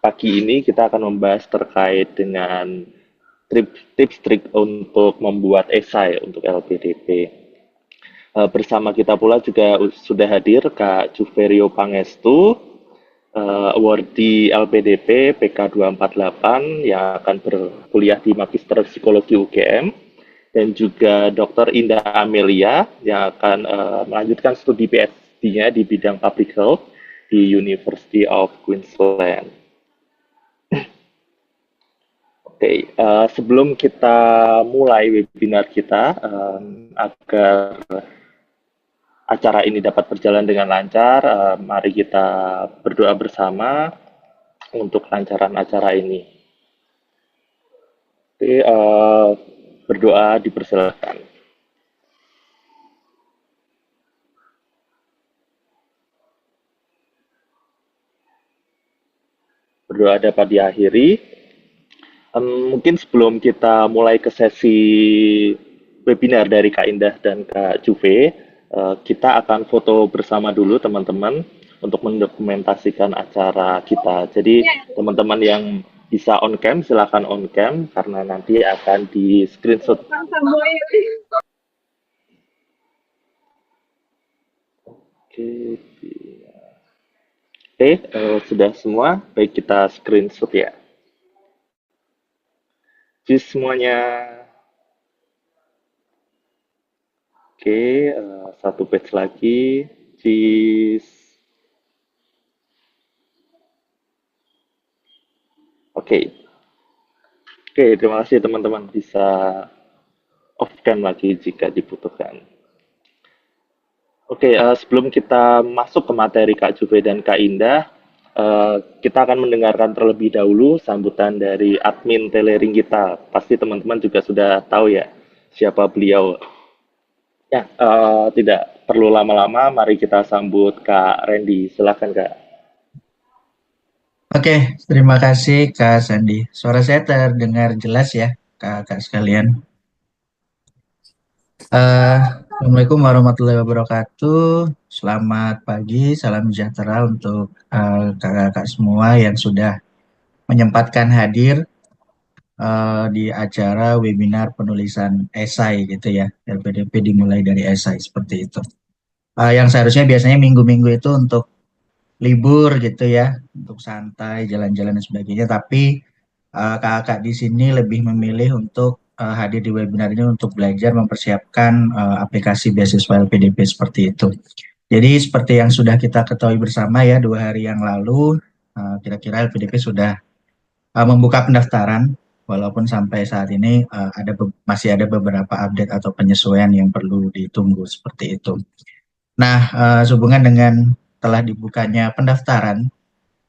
pagi ini kita akan membahas terkait dengan tips trik untuk membuat esai untuk LPDP. Bersama kita pula juga sudah hadir Kak Juverio Pangestu, awardee LPDP PK 248 yang akan berkuliah di Magister Psikologi UGM, dan juga Dr. Indah Amelia yang akan melanjutkan studi PhD-nya di bidang Public Health di University of Queensland. Oke, sebelum kita mulai webinar kita, agar acara ini dapat berjalan dengan lancar, mari kita berdoa bersama untuk kelancaran acara ini. Oke, berdoa dipersilakan. Berdoa dapat diakhiri. Mungkin sebelum kita mulai ke sesi webinar dari Kak Indah dan Kak Juve, kita akan foto bersama dulu teman-teman untuk mendokumentasikan acara kita. Jadi teman-teman yang bisa on cam silakan on cam karena nanti akan di screenshot. Oke, sudah semua. Baik, kita screenshot ya. Cheers semuanya. Oke, satu page lagi. Cheers. Oke. Oke, terima kasih teman-teman. Bisa off cam lagi jika dibutuhkan. Oke, sebelum kita masuk ke materi Kak Juve dan Kak Indah, kita akan mendengarkan terlebih dahulu sambutan dari admin Telering kita. Pasti teman-teman juga sudah tahu ya siapa beliau. Ya, tidak perlu lama-lama, mari kita sambut Kak Randy. Silakan Kak. Oke, terima kasih Kak Sandi. Suara saya terdengar jelas ya, Kak sekalian. Assalamualaikum warahmatullahi wabarakatuh. Selamat pagi, salam sejahtera untuk kakak-kakak semua yang sudah menyempatkan hadir di acara webinar penulisan esai gitu ya. LPDP dimulai dari esai seperti itu. Yang seharusnya biasanya minggu-minggu itu untuk libur gitu ya, untuk santai, jalan-jalan dan sebagainya. Tapi kakak-kakak di sini lebih memilih untuk hadir di webinar ini untuk belajar mempersiapkan aplikasi beasiswa LPDP seperti itu. Jadi seperti yang sudah kita ketahui bersama ya, 2 hari yang lalu kira-kira LPDP sudah membuka pendaftaran, walaupun sampai saat ini masih ada beberapa update atau penyesuaian yang perlu ditunggu seperti itu. Nah, sehubungan dengan telah dibukanya pendaftaran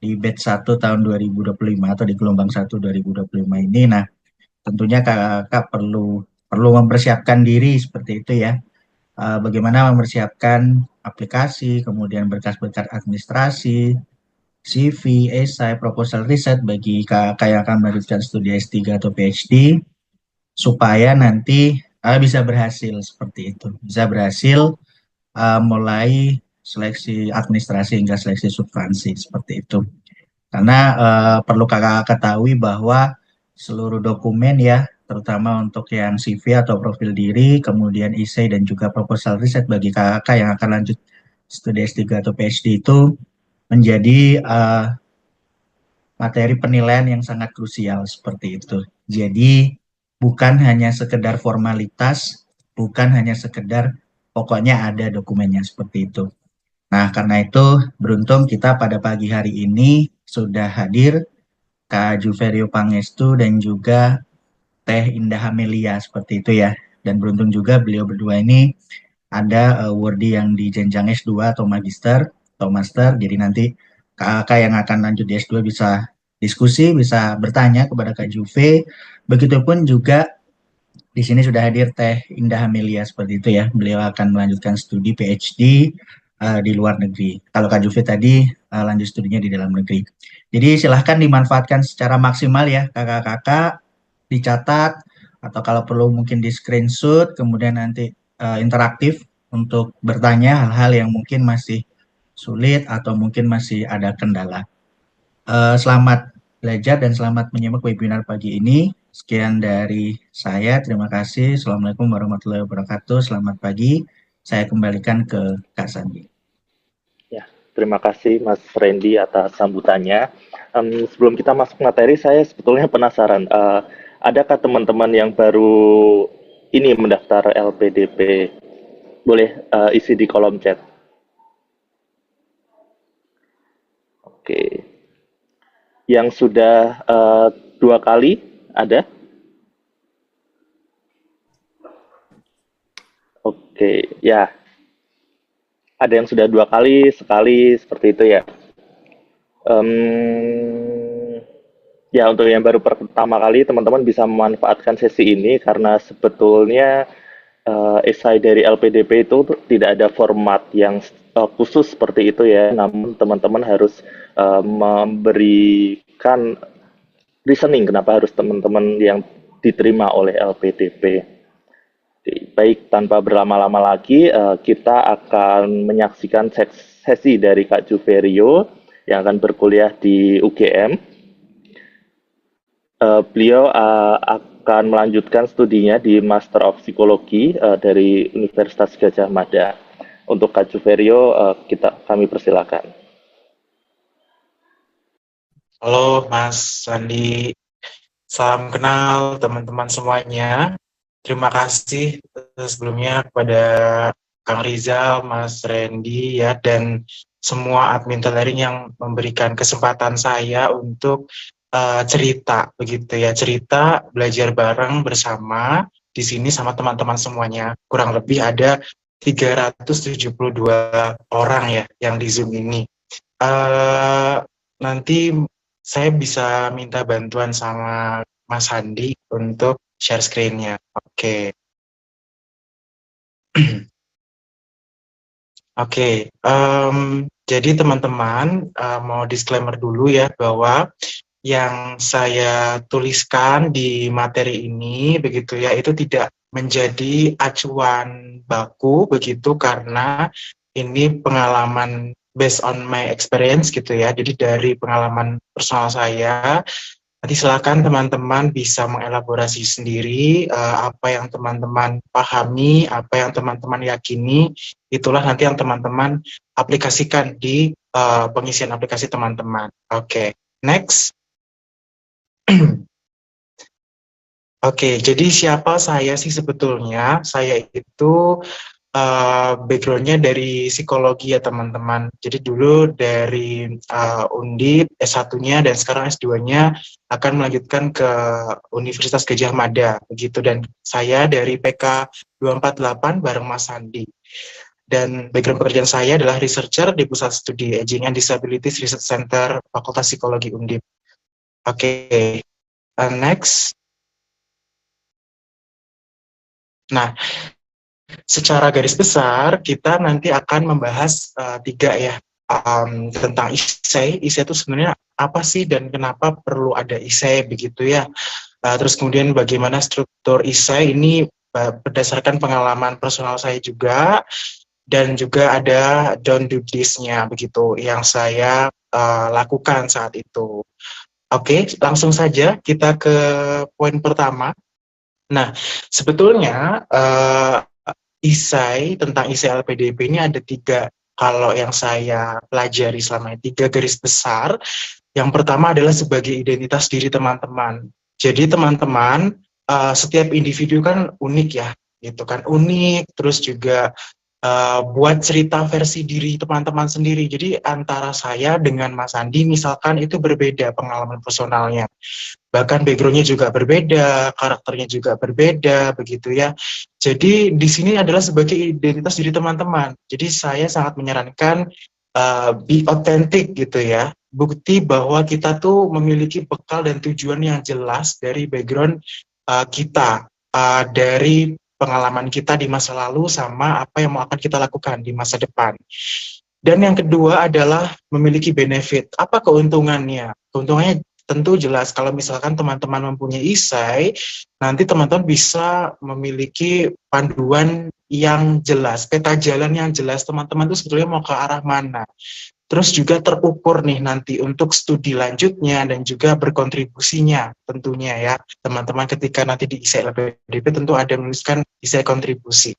di batch 1 tahun 2025 atau di gelombang 1 2025 ini, nah tentunya kakak perlu mempersiapkan diri seperti itu ya. Bagaimana mempersiapkan aplikasi, kemudian berkas-berkas administrasi, CV, esai, proposal riset bagi kakak yang akan melanjutkan studi S3 atau PhD, supaya nanti bisa berhasil seperti itu. Bisa berhasil mulai seleksi administrasi hingga seleksi substansi seperti itu. Karena perlu kakak ketahui bahwa seluruh dokumen ya, terutama untuk yang CV atau profil diri, kemudian essay dan juga proposal riset bagi kakak yang akan lanjut studi S3 atau PhD itu menjadi materi penilaian yang sangat krusial seperti itu. Jadi bukan hanya sekedar formalitas, bukan hanya sekedar pokoknya ada dokumennya seperti itu. Nah, karena itu beruntung kita pada pagi hari ini sudah hadir Kak Juverio Pangestu dan juga Teh Indah Amelia seperti itu ya. Dan beruntung juga beliau berdua ini ada awardee yang di jenjang S2 atau Magister atau Master. Jadi nanti kakak yang akan lanjut di S2 bisa diskusi, bisa bertanya kepada Kak Juve. Begitupun juga di sini sudah hadir Teh Indah Amelia seperti itu ya. Beliau akan melanjutkan studi PhD di luar negeri. Kalau Kak Juve tadi lanjut studinya di dalam negeri. Jadi silahkan dimanfaatkan secara maksimal ya kakak-kakak, dicatat atau kalau perlu mungkin di screenshot, kemudian nanti interaktif untuk bertanya hal-hal yang mungkin masih sulit atau mungkin masih ada kendala. Selamat belajar dan selamat menyimak webinar pagi ini. Sekian dari saya, terima kasih. Assalamualaikum warahmatullahi wabarakatuh. Selamat pagi. Saya kembalikan ke Kak Sandi. Ya, terima kasih Mas Randy atas sambutannya. Sebelum kita masuk materi, saya sebetulnya penasaran, adakah teman-teman yang baru ini mendaftar LPDP? Boleh isi di kolom chat. Oke. Yang sudah 2 kali ada? Oke, ya. Ada yang sudah 2 kali, sekali, seperti itu ya. Em, Ya, untuk yang baru pertama kali, teman-teman bisa memanfaatkan sesi ini karena sebetulnya esai dari LPDP itu tidak ada format yang khusus seperti itu ya. Namun teman-teman harus memberikan reasoning kenapa harus teman-teman yang diterima oleh LPDP. Baik, tanpa berlama-lama lagi, kita akan menyaksikan sesi dari Kak Juverio yang akan berkuliah di UGM. Beliau akan melanjutkan studinya di Master of Psikologi dari Universitas Gadjah Mada. Untuk Kak Juverio, kami persilakan. Halo Mas Sandi, salam kenal teman-teman semuanya. Terima kasih sebelumnya kepada Kang Rizal, Mas Randy ya, dan semua admin telaring yang memberikan kesempatan saya untuk cerita begitu ya, cerita belajar bareng bersama di sini sama teman-teman semuanya. Kurang lebih ada 372 orang ya yang di Zoom ini. Nanti saya bisa minta bantuan sama Mas Handi untuk share screen-nya. Oke. Oke, jadi teman-teman mau disclaimer dulu ya bahwa yang saya tuliskan di materi ini begitu ya itu tidak menjadi acuan baku begitu karena ini pengalaman based on my experience gitu ya. Jadi dari pengalaman personal saya, nanti silakan teman-teman bisa mengelaborasi sendiri apa yang teman-teman pahami, apa yang teman-teman yakini, itulah nanti yang teman-teman aplikasikan di pengisian aplikasi teman-teman. Oke, next. Oke, jadi siapa saya sih sebetulnya? Saya itu background-nya dari psikologi ya teman-teman. Jadi dulu dari Undip S1-nya dan sekarang S2-nya akan melanjutkan ke Universitas Gadjah Mada begitu, dan saya dari PK 248 bareng Mas Sandi. Dan background pekerjaan saya adalah researcher di Pusat Studi Aging and Disabilities Research Center Fakultas Psikologi Undip. Oke, next. Nah, secara garis besar kita nanti akan membahas 3 ya tentang isai. Isai itu sebenarnya apa sih dan kenapa perlu ada isai begitu ya. Terus kemudian bagaimana struktur isai ini berdasarkan pengalaman personal saya juga, dan juga ada don't do this-nya begitu yang saya lakukan saat itu. Oke, langsung saja kita ke poin pertama. Nah, sebetulnya tentang isai LPDP ini ada 3 kalau yang saya pelajari selama ini, 3 garis besar. Yang pertama adalah sebagai identitas diri teman-teman. Jadi teman-teman, setiap individu kan unik ya, gitu kan, unik, terus juga buat cerita versi diri teman-teman sendiri. Jadi antara saya dengan Mas Andi misalkan itu berbeda pengalaman personalnya. Bahkan background-nya juga berbeda, karakternya juga berbeda, begitu ya. Jadi di sini adalah sebagai identitas diri teman-teman. Jadi saya sangat menyarankan be authentic gitu ya. Bukti bahwa kita tuh memiliki bekal dan tujuan yang jelas dari background kita, dari pengalaman kita di masa lalu sama apa yang mau akan kita lakukan di masa depan. Dan yang kedua adalah memiliki benefit. Apa keuntungannya? Keuntungannya tentu jelas kalau misalkan teman-teman mempunyai isai, nanti teman-teman bisa memiliki panduan yang jelas, peta jalan yang jelas teman-teman itu sebetulnya mau ke arah mana. terus juga terukur nih nanti untuk studi lanjutnya dan juga berkontribusinya tentunya ya teman-teman ketika nanti di ISAI LPDP tentu ada menuliskan ISAI kontribusi.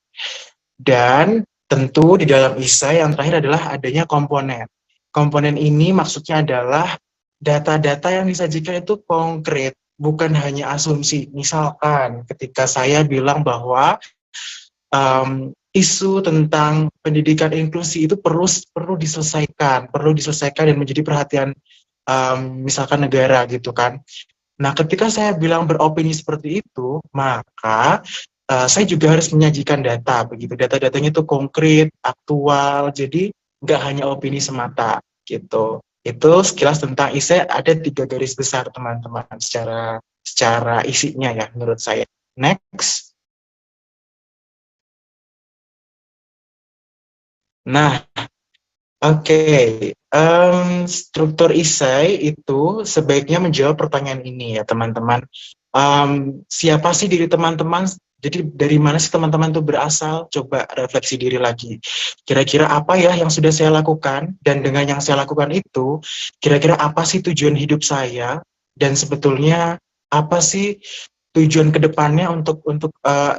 Dan tentu di dalam ISAI yang terakhir adalah adanya komponen. Komponen ini maksudnya adalah data-data yang disajikan itu konkret, bukan hanya asumsi. Misalkan ketika saya bilang bahwa isu tentang pendidikan inklusi itu perlu diselesaikan dan menjadi perhatian misalkan negara gitu kan. Nah, ketika saya bilang beropini seperti itu, maka saya juga harus menyajikan data begitu. Data-datanya itu konkret, aktual, jadi nggak hanya opini semata gitu. Itu sekilas tentang ISAI, ada 3 garis besar teman-teman secara isinya ya menurut saya. Next. Nah, oke, struktur ISAI itu sebaiknya menjawab pertanyaan ini ya teman-teman. Siapa sih diri teman-teman? Jadi dari mana sih teman-teman itu berasal? Coba refleksi diri lagi. Kira-kira apa ya yang sudah saya lakukan? Dan dengan yang saya lakukan itu, kira-kira apa sih tujuan hidup saya? Dan sebetulnya apa sih tujuan kedepannya untuk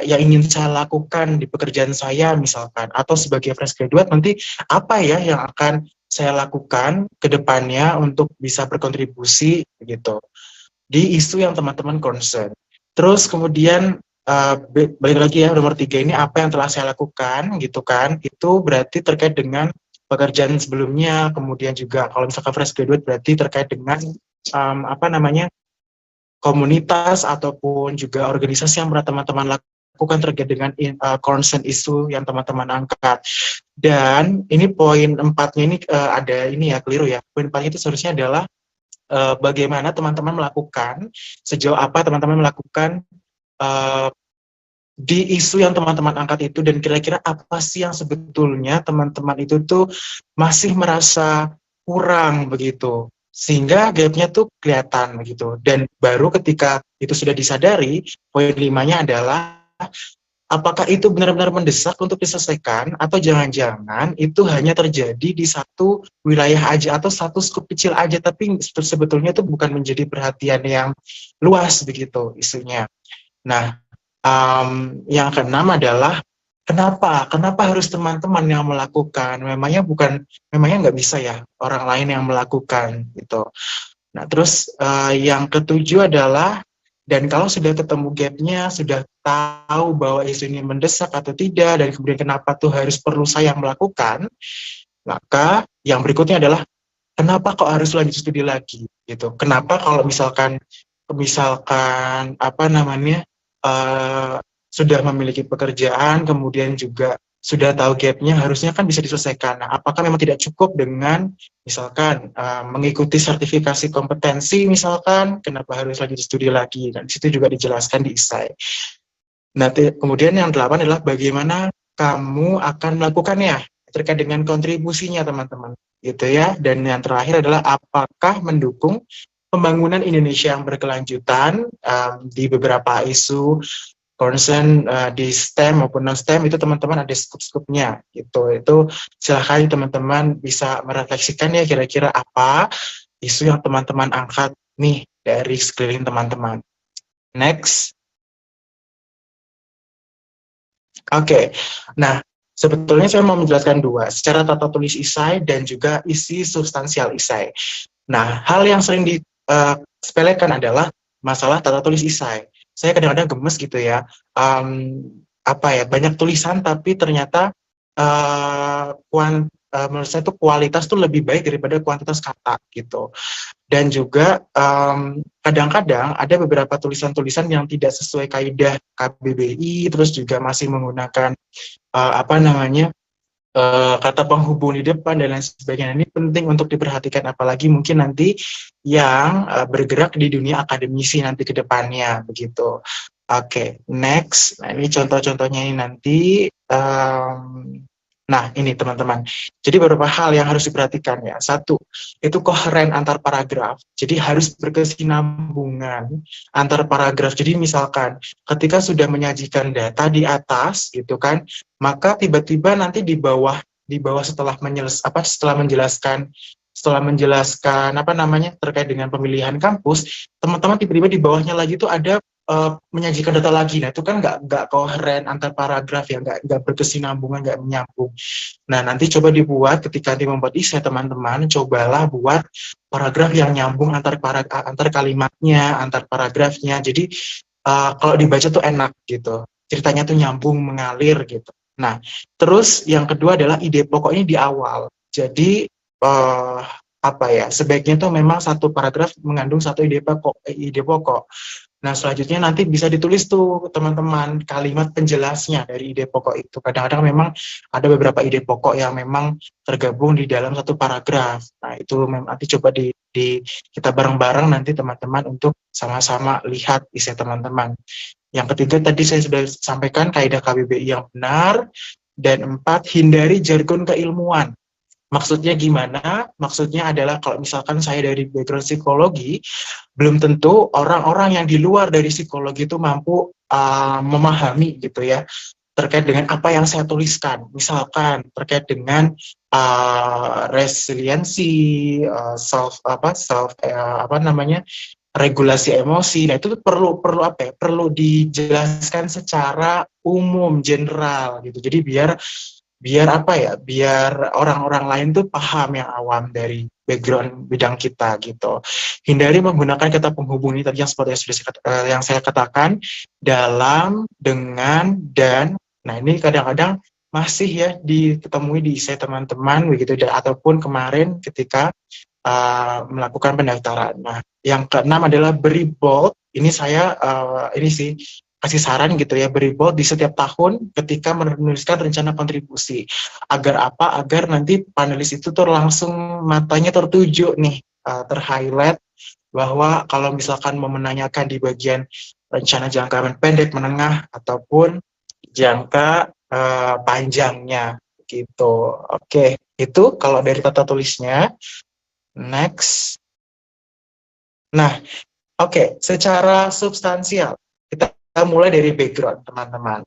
yang ingin saya lakukan di pekerjaan saya misalkan, atau sebagai fresh graduate nanti apa ya yang akan saya lakukan ke depannya untuk bisa berkontribusi gitu di isu yang teman-teman concern. Terus kemudian balik lagi ya nomor 3 ini apa yang telah saya lakukan gitu kan, itu berarti terkait dengan pekerjaan sebelumnya. Kemudian juga kalau misalkan fresh graduate berarti terkait dengan komunitas ataupun juga organisasi yang pernah teman-teman lakukan terkait dengan concern isu yang teman-teman angkat. Dan ini poin 4-nya ini ada ini ya keliru ya. Poin 4 itu seharusnya adalah bagaimana teman-teman melakukan, sejauh apa teman-teman melakukan di isu yang teman-teman angkat itu, dan kira-kira apa sih yang sebetulnya teman-teman itu tuh masih merasa kurang begitu. Sehingga gapnya tuh kelihatan begitu. Dan baru ketika itu sudah disadari, poin 5-nya adalah apakah itu benar-benar mendesak untuk diselesaikan, atau jangan-jangan itu hanya terjadi di satu wilayah aja atau satu skup kecil aja, tapi sebetulnya itu bukan menjadi perhatian yang luas begitu isunya. Nah, yang keenam adalah Kenapa harus teman-teman yang melakukan? Memangnya nggak bisa ya orang lain yang melakukan gitu. Nah, terus yang ketujuh adalah, dan kalau sudah ketemu gapnya, sudah tahu bahwa isu ini mendesak atau tidak, dan kemudian kenapa tuh perlu saya yang melakukan, maka yang berikutnya adalah kenapa kok harus lanjut studi lagi gitu. Kenapa kalau misalkan sudah memiliki pekerjaan, kemudian juga sudah tahu gapnya, harusnya kan bisa diselesaikan. Nah, apakah memang tidak cukup dengan misalkan mengikuti sertifikasi kompetensi misalkan, kenapa harus lanjut studi lagi? Dan di situ juga dijelaskan di ISAI. Nah, kemudian yang 8 adalah bagaimana kamu akan melakukannya terkait dengan kontribusinya teman-teman, gitu ya. Dan yang terakhir adalah apakah mendukung pembangunan Indonesia yang berkelanjutan di beberapa isu concern di STEM maupun non-STEM, itu teman-teman ada skup-skupnya gitu. Itu silahkan teman-teman bisa merefleksikan ya kira-kira apa isu yang teman-teman angkat nih dari sekeliling teman-teman. Next. Oke. Nah, sebetulnya saya mau menjelaskan dua, secara tata tulis ISAI dan juga isi substansial ISAI. Nah, hal yang sering disepelekan adalah masalah tata tulis ISAI. Saya kadang-kadang gemes gitu ya, banyak tulisan tapi ternyata menurut saya itu kualitas tuh lebih baik daripada kuantitas kata gitu. Dan juga kadang-kadang ada beberapa tulisan-tulisan yang tidak sesuai kaidah KBBI, terus juga masih menggunakan kata penghubung di depan dan lain sebagainya. Ini penting untuk diperhatikan, apalagi mungkin nanti yang bergerak di dunia akademisi nanti ke depannya begitu. Oke, next. Nah, ini contoh-contohnya ini nanti. Nah, ini teman-teman. Jadi beberapa hal yang harus diperhatikan ya. Satu, itu koheren antar paragraf. Jadi harus berkesinambungan antar paragraf. Jadi misalkan ketika sudah menyajikan data di atas gitu kan, maka tiba-tiba nanti di bawah di bawah setelah menjelaskan apa namanya terkait dengan pemilihan kampus, teman-teman tiba-tiba di bawahnya lagi itu ada menyajikan data lagi. Nah itu kan nggak koheren antar paragraf ya, nggak berkesinambungan, nggak menyambung. Nah nanti coba dibuat ketika nanti membuat essay teman-teman, cobalah buat paragraf yang nyambung antar kalimatnya, antar paragrafnya. Jadi kalau dibaca tuh enak gitu, ceritanya tuh nyambung, mengalir gitu. Nah terus yang kedua adalah ide pokok ini di awal. Jadi apa ya, sebaiknya tuh memang satu paragraf mengandung satu ide pokok. Nah, selanjutnya nanti bisa ditulis tuh teman-teman kalimat penjelasnya dari ide pokok itu. Kadang-kadang memang ada beberapa ide pokok yang memang tergabung di dalam satu paragraf. Nah, itu nanti coba kita bareng-bareng nanti teman-teman untuk sama-sama lihat isi teman-teman. Yang ketiga tadi saya sudah sampaikan kaidah KBBI yang benar. Dan 4, hindari jargon keilmuan. Maksudnya gimana? Maksudnya adalah kalau misalkan saya dari background psikologi, belum tentu orang-orang yang di luar dari psikologi itu mampu memahami gitu ya terkait dengan apa yang saya tuliskan. Misalkan terkait dengan resiliensi, regulasi emosi. Nah itu perlu apa ya? Perlu dijelaskan secara umum, general gitu. Jadi biar apa ya, biar orang-orang lain tuh paham yang awam dari background bidang kita gitu. Hindari menggunakan kata penghubung ini tadi yang seperti yang saya katakan, dalam, dengan, dan. Nah ini kadang-kadang masih ya ditemui di essay teman-teman begitu, ataupun kemarin ketika melakukan pendaftaran. Nah yang keenam adalah beri bold. Ini saya ini sih kasih saran gitu ya, beri bold di setiap tahun ketika menuliskan rencana kontribusi. Agar apa? Agar nanti panelis itu tuh langsung matanya tertuju nih, terhighlight bahwa kalau misalkan mau menanyakan di bagian rencana jangka pendek, menengah, ataupun jangka panjangnya gitu. Oke, itu kalau dari tata tulisnya. Next. Nah, oke, secara substansial kita mulai dari background teman-teman.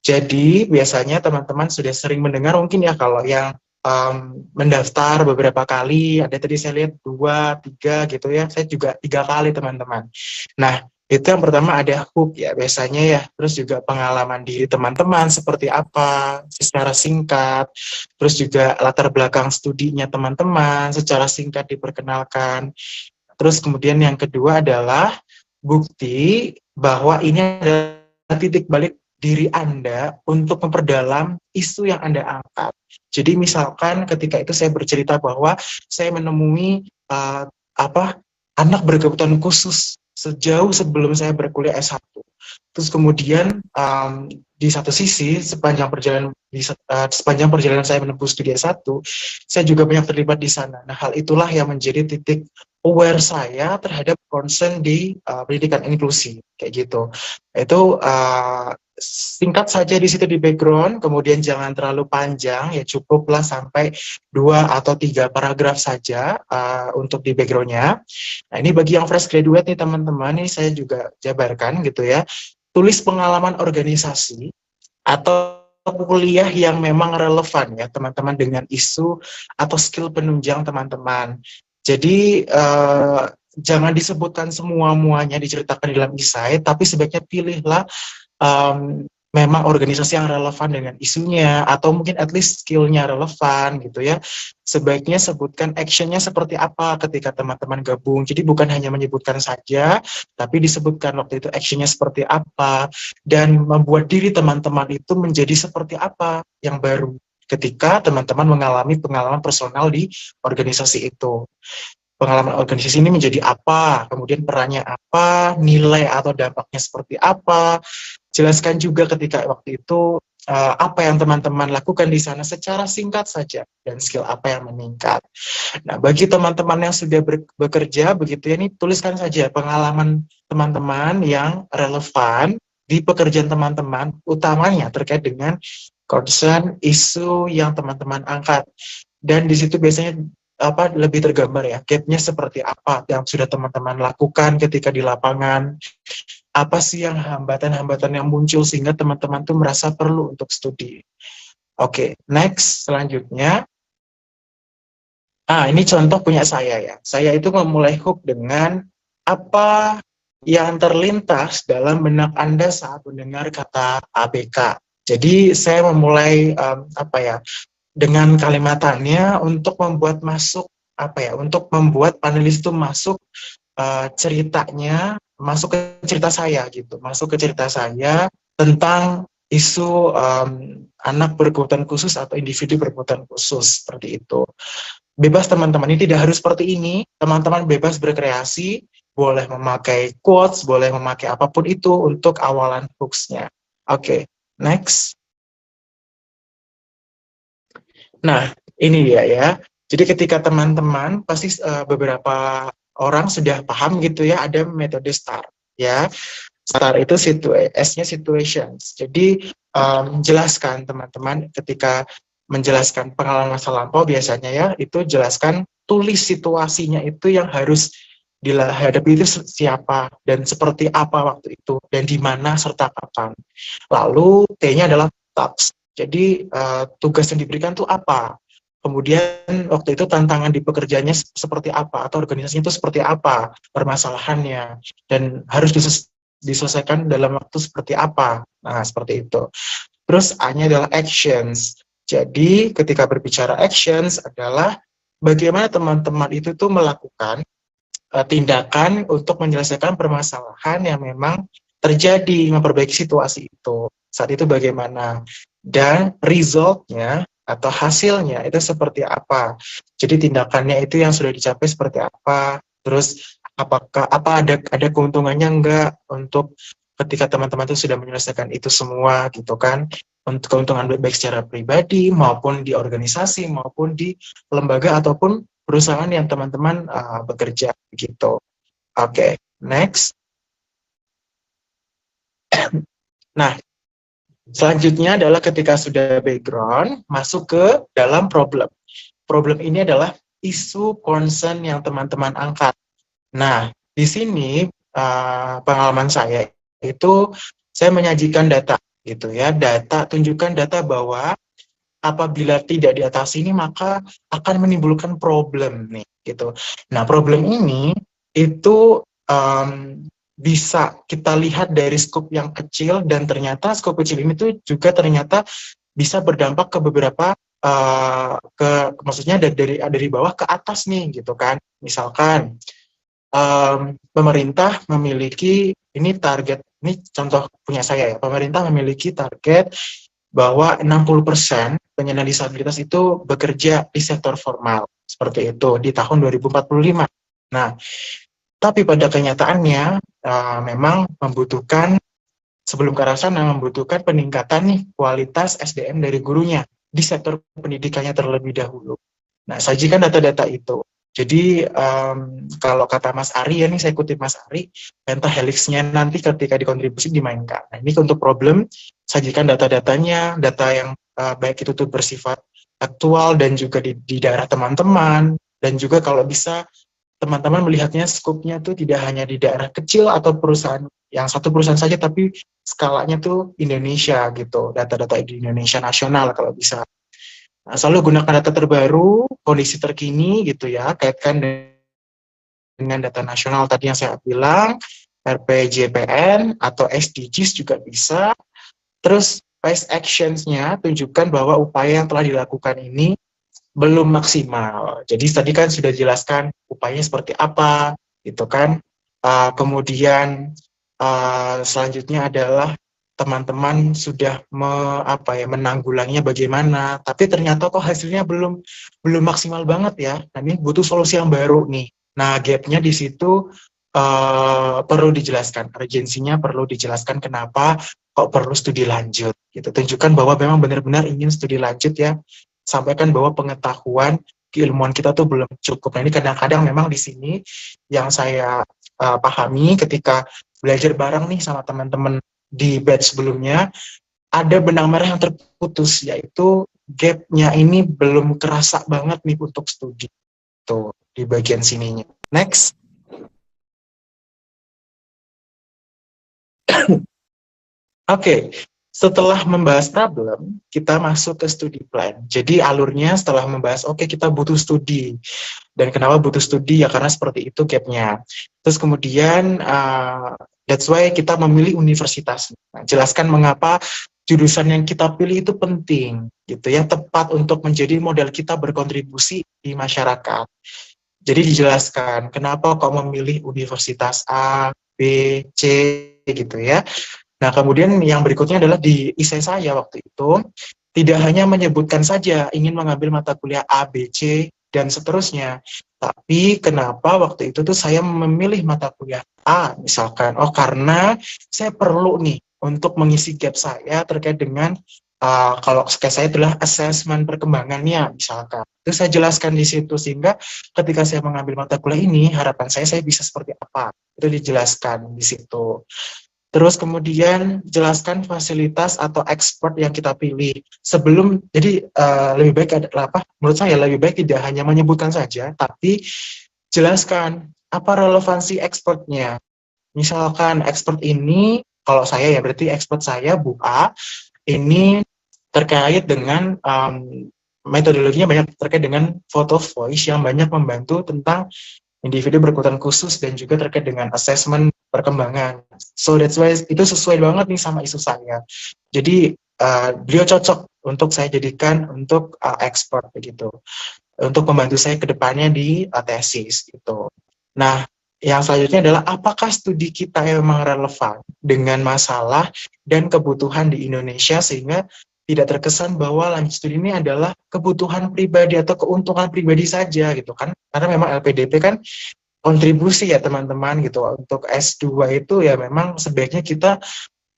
Jadi biasanya teman-teman sudah sering mendengar mungkin ya kalau yang mendaftar beberapa kali, ada tadi saya lihat 2, 3 gitu ya, saya juga 3 kali teman-teman. Nah itu yang pertama ada hook ya biasanya ya, terus juga pengalaman diri teman-teman seperti apa secara singkat, terus juga latar belakang studinya teman-teman secara singkat diperkenalkan. Terus kemudian yang kedua adalah bukti bahwa ini adalah titik balik diri Anda untuk memperdalam isu yang Anda angkat. Jadi misalkan ketika itu saya bercerita bahwa saya menemui anak berkebutuhan khusus sejauh sebelum saya berkuliah S1. Terus kemudian di satu sisi sepanjang perjalanan saya menempuh studi S1, saya juga banyak terlibat di sana. Nah, hal itulah yang menjadi titik aware saya terhadap concern di pendidikan inklusi kayak gitu. Itu singkat saja di situ di background, kemudian jangan terlalu panjang ya, cukuplah sampai 2 atau 3 paragraf saja untuk di backgroundnya. Nah ini bagi yang fresh graduate nih teman-teman, ini saya juga jabarkan gitu ya, tulis pengalaman organisasi atau kuliah yang memang relevan ya teman-teman dengan isu atau skill penunjang teman-teman. Jadi jangan disebutkan semua-muanya diceritakan di dalam esai, tapi sebaiknya pilihlah memang organisasi yang relevan dengan isunya, atau mungkin at least skill-nya relevan gitu ya. Sebaiknya sebutkan action-nya seperti apa ketika teman-teman gabung. Jadi bukan hanya menyebutkan saja, tapi disebutkan waktu itu action-nya seperti apa, dan membuat diri teman-teman itu menjadi seperti apa yang baru ketika teman-teman mengalami pengalaman personal di organisasi itu. Pengalaman organisasi ini menjadi apa, kemudian perannya apa, nilai atau dampaknya seperti apa. Jelaskan juga ketika waktu itu apa yang teman-teman lakukan di sana secara singkat saja, dan skill apa yang meningkat. Nah, bagi teman-teman yang sudah bekerja begitu ya, ini tuliskan saja pengalaman teman-teman yang relevan di pekerjaan teman-teman, utamanya terkait dengan concern isu yang teman-teman angkat. Dan di situ biasanya lebih tergambar ya, gap-nya seperti apa yang sudah teman-teman lakukan ketika di lapangan, apa sih yang hambatan-hambatan yang muncul sehingga teman-teman tuh merasa perlu untuk studi. Oke, next selanjutnya. Ini contoh punya saya ya. Saya itu memulai hook dengan apa yang terlintas dalam benak Anda saat mendengar kata ABK. Jadi saya memulai dengan kalimatannya untuk membuat masuk untuk membuat panelis itu masuk ceritanya, masuk ke cerita saya gitu, masuk ke cerita saya tentang isu anak berkebutuhan khusus atau individu berkebutuhan khusus seperti itu. Bebas teman-teman, ini tidak harus seperti ini. Teman-teman bebas berkreasi, boleh memakai quotes, boleh memakai apapun itu untuk awalan hooks-nya. Oke, next. Nah, ini dia ya. Jadi ketika teman-teman pasti beberapa orang sudah paham gitu ya, ada metode STAR ya. STAR itu S-nya situations. Jadi jelaskan teman-teman ketika menjelaskan pengalaman masa lampau biasanya ya, itu jelaskan, tulis situasinya itu yang harus dihadapi itu siapa dan seperti apa waktu itu dan di mana serta kapan. Lalu T-nya adalah task. Jadi tugas yang diberikan itu apa? Kemudian waktu itu tantangan di pekerjaannya seperti apa atau organisasinya itu seperti apa permasalahannya dan harus diselesaikan dalam waktu seperti apa. Nah, seperti itu. Terus A-nya adalah actions. Jadi ketika berbicara actions adalah bagaimana teman-teman itu tuh melakukan tindakan untuk menyelesaikan permasalahan yang memang terjadi, memperbaiki situasi itu. Saat itu bagaimana? Dan result-nya atau hasilnya itu seperti apa? Jadi tindakannya itu yang sudah dicapai seperti apa? Terus apakah ada keuntungannya enggak untuk ketika teman-teman itu sudah menyelesaikan itu semua gitu kan? Untuk keuntungan baik secara pribadi maupun di organisasi maupun di lembaga ataupun perusahaan yang teman-teman bekerja gitu. Oke, next. Nah, selanjutnya adalah ketika sudah background, masuk ke dalam problem. Problem ini adalah isu concern yang teman-teman angkat. Nah, di sini pengalaman saya itu saya menyajikan data gitu ya, tunjukkan data bahwa apabila tidak diatasi ini maka akan menimbulkan problem nih gitu. Nah, problem ini itu bisa kita lihat dari skop yang kecil dan ternyata skop kecil ini tuh juga ternyata bisa berdampak ke beberapa maksudnya dari bawah ke atas nih gitu kan. Misalkan pemerintah memiliki ini contoh punya saya ya, pemerintah memiliki target bahwa 60% penyandang disabilitas itu bekerja di sektor formal seperti itu di tahun 2045. Nah, tapi pada kenyataannya memang membutuhkan sebelum ke arah sana membutuhkan peningkatan nih kualitas SDM dari gurunya di sektor pendidikannya terlebih dahulu. Nah, sajikan data-data itu. Jadi kalau kata Mas Ari ya, nih saya kutip Mas Ari, pentahelixnya nanti ketika dikontribusi dimainkan. Nah, ini untuk problem, sajikan data-datanya, data yang baik itu tuh bersifat aktual dan juga di daerah teman-teman, dan juga kalau bisa teman-teman melihatnya skupnya tuh tidak hanya di daerah kecil atau perusahaan yang satu perusahaan saja, tapi skalanya tuh Indonesia gitu, data-data di Indonesia nasional kalau bisa. Nah, selalu gunakan data terbaru, kondisi terkini gitu ya, kaitkan dengan data nasional tadi yang saya bilang, RPJPN atau SDGs juga bisa. Terus past actions-nya tunjukkan bahwa upaya yang telah dilakukan ini belum maksimal. Jadi tadi kan sudah jelaskan upayanya seperti apa, gitu kan. Kemudian selanjutnya adalah teman-teman sudah menanggulanginya bagaimana, tapi ternyata kok hasilnya belum maksimal banget ya. Nah, ini butuh solusi yang baru nih. Nah, gap-nya di situ perlu dijelaskan, urgensinya perlu dijelaskan kenapa kok perlu studi lanjut. Gitu. Tunjukkan bahwa memang benar-benar ingin studi lanjut ya. Sampaikan bahwa pengetahuan keilmuan kita tuh belum cukup. Nah, ini kadang-kadang memang di sini yang saya pahami ketika belajar bareng nih sama teman-teman di batch sebelumnya, ada benang merah yang terputus, yaitu gap-nya ini belum kerasa banget nih untuk studi. Tuh, di bagian sininya. Next. Oke, Setelah membahas problem, kita masuk ke studi plan. Jadi alurnya setelah membahas, oke, kita butuh studi. Dan kenapa butuh studi? Ya karena seperti itu gapnya. Terus kemudian, that's why kita memilih universitas. Nah, jelaskan mengapa jurusan yang kita pilih itu penting, gitu ya, tepat untuk menjadi modal kita berkontribusi di masyarakat. Jadi dijelaskan kenapa kok memilih universitas A, B, C, gitu ya. Nah, kemudian yang berikutnya adalah di ISE saya waktu itu, tidak hanya menyebutkan saja ingin mengambil mata kuliah A, B, C, dan seterusnya. Tapi kenapa waktu itu tuh saya memilih mata kuliah A, misalkan, oh karena saya perlu nih untuk mengisi gap saya terkait dengan, kalau kayak saya adalah asesmen perkembangannya, misalkan. Itu saya jelaskan di situ, sehingga ketika saya mengambil mata kuliah ini, harapan saya bisa seperti apa. Itu dijelaskan di situ. Terus kemudian jelaskan fasilitas atau expert yang kita pilih. Jadi lebih baik adalah apa? Menurut saya lebih baik tidak hanya menyebutkan saja, tapi jelaskan apa relevansi expertnya. Misalkan expert ini, kalau saya ya berarti expert saya Bu A, ini terkait dengan metodologinya banyak terkait dengan photo voice yang banyak membantu tentang individu berkebutuhan khusus dan juga terkait dengan asesmen perkembangan. So that's why itu sesuai banget nih sama isu saya. Jadi beliau cocok untuk saya jadikan untuk expert begitu, untuk membantu saya ke depannya di tesis gitu. Nah, yang selanjutnya adalah apakah studi kita memang relevan dengan masalah dan kebutuhan di Indonesia sehingga tidak terkesan bahwa lanjut studi ini adalah kebutuhan pribadi atau keuntungan pribadi saja gitu kan, karena memang LPDP kan kontribusi ya teman-teman gitu. Untuk S2 itu ya memang sebaiknya kita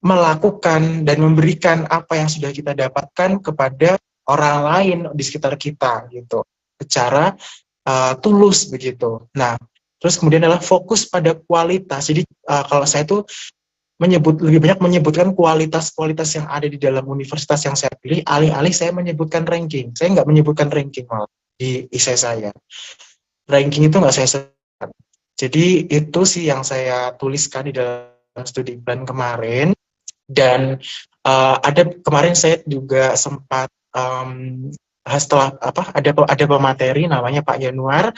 melakukan dan memberikan apa yang sudah kita dapatkan kepada orang lain di sekitar kita gitu, secara tulus begitu. Nah, terus kemudian adalah fokus pada kualitas. Jadi kalau saya tuh lebih banyak menyebutkan kualitas-kualitas yang ada di dalam universitas yang saya pilih, alih-alih saya menyebutkan ranking. Saya nggak menyebutkan ranking malah di essay saya. Ranking itu nggak saya sebutkan. Jadi itu sih yang saya tuliskan di dalam studi plan kemarin. Dan kemarin saya juga sempat setelah ada pemateri namanya Pak Yanuar.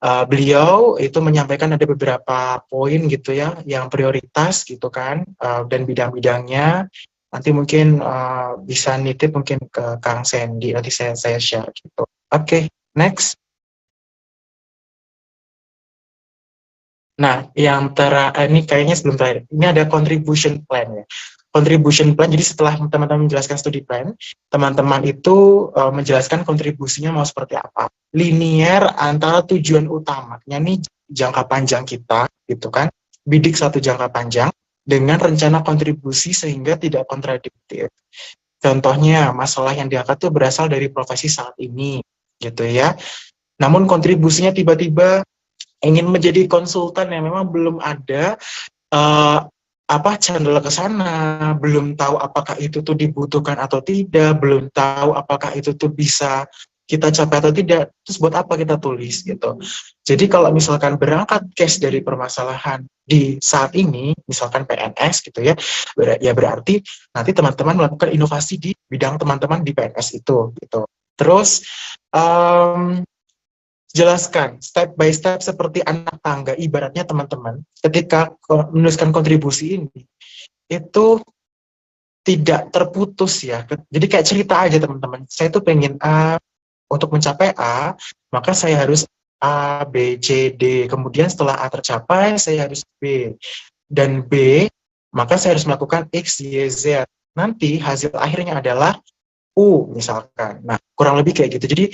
Beliau itu menyampaikan ada beberapa poin gitu ya yang prioritas gitu kan, dan bidang-bidangnya nanti mungkin bisa nitip mungkin ke Kang Sandy, nanti saya share gitu. Oke, next. Nah, ini kayaknya sebelum terakhir, ini ada contribution plan ya. Contribution plan, jadi setelah teman-teman menjelaskan studi plan, teman-teman itu menjelaskan kontribusinya mau seperti apa. Linear antara tujuan utamanya nih jangka panjang kita, gitu kan, bidik satu jangka panjang, dengan rencana kontribusi sehingga tidak kontradiktif. Contohnya, masalah yang diangkat itu berasal dari profesi saat ini, gitu ya. Namun kontribusinya tiba-tiba ingin menjadi konsultan yang memang belum ada channel ke sana, belum tahu apakah itu tuh dibutuhkan atau tidak, belum tahu apakah itu tuh bisa kita capai atau tidak, terus buat apa kita tulis gitu. Jadi kalau misalkan berangkat case dari permasalahan di saat ini, misalkan PNS gitu ya, berarti nanti teman-teman melakukan inovasi di bidang teman-teman di PNS itu gitu. Terus jelaskan step by step seperti anak tangga, ibaratnya teman-teman ketika menuliskan kontribusi ini itu tidak terputus ya, jadi kayak cerita aja teman-teman, saya tuh pengen A, untuk mencapai A maka saya harus A, B, C, D, kemudian setelah A tercapai saya harus B, dan B maka saya harus melakukan X, Y, Z, nanti hasil akhirnya adalah U misalkan. Nah, kurang lebih kayak gitu. Jadi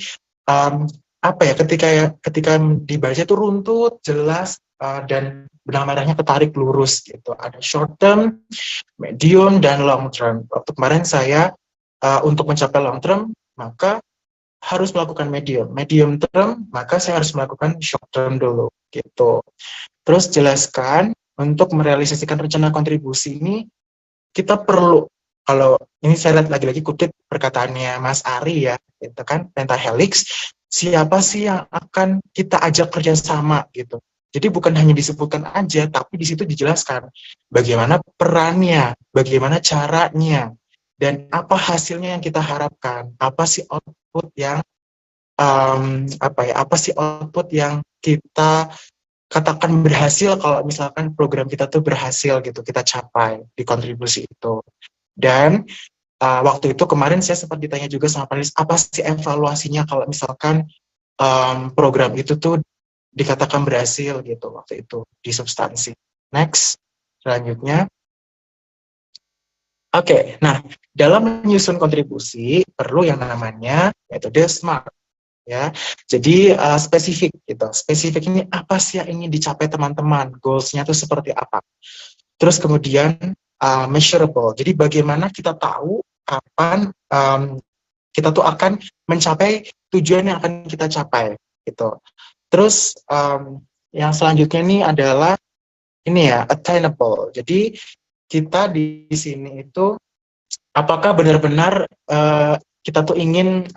ketika dibaca itu runtut, jelas, dan benang merahnya ketarik lurus gitu. Ada short term, medium, dan long term. Waktu kemarin saya untuk mencapai long term, maka harus melakukan medium term, maka saya harus melakukan short term dulu gitu. Terus jelaskan untuk merealisasikan rencana kontribusi ini kita perlu, kalau ini saya lihat lagi-lagi kutip perkataannya Mas Ari ya, itu kan pentahelix, siapa sih yang akan kita ajak kerjasama gitu. Jadi bukan hanya disebutkan aja, tapi di situ dijelaskan bagaimana perannya, bagaimana caranya, dan apa hasilnya yang kita harapkan, apa sih output yang apa sih output yang kita katakan berhasil kalau misalkan program kita tuh berhasil gitu, kita capai di kontribusi itu. Dan waktu itu kemarin saya sempat ditanya juga sama panelis, apa sih evaluasinya kalau misalkan program itu tuh dikatakan berhasil gitu waktu itu di substansi. Next, selanjutnya. Oke, nah dalam menyusun kontribusi perlu yang namanya metode SMART ya. Jadi spesifik gitu. Spesifik ini apa sih yang ingin dicapai teman-teman? Goals-nya itu seperti apa? Terus kemudian measurable. Jadi bagaimana kita tahu kapan kita tuh akan mencapai tujuan yang akan kita capai gitu. Terus yang selanjutnya ini adalah ini ya, attainable. Jadi kita di sini itu apakah benar-benar kita tuh ingin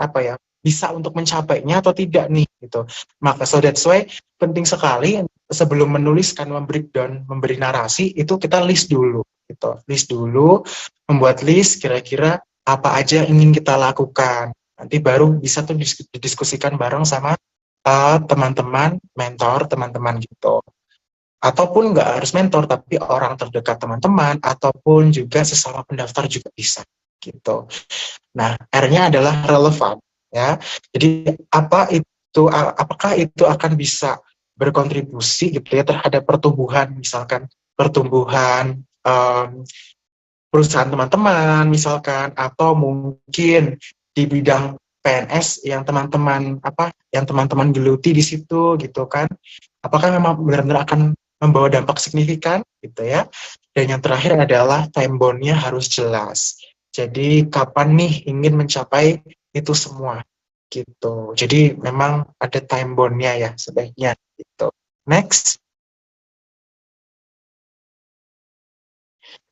bisa untuk mencapainya atau tidak nih gitu. Maka so that's why penting sekali sebelum menuliskan, membreakdown, memberi narasi itu kita list dulu gitu. List dulu, membuat list kira-kira apa aja yang ingin kita lakukan. Nanti baru bisa tuh didiskusikan bareng sama teman-teman, mentor, teman-teman gitu. Ataupun nggak harus mentor, tapi orang terdekat teman-teman, ataupun juga sesama pendaftar juga bisa, gitu. Nah, R-nya adalah relevan, ya. Jadi, apakah itu akan bisa berkontribusi, gitu ya, terhadap pertumbuhan, misalkan pertumbuhan perusahaan teman-teman, misalkan, atau mungkin di bidang PNS yang teman-teman geluti di situ, gitu kan. Apakah memang benar-benar akan membawa dampak signifikan gitu ya. Dan yang terakhir adalah time bound-nya harus jelas. Jadi kapan nih ingin mencapai itu semua gitu. Jadi memang ada time bound-nya ya sebaiknya gitu. Next.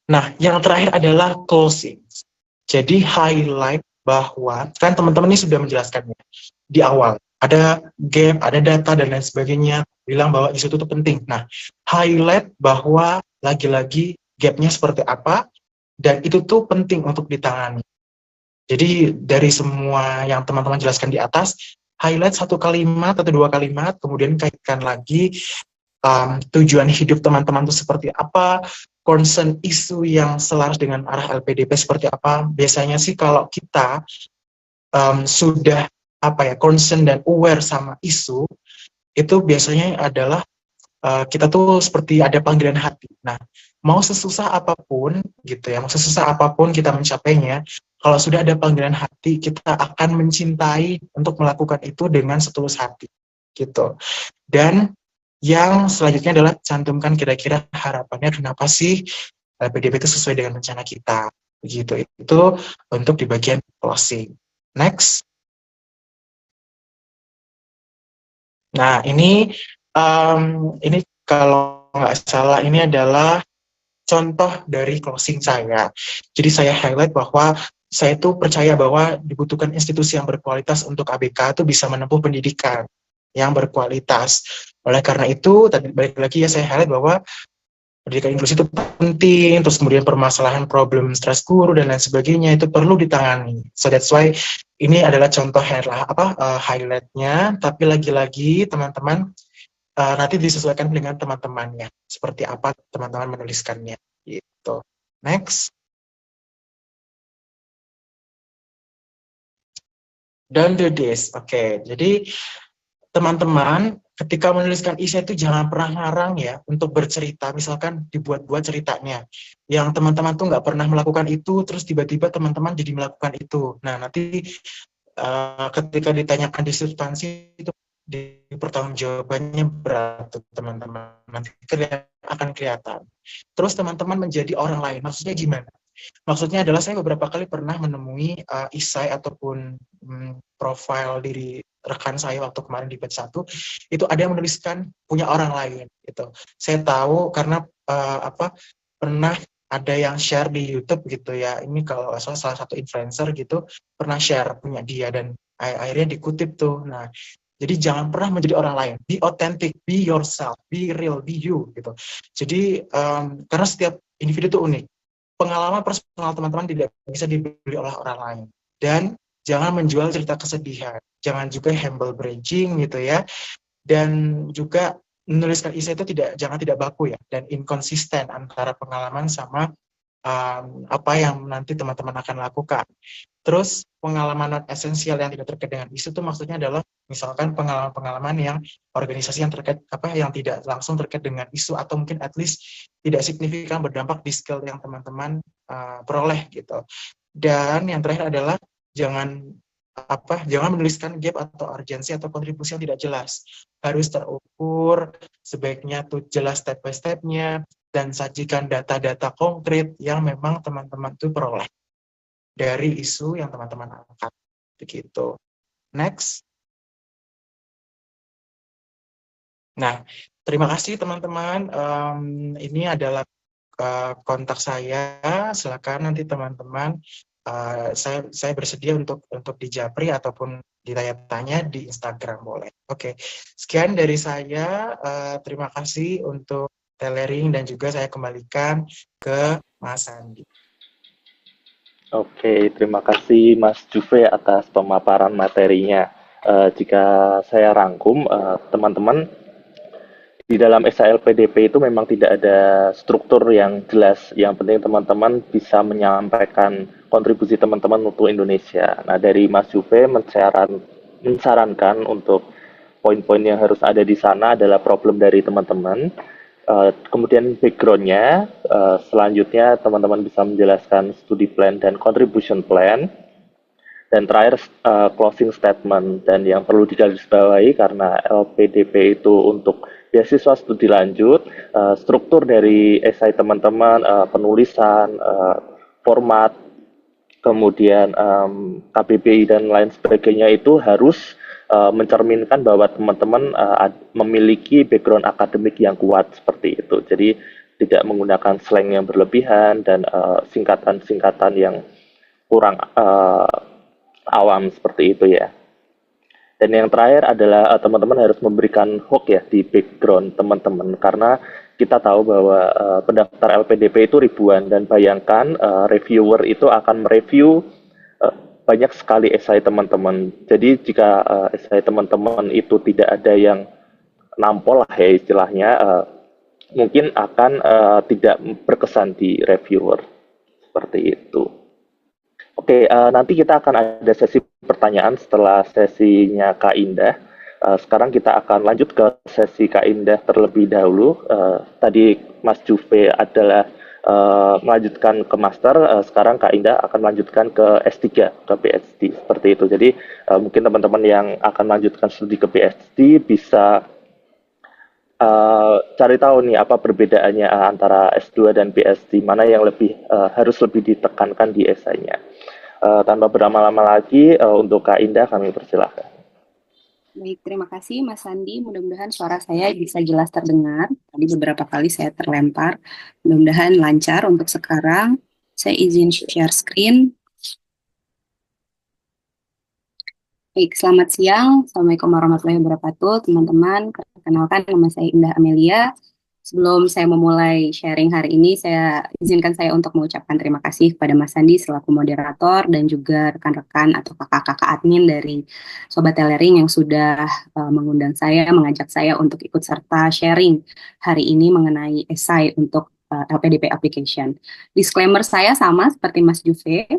Nah, yang terakhir adalah closing. Jadi highlight bahwa kan teman-teman ini sudah menjelaskannya di awal. Ada gap, ada data, dan lain sebagainya, bilang bahwa isu itu penting. Nah, highlight bahwa lagi-lagi gapnya seperti apa, dan itu tuh penting untuk ditangani. Jadi, dari semua yang teman-teman jelaskan di atas, highlight satu kalimat atau dua kalimat, kemudian kaitkan lagi tujuan hidup teman-teman itu seperti apa, concern isu yang selaras dengan arah LPDP seperti apa. Biasanya sih kalau kita sudah concern dan aware sama isu, itu biasanya adalah kita tuh seperti ada panggilan hati. Nah, mau sesusah apapun gitu ya, mau sesusah apapun kita mencapainya, kalau sudah ada panggilan hati, kita akan mencintai untuk melakukan itu dengan setulus hati gitu. Dan yang selanjutnya adalah cantumkan kira-kira harapannya kenapa sih LPDP itu sesuai dengan rencana kita begitu. Itu untuk di bagian closing. Next. Nah, ini kalau nggak salah ini adalah contoh dari closing saya. Jadi saya highlight bahwa saya itu percaya bahwa dibutuhkan institusi yang berkualitas untuk ABK itu bisa menempuh pendidikan yang berkualitas. Oleh karena itu, tadi balik lagi ya saya highlight bahwa pendidikan inklusi itu penting, terus kemudian permasalahan problem stres guru dan lain sebagainya itu perlu ditangani. So that's why ini adalah contoh highlight-nya, tapi lagi-lagi teman-teman nanti disesuaikan dengan teman-temannya. Seperti apa teman-teman menuliskannya. Gitu. Next. Don't do this. Oke, jadi teman-teman ketika menuliskan essay itu jangan pernah ngarang ya untuk bercerita. Misalkan dibuat-buat ceritanya. Yang teman-teman tuh nggak pernah melakukan itu, terus tiba-tiba teman-teman jadi melakukan itu. Nah, nanti ketika ditanyakan di substansi itu di pertanggungjawabannya berat teman-teman, nanti akan kelihatan. Terus teman-teman menjadi orang lain, maksudnya gimana? Maksudnya adalah saya beberapa kali pernah menemui isai ataupun profil diri rekan saya waktu kemarin di batch 1, itu ada yang menuliskan punya orang lain gitu. Saya tahu karena pernah ada yang share di YouTube gitu ya. Ini kalau salah satu influencer gitu pernah share punya dia dan akhirnya dikutip tuh. Nah, jadi jangan pernah menjadi orang lain. Be authentic, be yourself, be real, be you gitu. Jadi karena setiap individu itu unik. pengalaman personal teman-teman tidak bisa dibeli oleh orang lain. Dan jangan menjual cerita kesedihan, jangan juga humble bragging gitu ya. Dan juga menuliskan essay itu jangan tidak baku ya, dan inkonsisten antara pengalaman sama apa yang nanti teman-teman akan lakukan. Terus pengalaman non esensial yang tidak terkait dengan isu itu maksudnya adalah misalkan pengalaman-pengalaman yang organisasi yang terkait yang tidak langsung terkait dengan isu, atau mungkin at least tidak signifikan berdampak di skill yang teman-teman peroleh gitu. Dan yang terakhir adalah jangan menuliskan gap atau urgensi atau kontribusi yang tidak jelas. Harus terukur, sebaiknya tuh jelas step by step-nya, dan sajikan data-data konkret yang memang teman-teman tuh peroleh dari isu yang teman-teman angkat. Begitu. Next. Nah, terima kasih teman-teman. Ini adalah kontak saya. Silakan nanti teman-teman, saya bersedia untuk dijapri ataupun ditanya-tanya di Instagram boleh. Oke, sekian dari saya. Terima kasih untuk tailoring, dan juga saya kembalikan ke Mas Andi. Oke, terima kasih Mas Juve atas pemaparan materinya. Jika saya rangkum, teman-teman, di dalam SALPDP itu memang tidak ada struktur yang jelas. Yang penting teman-teman bisa menyampaikan kontribusi teman-teman untuk Indonesia. Nah, dari Mas Juve mensarankan untuk poin-poin yang harus ada di sana adalah problem dari teman-teman. Kemudian background-nya, selanjutnya teman-teman bisa menjelaskan studi plan dan contribution plan. Dan terakhir closing statement. Dan yang perlu digarisbawahi, karena LPDP itu untuk beasiswa studi lanjut, struktur dari esai teman-teman, penulisan, format, kemudian KBBI dan lain sebagainya itu harus mencerminkan bahwa teman-teman memiliki background akademik yang kuat seperti itu. Jadi tidak menggunakan slang yang berlebihan dan singkatan-singkatan yang kurang awam seperti itu ya. Dan yang terakhir adalah teman-teman harus memberikan hook ya di background teman-teman, karena kita tahu bahwa pendaftar LPDP itu ribuan, dan bayangkan reviewer itu akan mereview banyak sekali esai teman-teman. Jadi jika esai teman-teman itu tidak ada yang nampol lah ya istilahnya, mungkin akan tidak berkesan di reviewer seperti itu. Oke, nanti kita akan ada sesi pertanyaan setelah sesinya Kak Indah. Sekarang kita akan lanjut ke sesi Kak Indah terlebih dahulu. Tadi Mas Juve adalah melanjutkan ke master, sekarang Kak Indah akan melanjutkan ke S3, ke PhD, seperti itu. Jadi mungkin teman-teman yang akan melanjutkan studi ke PhD bisa cari tahu nih apa perbedaannya antara S2 dan PhD, mana yang harus lebih ditekankan di esainya. Tanpa berlama-lama lagi, untuk Kak Indah kami persilahkan. Baik, terima kasih Mas Andi. Mudah-mudahan suara saya bisa jelas terdengar. Tadi beberapa kali saya terlempar. Mudah-mudahan lancar untuk sekarang. Saya izin share screen. Baik, selamat siang. Assalamualaikum warahmatullahi wabarakatuh, teman-teman. Perkenalkan, nama saya Indah Amelia. Sebelum saya memulai sharing hari ini, izinkan saya untuk mengucapkan terima kasih kepada Mas Andi selaku moderator, dan juga rekan-rekan atau kakak-kakak admin dari Sobat Tailoring yang sudah mengundang saya, mengajak saya untuk ikut serta sharing hari ini mengenai esai untuk LPDP application. Disclaimer saya sama seperti Mas Juve.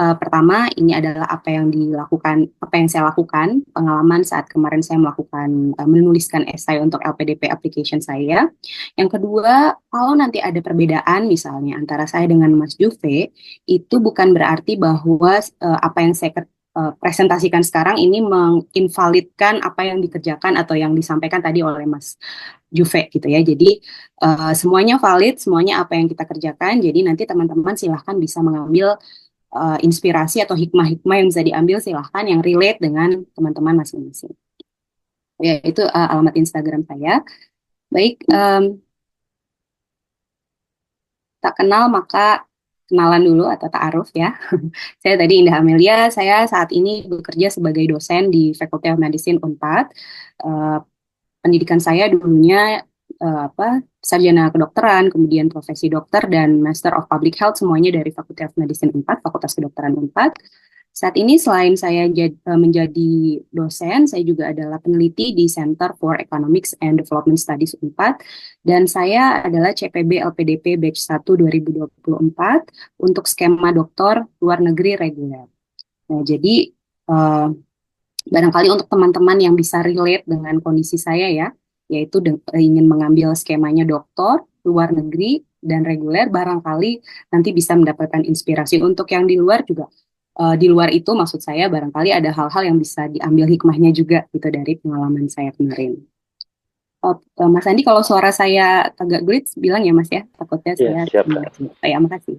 Pertama, ini adalah apa yang saya lakukan, pengalaman saat kemarin saya menuliskan esai untuk LPDP application saya. Yang kedua, kalau nanti ada perbedaan misalnya antara saya dengan Mas Juve, itu bukan berarti bahwa apa yang saya presentasikan sekarang ini menginvalidkan apa yang dikerjakan atau yang disampaikan tadi oleh Mas Juve gitu ya. Jadi semuanya valid, semuanya apa yang kita kerjakan. Jadi nanti teman-teman silahkan bisa mengambil inspirasi atau hikmah-hikmah yang bisa diambil, silahkan yang relate dengan teman-teman masing-masing. Ya, itu alamat Instagram saya. Baik, tak kenal maka kenalan dulu atau ta'aruf ya. Saya tadi Indah Amelia, saya saat ini bekerja sebagai dosen di Faculty of Medicine Unpad. Pendidikan saya dulunya sarjana kedokteran, kemudian profesi dokter dan Master of Public Health semuanya dari Faculty of Medicine 4, Fakultas Kedokteran 4. Saat ini selain saya menjadi dosen, saya juga adalah peneliti di Center for Economics and Development Studies 4 dan saya adalah CPB LPDP Batch 1 2024 untuk skema doktor luar negeri reguler. Nah, jadi barangkali untuk teman-teman yang bisa relate dengan kondisi saya ya, yaitu ingin mengambil skemanya doktor luar negeri dan reguler, barangkali nanti bisa mendapatkan inspirasi. Untuk yang di luar juga, di luar itu maksud saya barangkali ada hal-hal yang bisa diambil hikmahnya juga gitu dari pengalaman saya kemarin. Mas Andi, kalau suara saya agak glitch, bilang ya Mas ya, takutnya Ya, saya... siap, Kak. makasih.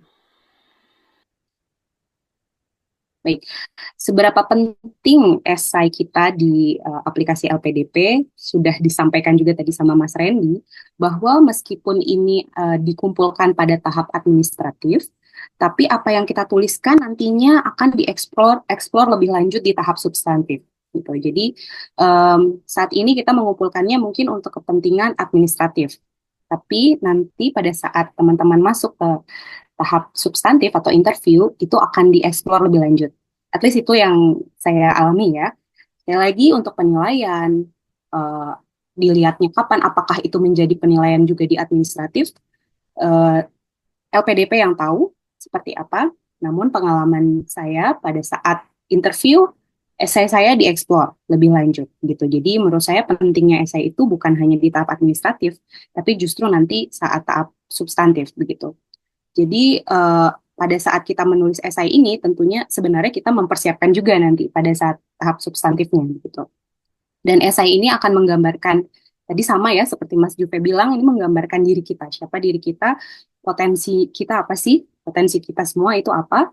Baik, seberapa penting esai kita di aplikasi LPDP sudah disampaikan juga tadi sama Mas Randy, bahwa meskipun ini dikumpulkan pada tahap administratif, tapi apa yang kita tuliskan nantinya akan dieksplor lebih lanjut di tahap substantif. Gitu. Jadi saat ini kita mengumpulkannya mungkin untuk kepentingan administratif, tapi nanti pada saat teman-teman masuk ke tahap substantif atau interview itu akan dieksplor lebih lanjut. At least itu yang saya alami ya. Sekali lagi untuk penilaian, dilihatnya kapan, apakah itu menjadi penilaian juga di administratif, LPDP yang tahu seperti apa. Namun pengalaman saya pada saat interview, esai saya dieksplor lebih lanjut gitu. Jadi menurut saya pentingnya esai itu bukan hanya di tahap administratif, tapi justru nanti saat tahap substantif begitu. Jadi pada saat kita menulis esai ini tentunya sebenarnya kita mempersiapkan juga nanti pada saat tahap substantifnya gitu. Dan esai ini akan menggambarkan tadi sama ya seperti Mas Juve bilang, ini menggambarkan diri kita, siapa diri kita, potensi kita apa sih, potensi kita semua itu apa,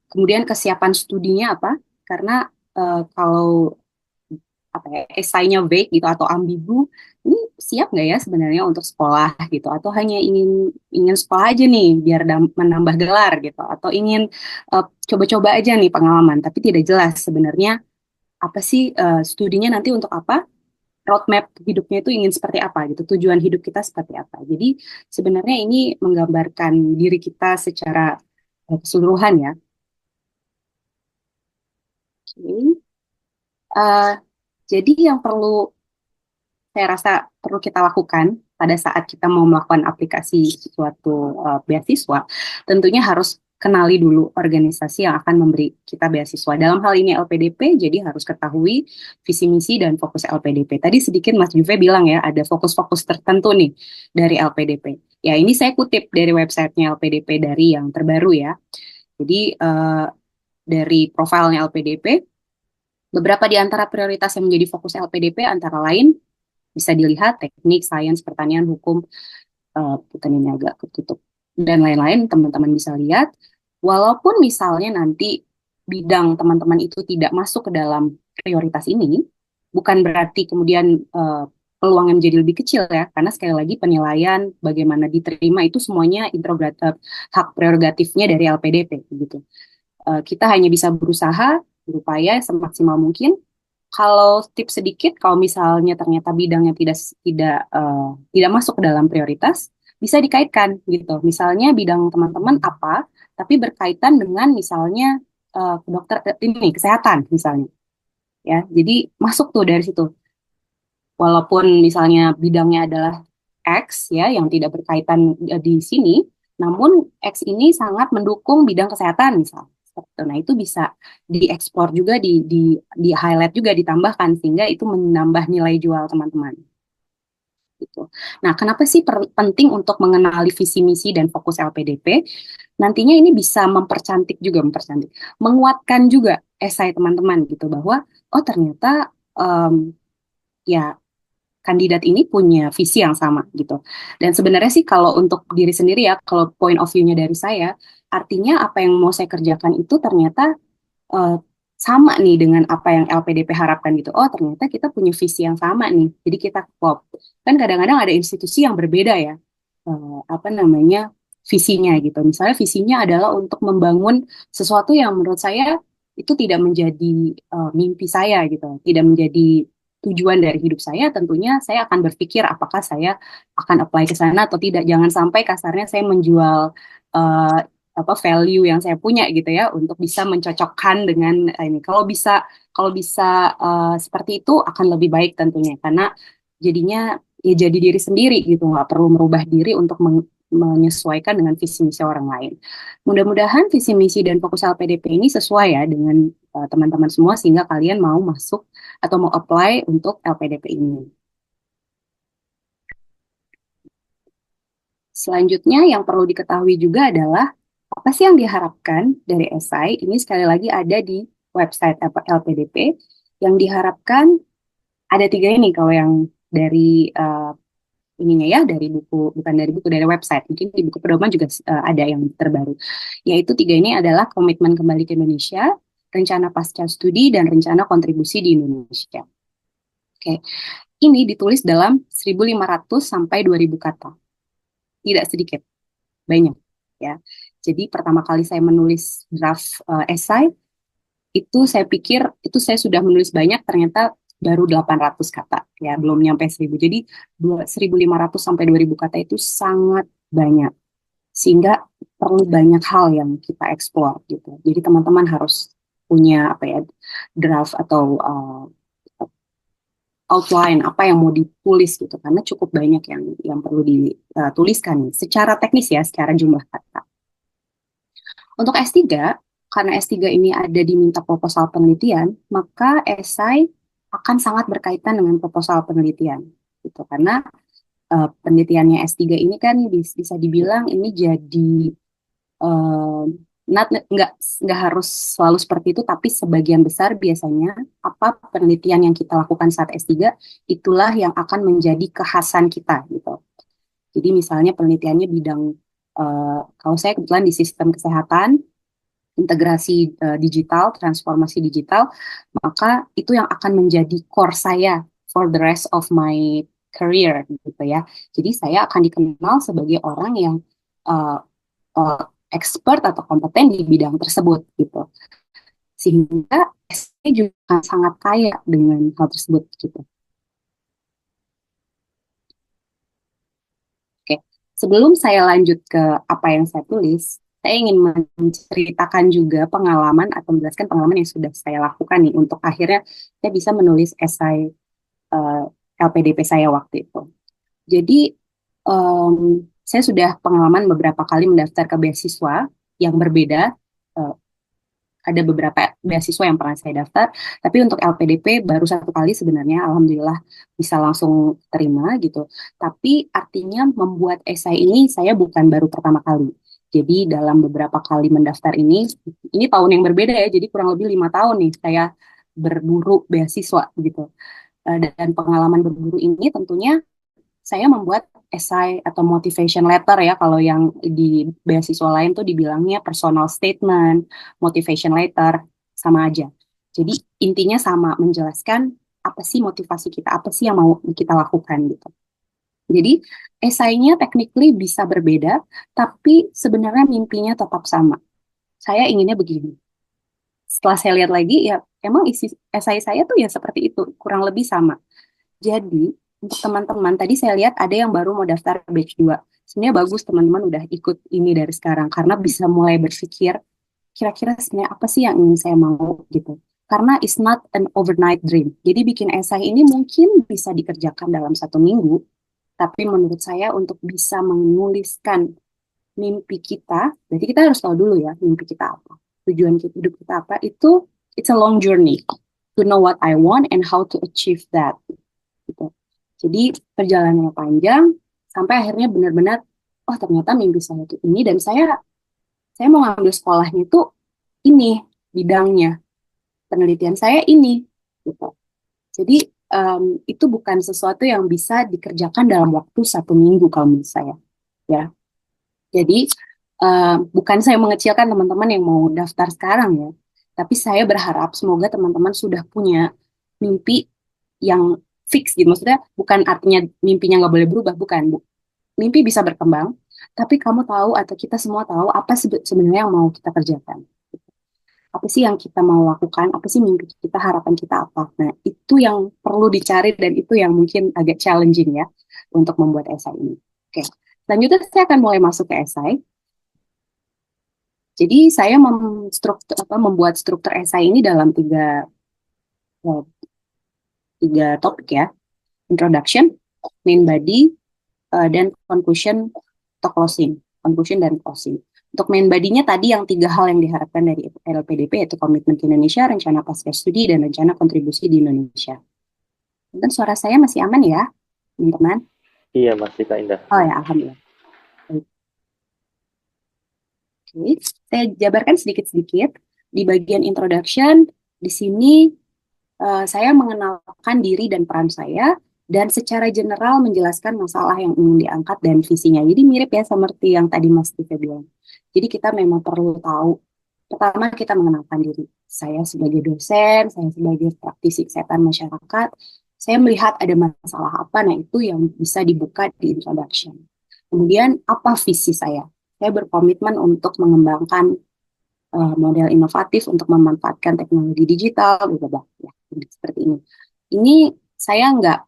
kemudian kesiapan studinya apa, karena kalau esainya vague gitu atau ambigu, ini siap nggak ya sebenarnya untuk sekolah gitu, atau hanya ingin sekolah aja nih biar menambah gelar gitu, atau ingin coba-coba aja nih pengalaman, tapi tidak jelas sebenarnya apa sih studinya nanti untuk apa, roadmap hidupnya itu ingin seperti apa gitu, tujuan hidup kita seperti apa. Jadi sebenarnya ini menggambarkan diri kita secara keseluruhan ya. Jadi yang saya rasa perlu kita lakukan pada saat kita mau melakukan aplikasi suatu beasiswa, tentunya harus kenali dulu organisasi yang akan memberi kita beasiswa. Dalam hal ini LPDP, jadi harus ketahui visi misi dan fokus LPDP. Tadi sedikit Mas Juve bilang ya, ada fokus-fokus tertentu nih dari LPDP. Ya ini saya kutip dari websitenya LPDP dari yang terbaru ya. Jadi dari profilnya LPDP, beberapa di antara prioritas yang menjadi fokus LPDP antara lain bisa dilihat teknik, sains, pertanian, hukum, ini agak ketutup, dan lain-lain, teman-teman bisa lihat. Walaupun misalnya nanti bidang teman-teman itu tidak masuk ke dalam prioritas ini, bukan berarti kemudian peluangnya menjadi lebih kecil ya, karena sekali lagi penilaian bagaimana diterima itu semuanya hak prerogatifnya dari LPDP gitu. Kita hanya bisa berusaha, berupaya semaksimal mungkin. Kalau tips sedikit, kalau misalnya ternyata bidangnya tidak masuk ke dalam prioritas, bisa dikaitkan gitu. Misalnya bidang teman-teman apa, tapi berkaitan dengan misalnya dokter ini kesehatan misalnya, ya. Jadi masuk tuh dari situ. Walaupun misalnya bidangnya adalah X ya, yang tidak berkaitan di sini, namun X ini sangat mendukung bidang kesehatan misalnya. Nah itu bisa dieksplor juga, di highlight juga, ditambahkan sehingga itu menambah nilai jual teman-teman. Gitu. Nah, kenapa sih penting untuk mengenali visi misi dan fokus LPDP? Nantinya ini bisa mempercantik, menguatkan juga esai teman-teman gitu, bahwa oh ternyata ya kandidat ini punya visi yang sama gitu. Dan sebenarnya sih kalau untuk diri sendiri ya, kalau point of view-nya dari saya, artinya apa yang mau saya kerjakan itu ternyata sama nih dengan apa yang LPDP harapkan gitu. Oh ternyata kita punya visi yang sama nih, jadi kita klop. Kan kadang-kadang ada institusi yang berbeda ya, visinya gitu. Misalnya visinya adalah untuk membangun sesuatu yang menurut saya itu tidak menjadi mimpi saya gitu, tidak menjadi tujuan dari hidup saya, tentunya saya akan berpikir apakah saya akan apply ke sana atau tidak. Jangan sampai kasarnya saya menjual uh, value yang saya punya gitu ya untuk bisa mencocokkan dengan ini. Kalau bisa seperti itu akan lebih baik tentunya karena jadinya ya jadi diri sendiri gitu, nggak perlu merubah diri untuk menyesuaikan dengan visi misi orang lain. Mudah-mudahan visi misi dan fokus LPDP ini sesuai ya dengan teman-teman semua sehingga kalian mau masuk atau mau apply untuk LPDP ini. Selanjutnya yang perlu diketahui juga adalah apa sih yang diharapkan dari esai. Ini sekali lagi ada di website LPDP. Yang diharapkan ada 3 ini kalau yang dari ininya ya, dari buku, bukan dari buku, dari website. Mungkin di buku pedoman juga ada yang terbaru. Yaitu 3 ini adalah komitmen kembali ke Indonesia, rencana pasca studi, dan rencana kontribusi di Indonesia. Oke, ini ditulis dalam 1.500 sampai 2.000 kata. Tidak sedikit, banyak ya. Jadi pertama kali saya menulis draft esai, itu saya pikir itu saya sudah menulis banyak, ternyata baru 800 kata ya, belum nyampe 1.000. Jadi 1.500 sampai 2.000 kata itu sangat banyak. Sehingga perlu banyak hal yang kita explore gitu. Jadi teman-teman harus punya apa ya, draft atau outline apa yang mau ditulis gitu karena cukup banyak yang perlu dituliskan secara teknis ya, secara jumlah kata. Untuk S3, karena S3 ini ada diminta proposal penelitian, maka esai akan sangat berkaitan dengan proposal penelitian. Gitu. Karena penelitiannya S3 ini kan bisa dibilang ini jadi nggak harus selalu seperti itu, tapi sebagian besar biasanya apa penelitian yang kita lakukan saat S3 itulah yang akan menjadi kekhasan kita gitu. Jadi misalnya penelitiannya bidang kalau saya kebetulan di sistem kesehatan, integrasi digital, transformasi digital, maka itu yang akan menjadi core saya for the rest of my career gitu ya. Jadi saya akan dikenal sebagai orang yang expert atau kompeten di bidang tersebut gitu. Sehingga saya juga sangat kaya dengan hal tersebut gitu. Oke, sebelum saya lanjut ke apa yang saya tulis, saya ingin menceritakan juga pengalaman atau menjelaskan pengalaman yang sudah saya lakukan nih untuk akhirnya saya bisa menulis esai LPDP saya waktu itu. Jadi saya sudah pengalaman beberapa kali mendaftar ke beasiswa yang berbeda. Ada beberapa beasiswa yang pernah saya daftar, tapi untuk LPDP baru 1 kali sebenarnya, alhamdulillah bisa langsung terima gitu. Tapi artinya membuat esai ini saya bukan baru pertama kali. Jadi dalam beberapa kali mendaftar ini tahun yang berbeda ya, jadi kurang lebih 5 tahun nih saya berburu beasiswa gitu. Dan pengalaman berburu ini tentunya saya membuat esai atau motivation letter ya, kalau yang di beasiswa lain tuh dibilangnya personal statement, motivation letter, sama aja. Jadi intinya sama, menjelaskan apa sih motivasi kita, apa sih yang mau kita lakukan gitu. Jadi esainya technically bisa berbeda, tapi sebenarnya mimpinya tetap sama. Saya inginnya begini. Setelah saya lihat lagi, ya emang isi esai saya tuh ya seperti itu, kurang lebih sama. Jadi untuk teman-teman, tadi saya lihat ada yang baru mau daftar batch 2. Sebenarnya bagus teman-teman udah ikut ini dari sekarang, karena bisa mulai berpikir, kira-kira sebenarnya apa sih yang ingin saya mau gitu. Karena it's not an overnight dream. Jadi bikin esai ini mungkin bisa dikerjakan dalam 1 minggu, tapi menurut saya untuk bisa menuliskan mimpi kita, berarti kita harus tahu dulu ya mimpi kita apa. Tujuan hidup kita apa, itu it's a long journey. To know what I want and how to achieve that. Gitu. Jadi perjalanannya panjang sampai akhirnya benar-benar oh ternyata mimpi saya itu ini dan saya mau ngambil sekolahnya itu ini bidangnya, penelitian saya ini gitu. Jadi itu bukan sesuatu yang bisa dikerjakan dalam waktu 1 minggu kalau menurut saya ya. Jadi bukan saya mengecilkan teman-teman yang mau daftar sekarang ya, tapi saya berharap semoga teman-teman sudah punya mimpi yang fix gitu. Maksudnya bukan artinya mimpinya nggak boleh berubah, bukan. Mimpi bisa berkembang, tapi kamu tahu atau kita semua tahu apa sebenarnya yang mau kita kerjakan. apa sih yang kita mau lakukan, apa sih mimpi kita, harapan kita apa. Nah, itu yang perlu dicari dan itu yang mungkin agak challenging ya untuk membuat esai ini. Oke, selanjutnya saya akan mulai masuk ke esai. Jadi saya membuat struktur esai ini dalam eh, tiga topik ya, introduction, main body, dan conclusion dan closing. Untuk main body-nya tadi yang 3 hal yang diharapkan dari LPDP, yaitu komitmen ke Indonesia, rencana pasca studi, dan rencana kontribusi di Indonesia. Mungkin suara saya masih aman ya, teman-teman? Iya, masih Kak Indah. Oh ya, alhamdulillah. Oke, saya jabarkan sedikit-sedikit. Di bagian introduction, di sini saya mengenalkan diri dan peran saya, dan secara general menjelaskan masalah yang ingin diangkat dan visinya. Jadi mirip ya seperti yang tadi Mas Tika bilang. Jadi kita memang perlu tahu, pertama kita mengenalkan diri. Saya sebagai dosen, saya sebagai praktisi kesehatan masyarakat, saya melihat ada masalah apa, nah itu yang bisa dibuka di introduction. Kemudian apa visi saya? Saya berkomitmen untuk mengembangkan model inovatif untuk memanfaatkan teknologi digital, ya, seperti ini. Ini saya nggak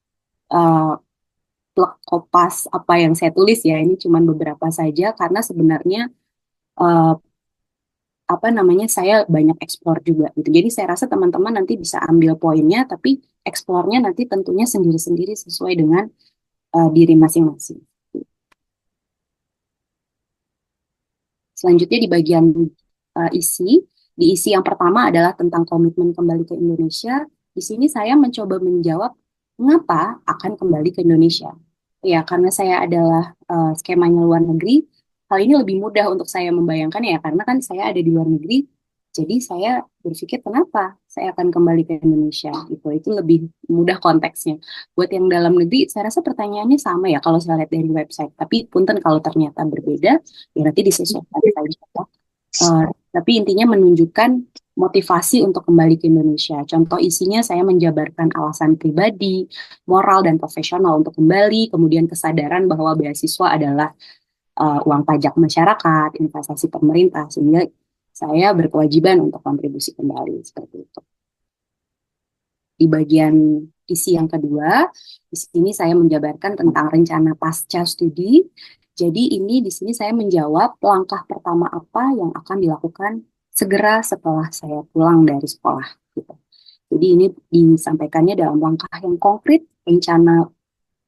plek kopas apa yang saya tulis ya, ini cuma beberapa saja karena sebenarnya uh, saya banyak eksplor juga gitu. Jadi saya rasa teman-teman nanti bisa ambil poinnya, tapi eksplornya nanti tentunya sendiri-sendiri sesuai dengan diri masing-masing. Selanjutnya di bagian isi, di isi yang pertama adalah tentang komitmen kembali ke Indonesia. Di sini saya mencoba menjawab mengapa akan kembali ke Indonesia. Ya, karena saya adalah skemanya luar negeri, hal ini lebih mudah untuk saya membayangkan ya, karena kan saya ada di luar negeri, jadi saya berpikir kenapa saya akan kembali ke Indonesia gitu. Itu lebih mudah konteksnya. Buat yang dalam negeri, saya rasa pertanyaannya sama ya kalau saya lihat dari website. Tapi punten kalau ternyata berbeda, ya nanti disesuaikan saja. Tapi intinya menunjukkan motivasi untuk kembali ke Indonesia. Contoh isinya saya menjabarkan alasan pribadi, moral, dan profesional untuk kembali, kemudian kesadaran bahwa beasiswa adalah uang pajak masyarakat, investasi pemerintah, sehingga saya berkewajiban untuk kontribusi kembali, seperti itu. Di bagian isi yang kedua, di sini saya menjabarkan tentang rencana pasca studi. Jadi ini di sini saya menjawab langkah pertama apa yang akan dilakukan segera setelah saya pulang dari sekolah. Gitu. Jadi ini disampaikannya dalam langkah yang konkret, rencana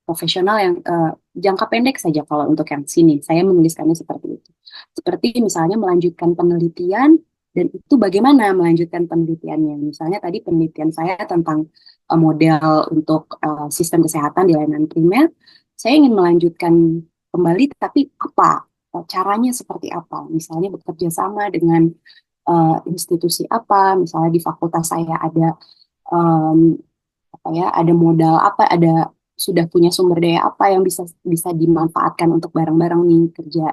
profesional yang jangka pendek saja kalau untuk yang sini. Saya menuliskannya seperti itu. Seperti misalnya melanjutkan penelitian, dan itu bagaimana melanjutkan penelitiannya. Misalnya tadi penelitian saya tentang model untuk sistem kesehatan di layanan primer, saya ingin melanjutkan kembali, tapi apa? Caranya seperti apa? Misalnya bekerja sama dengan institusi apa, misalnya di fakultas saya ada ada modal apa, ada sudah punya sumber daya apa yang bisa bisa dimanfaatkan untuk bareng-bareng nih kerja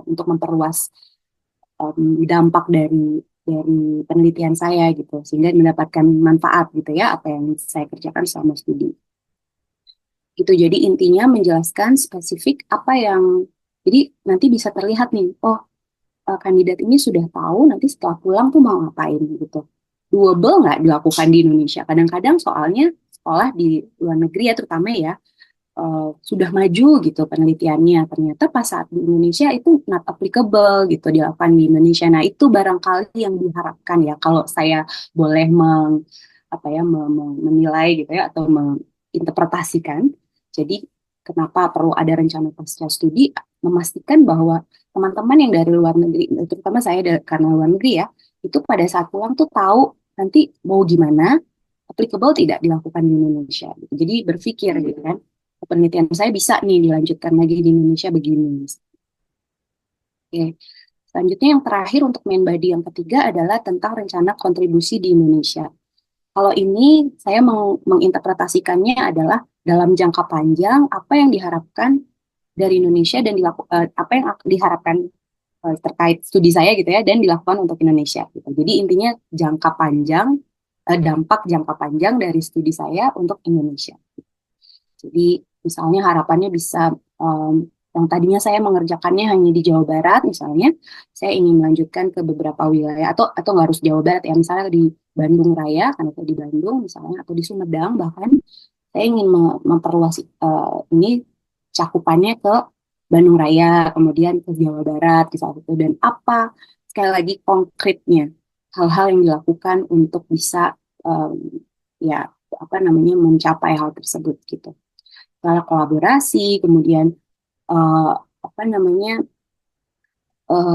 untuk memperluas dampak dari penelitian saya gitu, sehingga mendapatkan manfaat gitu ya apa yang saya kerjakan selama studi. Gitu, jadi intinya menjelaskan spesifik apa yang, jadi nanti bisa terlihat nih, oh kandidat ini sudah tahu nanti setelah pulang tuh mau ngapain gitu. Doable nggak dilakukan di Indonesia? Kadang-kadang soalnya sekolah di luar negeri ya terutama ya, sudah maju gitu penelitiannya, ternyata pas saat di Indonesia itu not applicable gitu dilakukan di Indonesia. Nah itu barangkali yang diharapkan ya kalau saya boleh menilai gitu ya atau menginterpretasikan. Jadi kenapa perlu ada rencana pasca studi, memastikan bahwa teman-teman yang dari luar negeri, terutama saya karena luar negeri ya, itu pada saat pulang tuh tahu nanti mau gimana, applicable tidak dilakukan di Indonesia. Jadi berpikir gitu kan, penelitian saya bisa nih dilanjutkan lagi di Indonesia begini. Oke. Selanjutnya yang terakhir untuk main body yang ketiga adalah tentang rencana kontribusi di Indonesia. Kalau ini saya menginterpretasikannya adalah dalam jangka panjang apa yang diharapkan dari Indonesia dan apa yang diharapkan terkait studi saya gitu ya dan dilakukan untuk Indonesia gitu. Jadi intinya jangka panjang, dampak jangka panjang dari studi saya untuk Indonesia. Jadi misalnya harapannya bisa Yang tadinya saya mengerjakannya hanya di Jawa Barat misalnya, saya ingin melanjutkan ke beberapa wilayah atau nggak harus Jawa Barat ya, misalnya di Bandung Raya, karena saya di Bandung misalnya, atau di Sumedang bahkan, saya ingin memperluas ini cakupannya ke Bandung Raya, kemudian ke Jawa Barat, misalnya itu. Dan apa, sekali lagi konkretnya, hal-hal yang dilakukan untuk bisa ya apa namanya mencapai hal tersebut gitu. Misalnya kolaborasi, kemudian eh, apa namanya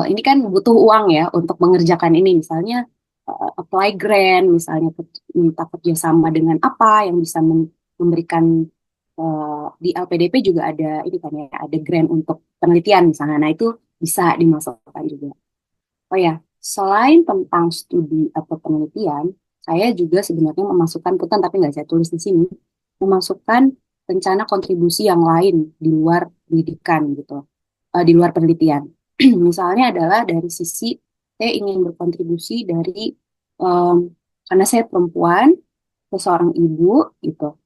ini kan butuh uang ya untuk mengerjakan ini, misalnya apply grant, misalnya minta kerjasama dengan apa yang bisa memberikan di LPDP juga ada ini kan ya, ada grant untuk penelitian misalnya, nah itu bisa dimasukkan juga. Oh ya, selain tentang studi atau penelitian, saya juga sebenarnya memasukkan punten, tapi nggak saya tulis di sini, memasukkan rencana kontribusi yang lain di luar pendidikan gitu, di luar penelitian. Misalnya adalah dari sisi saya ingin berkontribusi dari karena saya perempuan, saya seorang ibu gitu.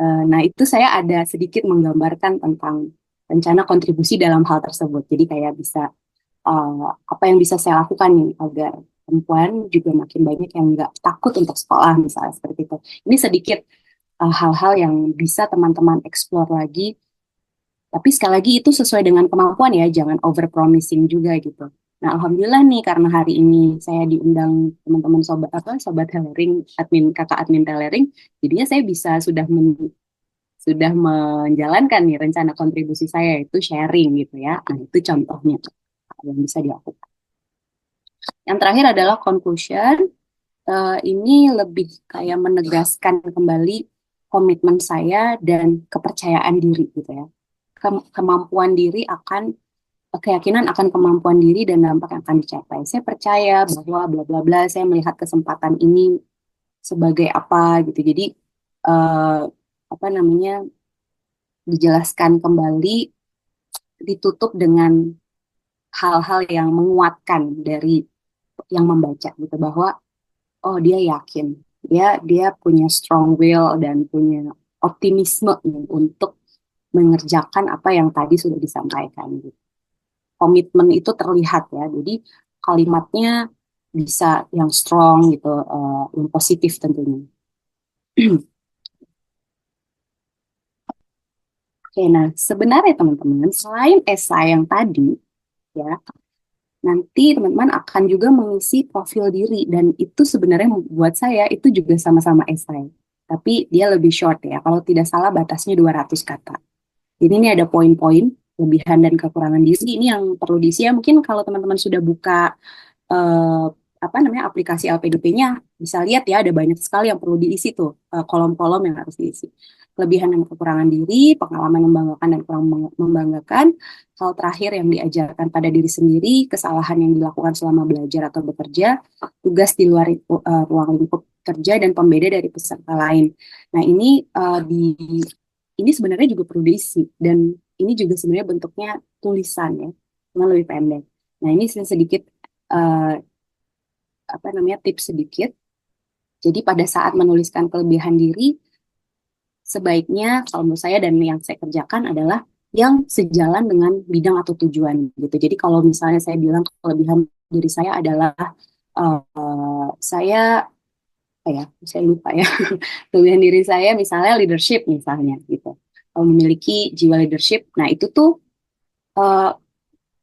Nah itu saya ada sedikit menggambarkan tentang rencana kontribusi dalam hal tersebut. Jadi kayak bisa apa yang bisa saya lakukan nih agar perempuan juga makin banyak yang nggak takut untuk sekolah misalnya seperti itu. Ini sedikit hal-hal yang bisa teman-teman explore lagi. Tapi sekali lagi itu sesuai dengan kemampuan ya, jangan over promising juga gitu. Nah, alhamdulillah nih karena hari ini saya diundang teman-teman sobat tailoring, kakak admin tailoring, jadinya saya bisa sudah menjalankan nih rencana kontribusi saya itu sharing gitu ya. Nah, itu contohnya yang bisa dilakukan. Yang terakhir adalah conclusion. Ini lebih kayak menegaskan kembali komitmen saya dan kepercayaan diri gitu ya. Kemampuan diri akan keyakinan akan kemampuan diri dan dampak yang akan dicapai. Saya percaya bahwa bla bla bla, saya melihat kesempatan ini sebagai apa gitu. Jadi apa namanya dijelaskan kembali, ditutup dengan hal-hal yang menguatkan dari yang membaca gitu, bahwa oh dia yakin, dia punya strong will dan punya optimisme untuk mengerjakan apa yang tadi sudah disampaikan gitu. Komitmen itu terlihat ya, jadi kalimatnya bisa yang strong gitu, yang positif tentunya. Oke, nah sebenarnya teman-teman, selain esai yang tadi ya, nanti teman-teman akan juga mengisi profil diri, dan itu sebenarnya buat saya itu juga sama-sama esai. Tapi dia lebih short ya, kalau tidak salah batasnya 200 kata. Jadi ini ada poin-poin kelebihan dan kekurangan diri, ini yang perlu diisi ya. Mungkin kalau teman-teman sudah buka eh, apa namanya aplikasi LPDP-nya, bisa lihat ya ada banyak sekali yang perlu diisi tuh, kolom-kolom yang harus diisi. Kelebihan dan kekurangan diri, pengalaman membanggakan dan kurang membanggakan, hal terakhir yang diajarkan pada diri sendiri, kesalahan yang dilakukan selama belajar atau bekerja, tugas di luar ruang lingkup kerja, dan pembeda dari peserta lain. Nah ini sebenarnya juga perlu diisi, dan ini juga sebenarnya bentuknya tulisan ya, cuma lebih pendek. Nah ini sedikit apa namanya tips sedikit. Jadi pada saat menuliskan kelebihan diri, sebaiknya kalau menurut saya dan yang saya kerjakan adalah yang sejalan dengan bidang atau tujuan gitu. Jadi kalau misalnya saya bilang kelebihan diri saya adalah saya apa ya, saya lupa ya. Kelebihan diri saya misalnya leadership misalnya gitu. Kalau memiliki jiwa leadership, nah itu tuh eh,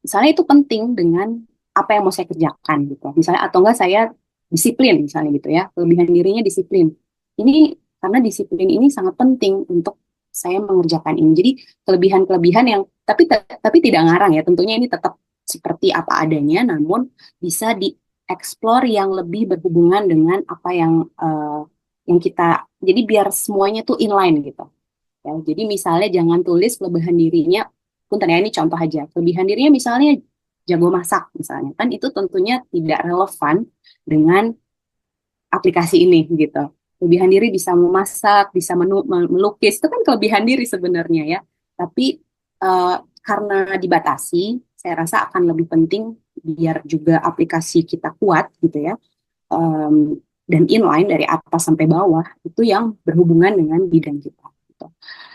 misalnya itu penting dengan apa yang mau saya kerjakan gitu. Misalnya atau enggak saya disiplin misalnya gitu ya. Kelebihan dirinya disiplin. Ini karena disiplin ini sangat penting untuk saya mengerjakan ini. Jadi kelebihan-kelebihan yang tapi tidak ngarang ya. Tentunya ini tetap seperti apa adanya, namun bisa dieksplor yang lebih berhubungan dengan apa yang kita. Jadi biar semuanya tuh inline gitu. Ya, jadi misalnya jangan tulis kelebihan dirinya, punten ya ini contoh aja. Kelebihan dirinya misalnya jago masak misalnya, kan itu tentunya tidak relevan dengan aplikasi ini gitu. Kelebihan diri bisa memasak, bisa melukis, itu kan kelebihan diri sebenarnya ya. Tapi karena dibatasi, saya rasa akan lebih penting biar juga aplikasi kita kuat gitu ya. Dan inline dari atas sampai bawah itu yang berhubungan dengan bidang kita. Gitu.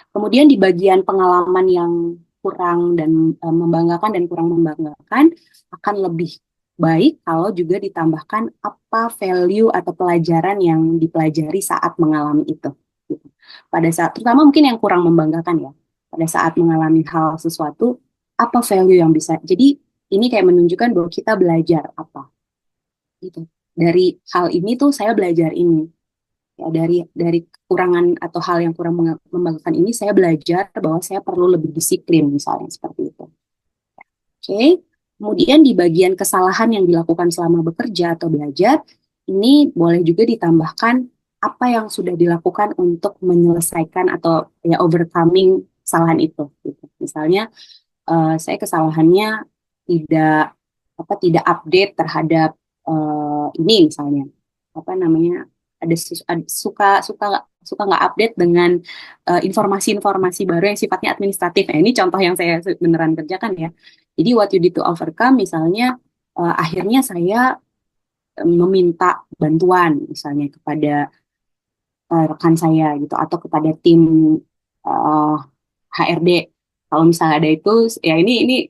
Kemudian di bagian pengalaman yang kurang dan membanggakan dan kurang membanggakan akan lebih baik kalau juga ditambahkan apa value atau pelajaran yang dipelajari saat mengalami itu. Gitu. Pada saat, terutama mungkin yang kurang membanggakan ya, pada saat mengalami hal sesuatu, apa value yang bisa. Jadi ini kayak menunjukkan bahwa kita belajar apa. Gitu. Dari hal ini tuh saya belajar ini. Ya, dari kekurangan atau hal yang kurang membanggakan ini saya belajar bahwa saya perlu lebih disiplin misalnya seperti itu. Oke. Kemudian di bagian kesalahan yang dilakukan selama bekerja atau belajar, ini boleh juga ditambahkan apa yang sudah dilakukan untuk menyelesaikan atau ya overcoming kesalahan itu. Gitu. Misalnya saya kesalahannya tidak update terhadap ini misalnya apa namanya suka suka suka nggak update dengan informasi-informasi baru yang sifatnya administratif. Nah, ini contoh yang saya beneran kerjakan ya. Jadi what you need to overcome misalnya akhirnya saya meminta bantuan misalnya kepada rekan saya gitu atau kepada tim uh, HRD. Kalau misalnya ada itu, ya ini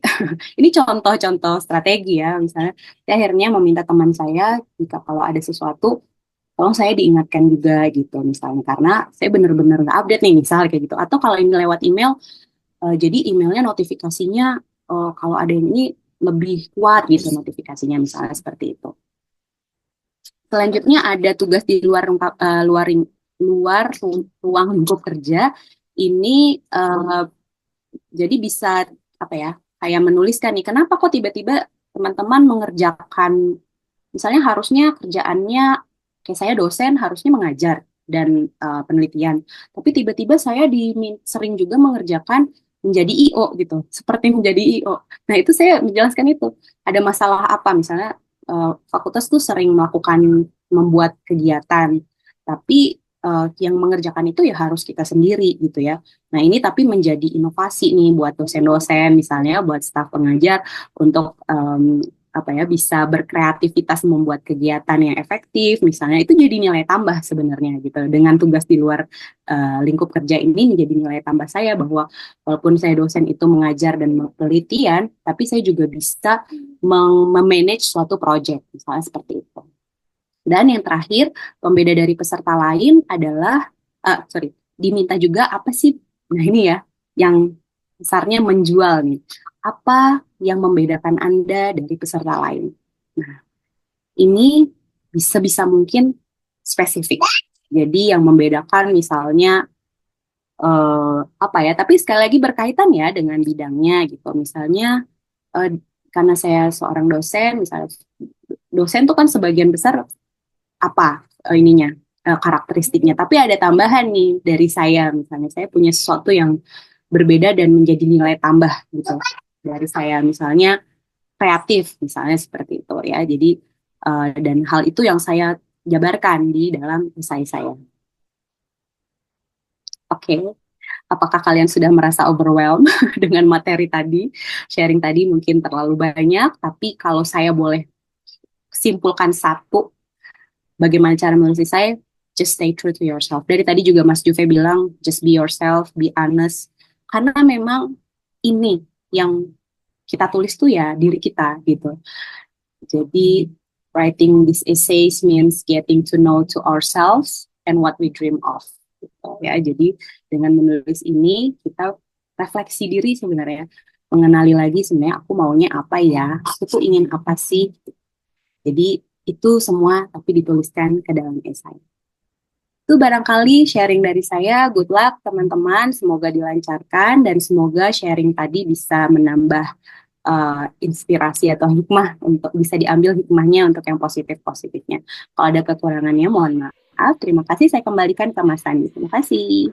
ini contoh-contoh strategi ya. Misalnya, saya akhirnya meminta teman saya jika kalau ada sesuatu, tolong saya diingatkan juga gitu misalnya karena saya benar-benar nggak update nih misal kayak gitu. Atau kalau ini lewat email, jadi emailnya notifikasinya kalau ada yang ini lebih kuat gitu notifikasinya misalnya seperti itu. Selanjutnya ada tugas di luar ruang lingkup kerja. Ini jadi bisa apa ya kayak menuliskan nih kenapa kok tiba-tiba teman-teman mengerjakan misalnya harusnya kerjaannya kayak saya dosen harusnya mengajar dan penelitian tapi tiba-tiba saya sering juga mengerjakan menjadi IO gitu seperti menjadi IO. Nah itu saya menjelaskan itu ada masalah apa misalnya fakultas tuh sering membuat kegiatan tapi yang mengerjakan itu ya harus kita sendiri gitu ya. Nah ini tapi menjadi inovasi nih buat dosen-dosen misalnya, buat staf pengajar untuk apa ya bisa berkreativitas membuat kegiatan yang efektif misalnya itu jadi nilai tambah sebenarnya gitu. Dengan tugas di luar lingkup kerja ini menjadi nilai tambah saya bahwa walaupun saya dosen itu mengajar dan penelitian, tapi saya juga bisa memanage suatu project misalnya seperti itu. Dan yang terakhir, pembeda dari peserta lain adalah, diminta juga apa sih, nah ini ya, yang besarnya menjual nih. Apa yang membedakan Anda dari peserta lain? Nah, ini bisa mungkin spesifik. Jadi yang membedakan misalnya, apa ya, tapi sekali lagi berkaitan ya dengan bidangnya gitu. Misalnya, karena saya seorang dosen, misalnya dosen tuh kan sebagian besar apa ininya karakteristiknya tapi ada tambahan nih dari saya misalnya saya punya sesuatu yang berbeda dan menjadi nilai tambah gitu dari saya misalnya kreatif misalnya seperti itu ya jadi dan hal itu yang saya jabarkan di dalam esai saya. Oke. Apakah kalian sudah merasa overwhelmed dengan materi tadi? Sharing tadi mungkin terlalu banyak, tapi kalau saya boleh simpulkan satu bagaimana cara menulis saya, just stay true to yourself. Dari tadi juga Mas Juve bilang, just be yourself, be honest. Karena memang ini yang kita tulis tuh ya diri kita gitu. Jadi writing these essays means getting to know to ourselves and what we dream of. Gitu, ya, jadi dengan menulis ini kita refleksi diri sebenarnya, mengenali lagi sebenarnya aku maunya apa ya, aku tuh ingin apa sih. Jadi itu semua tapi dituliskan ke dalam esai. Itu barangkali sharing dari saya. Good luck teman-teman, semoga dilancarkan dan semoga sharing tadi bisa menambah inspirasi atau hikmah untuk bisa diambil hikmahnya untuk yang positif-positifnya. Kalau ada kekurangannya mohon maaf. Terima kasih, saya kembalikan ke Mas Sandi. Terima kasih.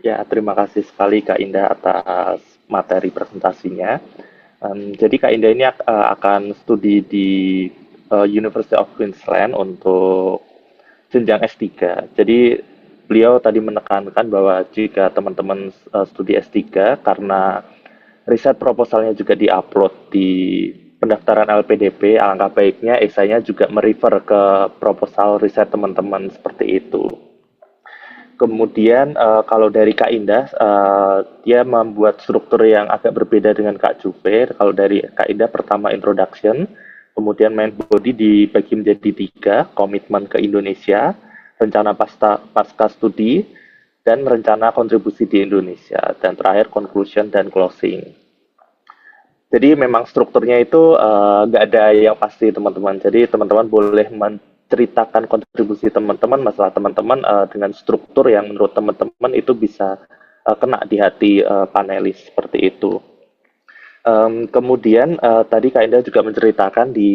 Ya, terima kasih sekali Kak Indah atas materi presentasinya. Jadi Kak Indah ini akan studi di University of Queensland untuk jenjang S3. Jadi beliau tadi menekankan bahwa jika teman-teman studi S3 karena riset proposalnya juga diupload di pendaftaran LPDP, alangkah baiknya esainya juga merefer ke proposal riset teman-teman seperti itu. Kemudian kalau dari Kak Indah, dia membuat struktur yang agak berbeda dengan Kak Juve. Kalau dari Kak Indah, pertama introduction, kemudian main body dibagi menjadi 3, komitmen ke Indonesia, rencana pasca studi, dan rencana kontribusi di Indonesia, dan terakhir conclusion dan closing. Jadi memang strukturnya itu nggak ada yang pasti teman-teman. Jadi teman-teman boleh menceritakan kontribusi teman-teman, masalah teman-teman dengan struktur yang menurut teman-teman itu bisa kena di hati panelis seperti itu. Kemudian tadi Kak Indah juga menceritakan di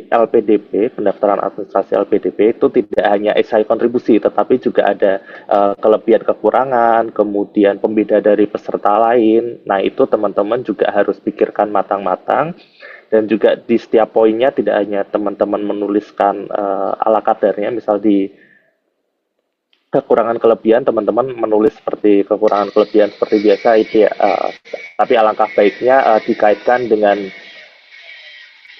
LPDP, pendaftaran administrasi LPDP itu tidak hanya esai kontribusi, tetapi juga ada kelebihan kekurangan, kemudian pembeda dari peserta lain. Nah itu teman-teman juga harus pikirkan matang-matang, dan juga di setiap poinnya tidak hanya teman-teman menuliskan ala kadarnya, misal di kekurangan kelebihan teman-teman menulis seperti kekurangan kelebihan seperti biasa itu ya, tapi alangkah baiknya dikaitkan dengan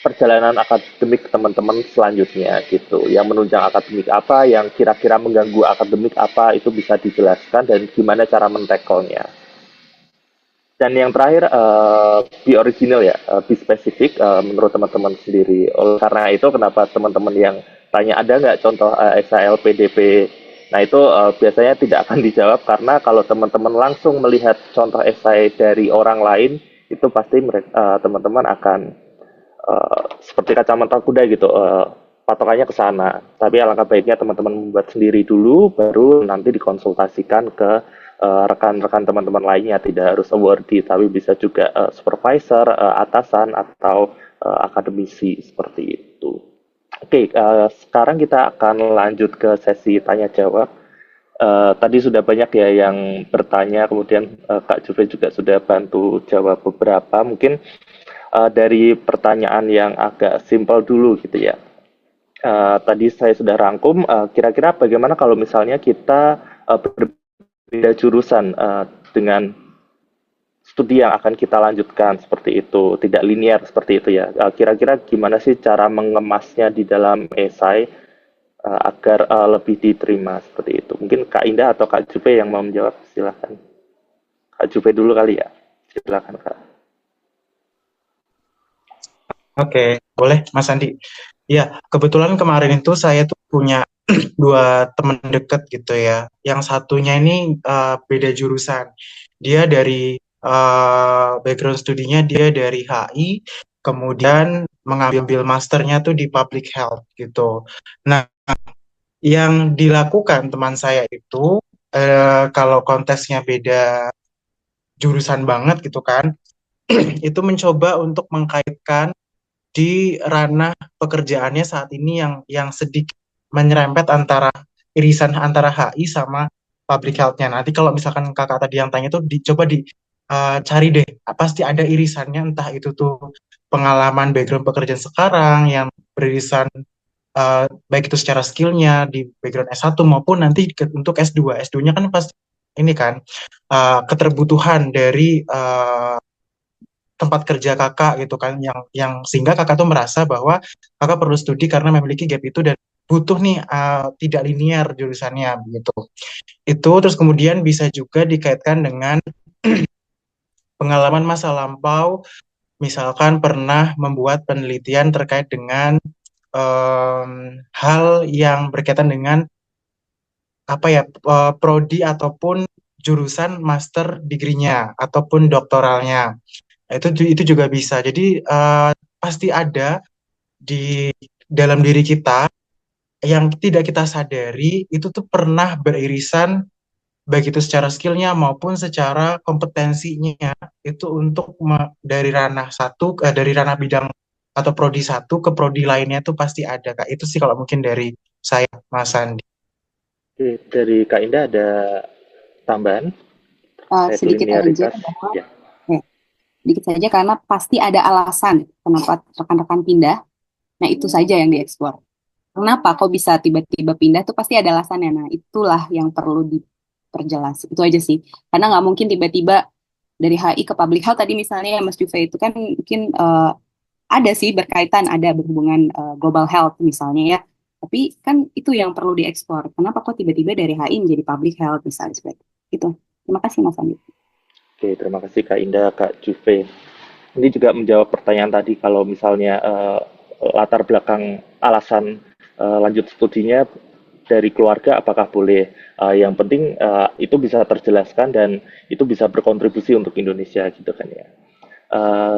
perjalanan akademik teman-teman selanjutnya gitu, yang menunjang akademik apa, yang kira-kira mengganggu akademik apa, itu bisa dijelaskan dan gimana cara men-tackle-nya. Dan yang terakhir, be original ya, be spesifik menurut teman-teman sendiri. Oleh karena itu, kenapa teman-teman yang tanya ada nggak contoh SAL PDP? Nah itu biasanya tidak akan dijawab, karena kalau teman-teman langsung melihat contoh esai dari orang lain, itu pasti teman-teman akan seperti kacamata kuda gitu, patokannya ke sana. Tapi alangkah baiknya teman-teman membuat sendiri dulu, baru nanti dikonsultasikan ke rekan-rekan teman-teman lainnya. Tidak harus awardee, tapi bisa juga supervisor, atasan, atau akademisi seperti itu. Oke, sekarang kita akan lanjut ke sesi tanya jawab. Tadi sudah banyak ya yang bertanya, kemudian Kak Juve juga sudah bantu jawab beberapa. Mungkin dari pertanyaan yang agak simpel dulu gitu ya. Tadi saya sudah rangkum, kira-kira bagaimana kalau misalnya kita berbeda jurusan dengan studi yang akan kita lanjutkan seperti itu, tidak linear seperti itu ya. Kira-kira gimana sih cara mengemasnya di dalam esai agar lebih diterima seperti itu? Mungkin Kak Indah atau Kak Juve yang mau menjawab, silakan. Kak Juve dulu kali ya, silakan Kak. Oke, boleh Mas Andi. Ya, kebetulan kemarin itu saya tuh punya dua teman dekat gitu ya. Yang satunya ini beda jurusan. Dia dari background studinya dia dari HI, kemudian mengambil masternya tuh di public health gitu. Nah, yang dilakukan teman saya itu kalau konteksnya beda jurusan banget gitu kan, itu mencoba untuk mengkaitkan di ranah pekerjaannya saat ini yang sedikit menyerempet antara irisan antara HI sama public health-nya. Nanti kalau misalkan kakak tadi yang tanya itu dicoba cari deh, pasti ada irisannya, entah itu tuh pengalaman background pekerjaan sekarang yang beririsan baik itu secara skillnya di background S1 maupun nanti untuk S2. S2-nya kan pasti ini kan keterbutuhan dari tempat kerja kakak gitu kan, yang sehingga kakak tuh merasa bahwa kakak perlu studi karena memiliki gap itu dan butuh nih tidak linear jurusannya begitu. Itu terus kemudian bisa juga dikaitkan dengan pengalaman masa lampau, misalkan pernah membuat penelitian terkait dengan hal yang berkaitan dengan apa ya, prodi ataupun jurusan master degree-nya ataupun doktoralnya. Itu juga bisa. Jadi pasti ada di dalam diri kita yang tidak kita sadari itu tuh pernah beririsan baik itu secara skillnya maupun secara kompetensinya itu untuk dari ranah satu dari ranah bidang atau prodi satu ke prodi lainnya tuh pasti ada Kak. Itu sih kalau mungkin dari saya Mas Andi. Oke, dari Kak Indah ada tambahan? Sedikit aja Linearitas. bahwa Ya. sedikit saja karena pasti ada alasan kenapa rekan-rekan pindah. Nah, itu saja yang dieksplor. Kenapa kok bisa tiba-tiba pindah tuh pasti ada alasannya. Nah, itulah yang perlu diperjelas. Itu aja sih. Karena nggak mungkin tiba-tiba dari HI ke public health tadi misalnya Mas Juve itu kan mungkin ada sih berkaitan, ada berhubungan global health misalnya ya. Tapi kan itu yang perlu diekspor. Kenapa kok tiba-tiba dari HI menjadi public health misalnya seperti itu. Terima kasih Mas Andi. Oke, terima kasih Kak Indah, Kak Juve. Ini juga menjawab pertanyaan tadi kalau misalnya latar belakang alasan lanjut studinya dari keluarga apakah boleh. Yang penting itu bisa terjelaskan dan itu bisa berkontribusi untuk Indonesia gitu kan ya.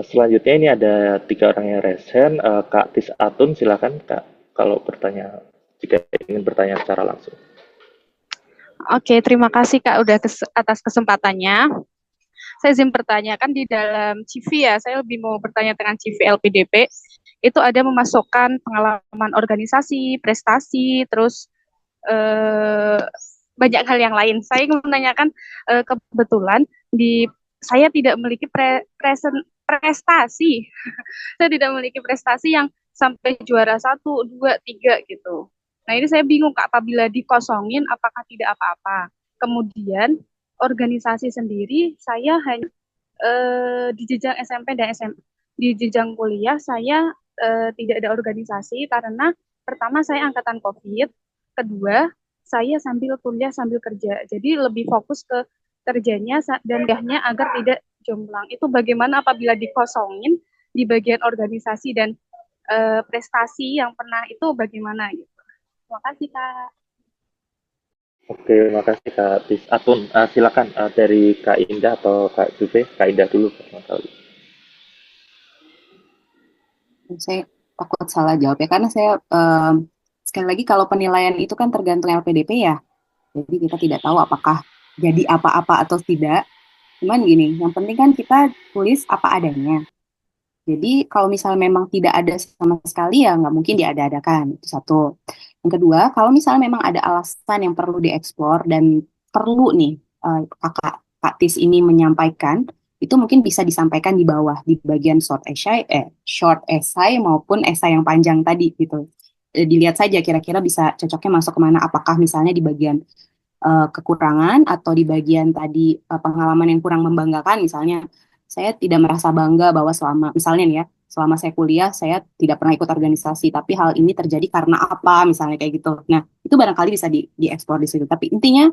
Selanjutnya ini ada 3 orang yang resen. Kak Tis Atun, silakan Kak kalau bertanya jika ingin bertanya secara langsung. Oke, terima kasih Kak udah atas kesempatannya. Saya izin bertanya, kan di dalam CV ya, saya lebih mau bertanya tentang CV LPDP, itu ada memasukkan pengalaman organisasi, prestasi, terus eh, banyak hal yang lain. Saya ingin menanyakan, kebetulan saya tidak memiliki prestasi, saya tidak memiliki prestasi yang sampai juara 1, 2, 3 gitu. Nah ini saya bingung Kak, apabila dikosongin apakah tidak apa-apa. Kemudian organisasi sendiri saya hanya di jenjang SMP dan SMA. Di jenjang kuliah saya tidak ada organisasi karena pertama saya angkatan COVID, kedua saya sambil kuliah sambil kerja. Jadi lebih fokus ke kerjanya dan kuliahnya agar tidak jomplang. Itu bagaimana apabila dikosongin di bagian organisasi dan prestasi yang pernah itu bagaimana gitu. Terima kasih Kak. Oke, makasih Kak Tis Atun. Silakan dari Kak Indah atau Kak Juve. Kak Indah dulu. Saya takut salah jawab ya karena saya sekali lagi kalau penilaian itu kan tergantung LPDP ya. Jadi kita tidak tahu apakah jadi apa-apa atau tidak. Cuman gini, yang penting kan kita tulis apa adanya. Jadi kalau misalnya memang tidak ada sama sekali ya nggak mungkin diada-adakan. Itu satu. Yang kedua, kalau misalnya memang ada alasan yang perlu dieksplor dan perlu nih Kak Tis ini menyampaikan, itu mungkin bisa disampaikan di bawah di bagian short essay maupun essay yang panjang tadi gitu. Dilihat saja kira-kira bisa cocoknya masuk kemana. Apakah misalnya di bagian kekurangan atau di bagian tadi pengalaman yang kurang membanggakan misalnya saya tidak merasa bangga bahwa selama misalnya nih ya selama saya kuliah saya tidak pernah ikut organisasi tapi hal ini terjadi karena apa misalnya kayak gitu. Nah itu barangkali bisa dieksplor di situ tapi intinya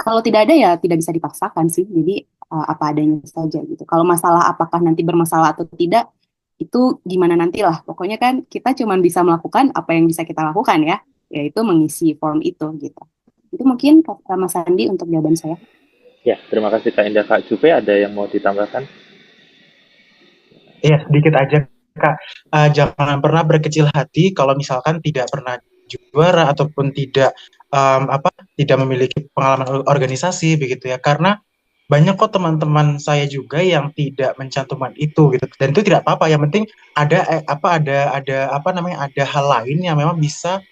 kalau tidak ada ya tidak bisa dipaksakan sih jadi apa adanya saja gitu. Kalau masalah apakah nanti bermasalah atau tidak itu gimana nantilah pokoknya kan kita cuma bisa melakukan apa yang bisa kita lakukan ya yaitu mengisi form itu gitu. Itu mungkin kata Mas Andi untuk jawaban saya. Ya, terima kasih Kak Indah. Kak Juve, ada yang mau ditambahkan? Iya, sedikit aja Kak. Jangan pernah berkecil hati kalau misalkan tidak pernah juara ataupun tidak memiliki pengalaman organisasi begitu ya. Karena banyak kok teman-teman saya juga yang tidak mencantumkan itu gitu. Dan itu tidak apa-apa. Yang penting ada hal lain yang memang bisa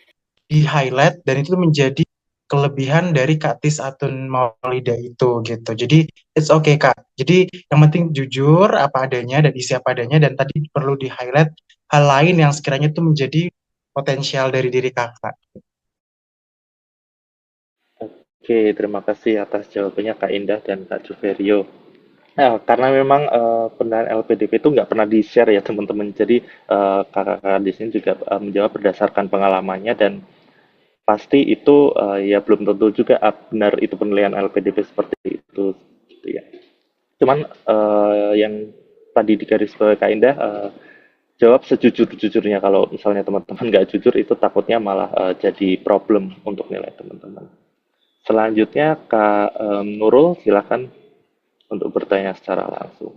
di-highlight dan itu menjadi kelebihan dari Kak Tis Atun Maulida itu gitu. Jadi it's okay Kak. Jadi yang penting jujur apa adanya dan isi apa adanya dan tadi perlu di-highlight hal lain yang sekiranya itu menjadi potensial dari diri Kakak. Oke, terima kasih atas jawabannya Kak Indah dan Kak Juverio. Nah, karena memang penilaian LPDP itu nggak pernah di-share ya teman-teman. Jadi kakak-kakak di sini juga menjawab berdasarkan pengalamannya dan pasti itu ya belum tentu juga benar itu penilaian LPDP seperti itu gitu ya. Cuman yang tadi digarisbawahi Kak Indah jawab sejujur-jujurnya kalau misalnya teman-teman nggak jujur itu takutnya malah jadi problem untuk nilai teman-teman. Selanjutnya Kak Nurul silakan untuk bertanya secara langsung.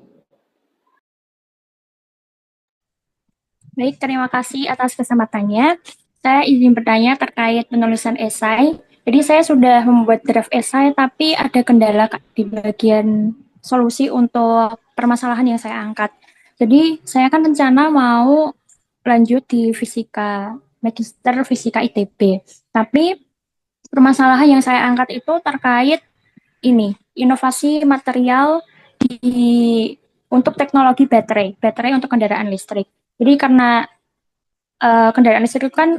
Baik, terima kasih atas kesempatannya. Saya izin bertanya terkait penulisan esai. Jadi saya sudah membuat draft esai, tapi ada kendala di bagian solusi untuk permasalahan yang saya angkat. Jadi saya kan rencana mau lanjut di fisika, magister fisika ITB. Tapi permasalahan yang saya angkat itu terkait inovasi material untuk teknologi baterai untuk kendaraan listrik. Jadi karena kendaraan listrik itu kan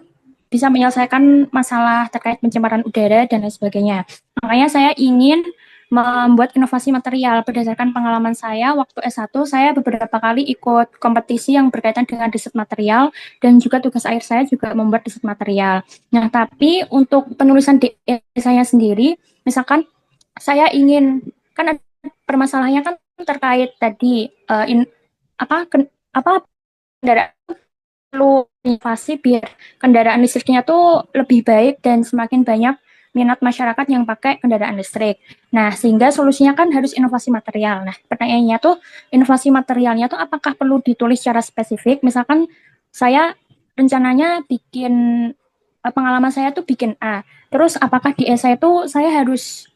bisa menyelesaikan masalah terkait pencemaran udara dan lain sebagainya. Makanya saya ingin membuat inovasi material. Berdasarkan pengalaman saya, waktu S1 saya beberapa kali ikut kompetisi yang berkaitan dengan riset material dan juga tugas akhir saya juga membuat riset material. Nah, tapi untuk penulisan di saya sendiri, misalkan saya ingin, kan permasalahannya kan terkait tadi apa kendaraan perlu inovasi biar kendaraan listriknya tuh lebih baik dan semakin banyak minat masyarakat yang pakai kendaraan listrik. Nah, sehingga solusinya kan harus inovasi material. Nah, pertanyaannya tuh inovasi materialnya tuh apakah perlu ditulis secara spesifik? Misalkan saya rencananya bikin pengalaman saya tuh bikin A. Terus apakah di esai itu saya harus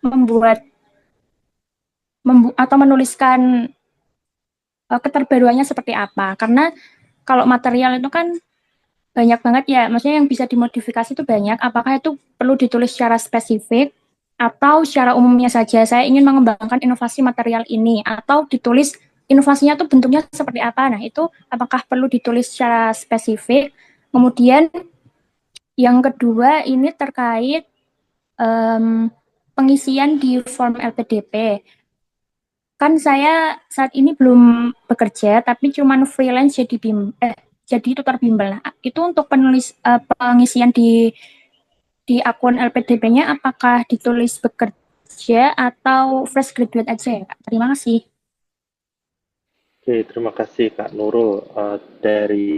atau menuliskan keterbaruannya seperti apa? Karena kalau material itu kan banyak banget ya, maksudnya yang bisa dimodifikasi itu banyak. Apakah itu perlu ditulis secara spesifik atau secara umumnya saja? Saya ingin mengembangkan inovasi material ini atau ditulis inovasinya tuh bentuknya seperti apa? Nah, itu apakah perlu ditulis secara spesifik? Kemudian yang kedua ini terkait pengisian di form LPDP. Kan saya saat ini belum bekerja, tapi cuman freelance jadi tutor bimbel. Nah, itu untuk pengisian di akun LPDP-nya apakah ditulis bekerja atau fresh graduate aja ya, Kak? Terima kasih. Oke, terima kasih Kak Nurul. Dari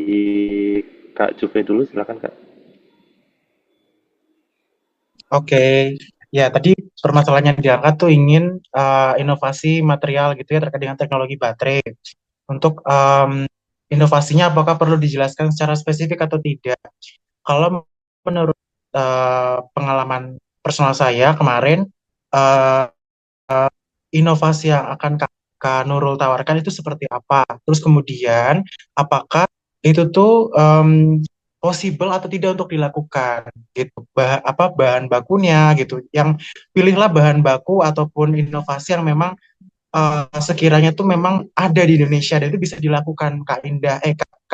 Kak Juve dulu, silakan Kak. Oke, ya tadi permasalahan yang diangkat tuh ingin inovasi material gitu ya terkait dengan teknologi baterai. Untuk inovasinya apakah perlu dijelaskan secara spesifik atau tidak? Kalau menurut pengalaman personal saya kemarin, uh, inovasi yang akan Kak Nurul tawarkan itu seperti apa? Terus kemudian apakah itu tuh possible atau tidak untuk dilakukan gitu. Bahan bakunya gitu. Yang pilihlah bahan baku ataupun inovasi yang memang sekiranya tuh memang ada di Indonesia dan itu bisa dilakukan Kak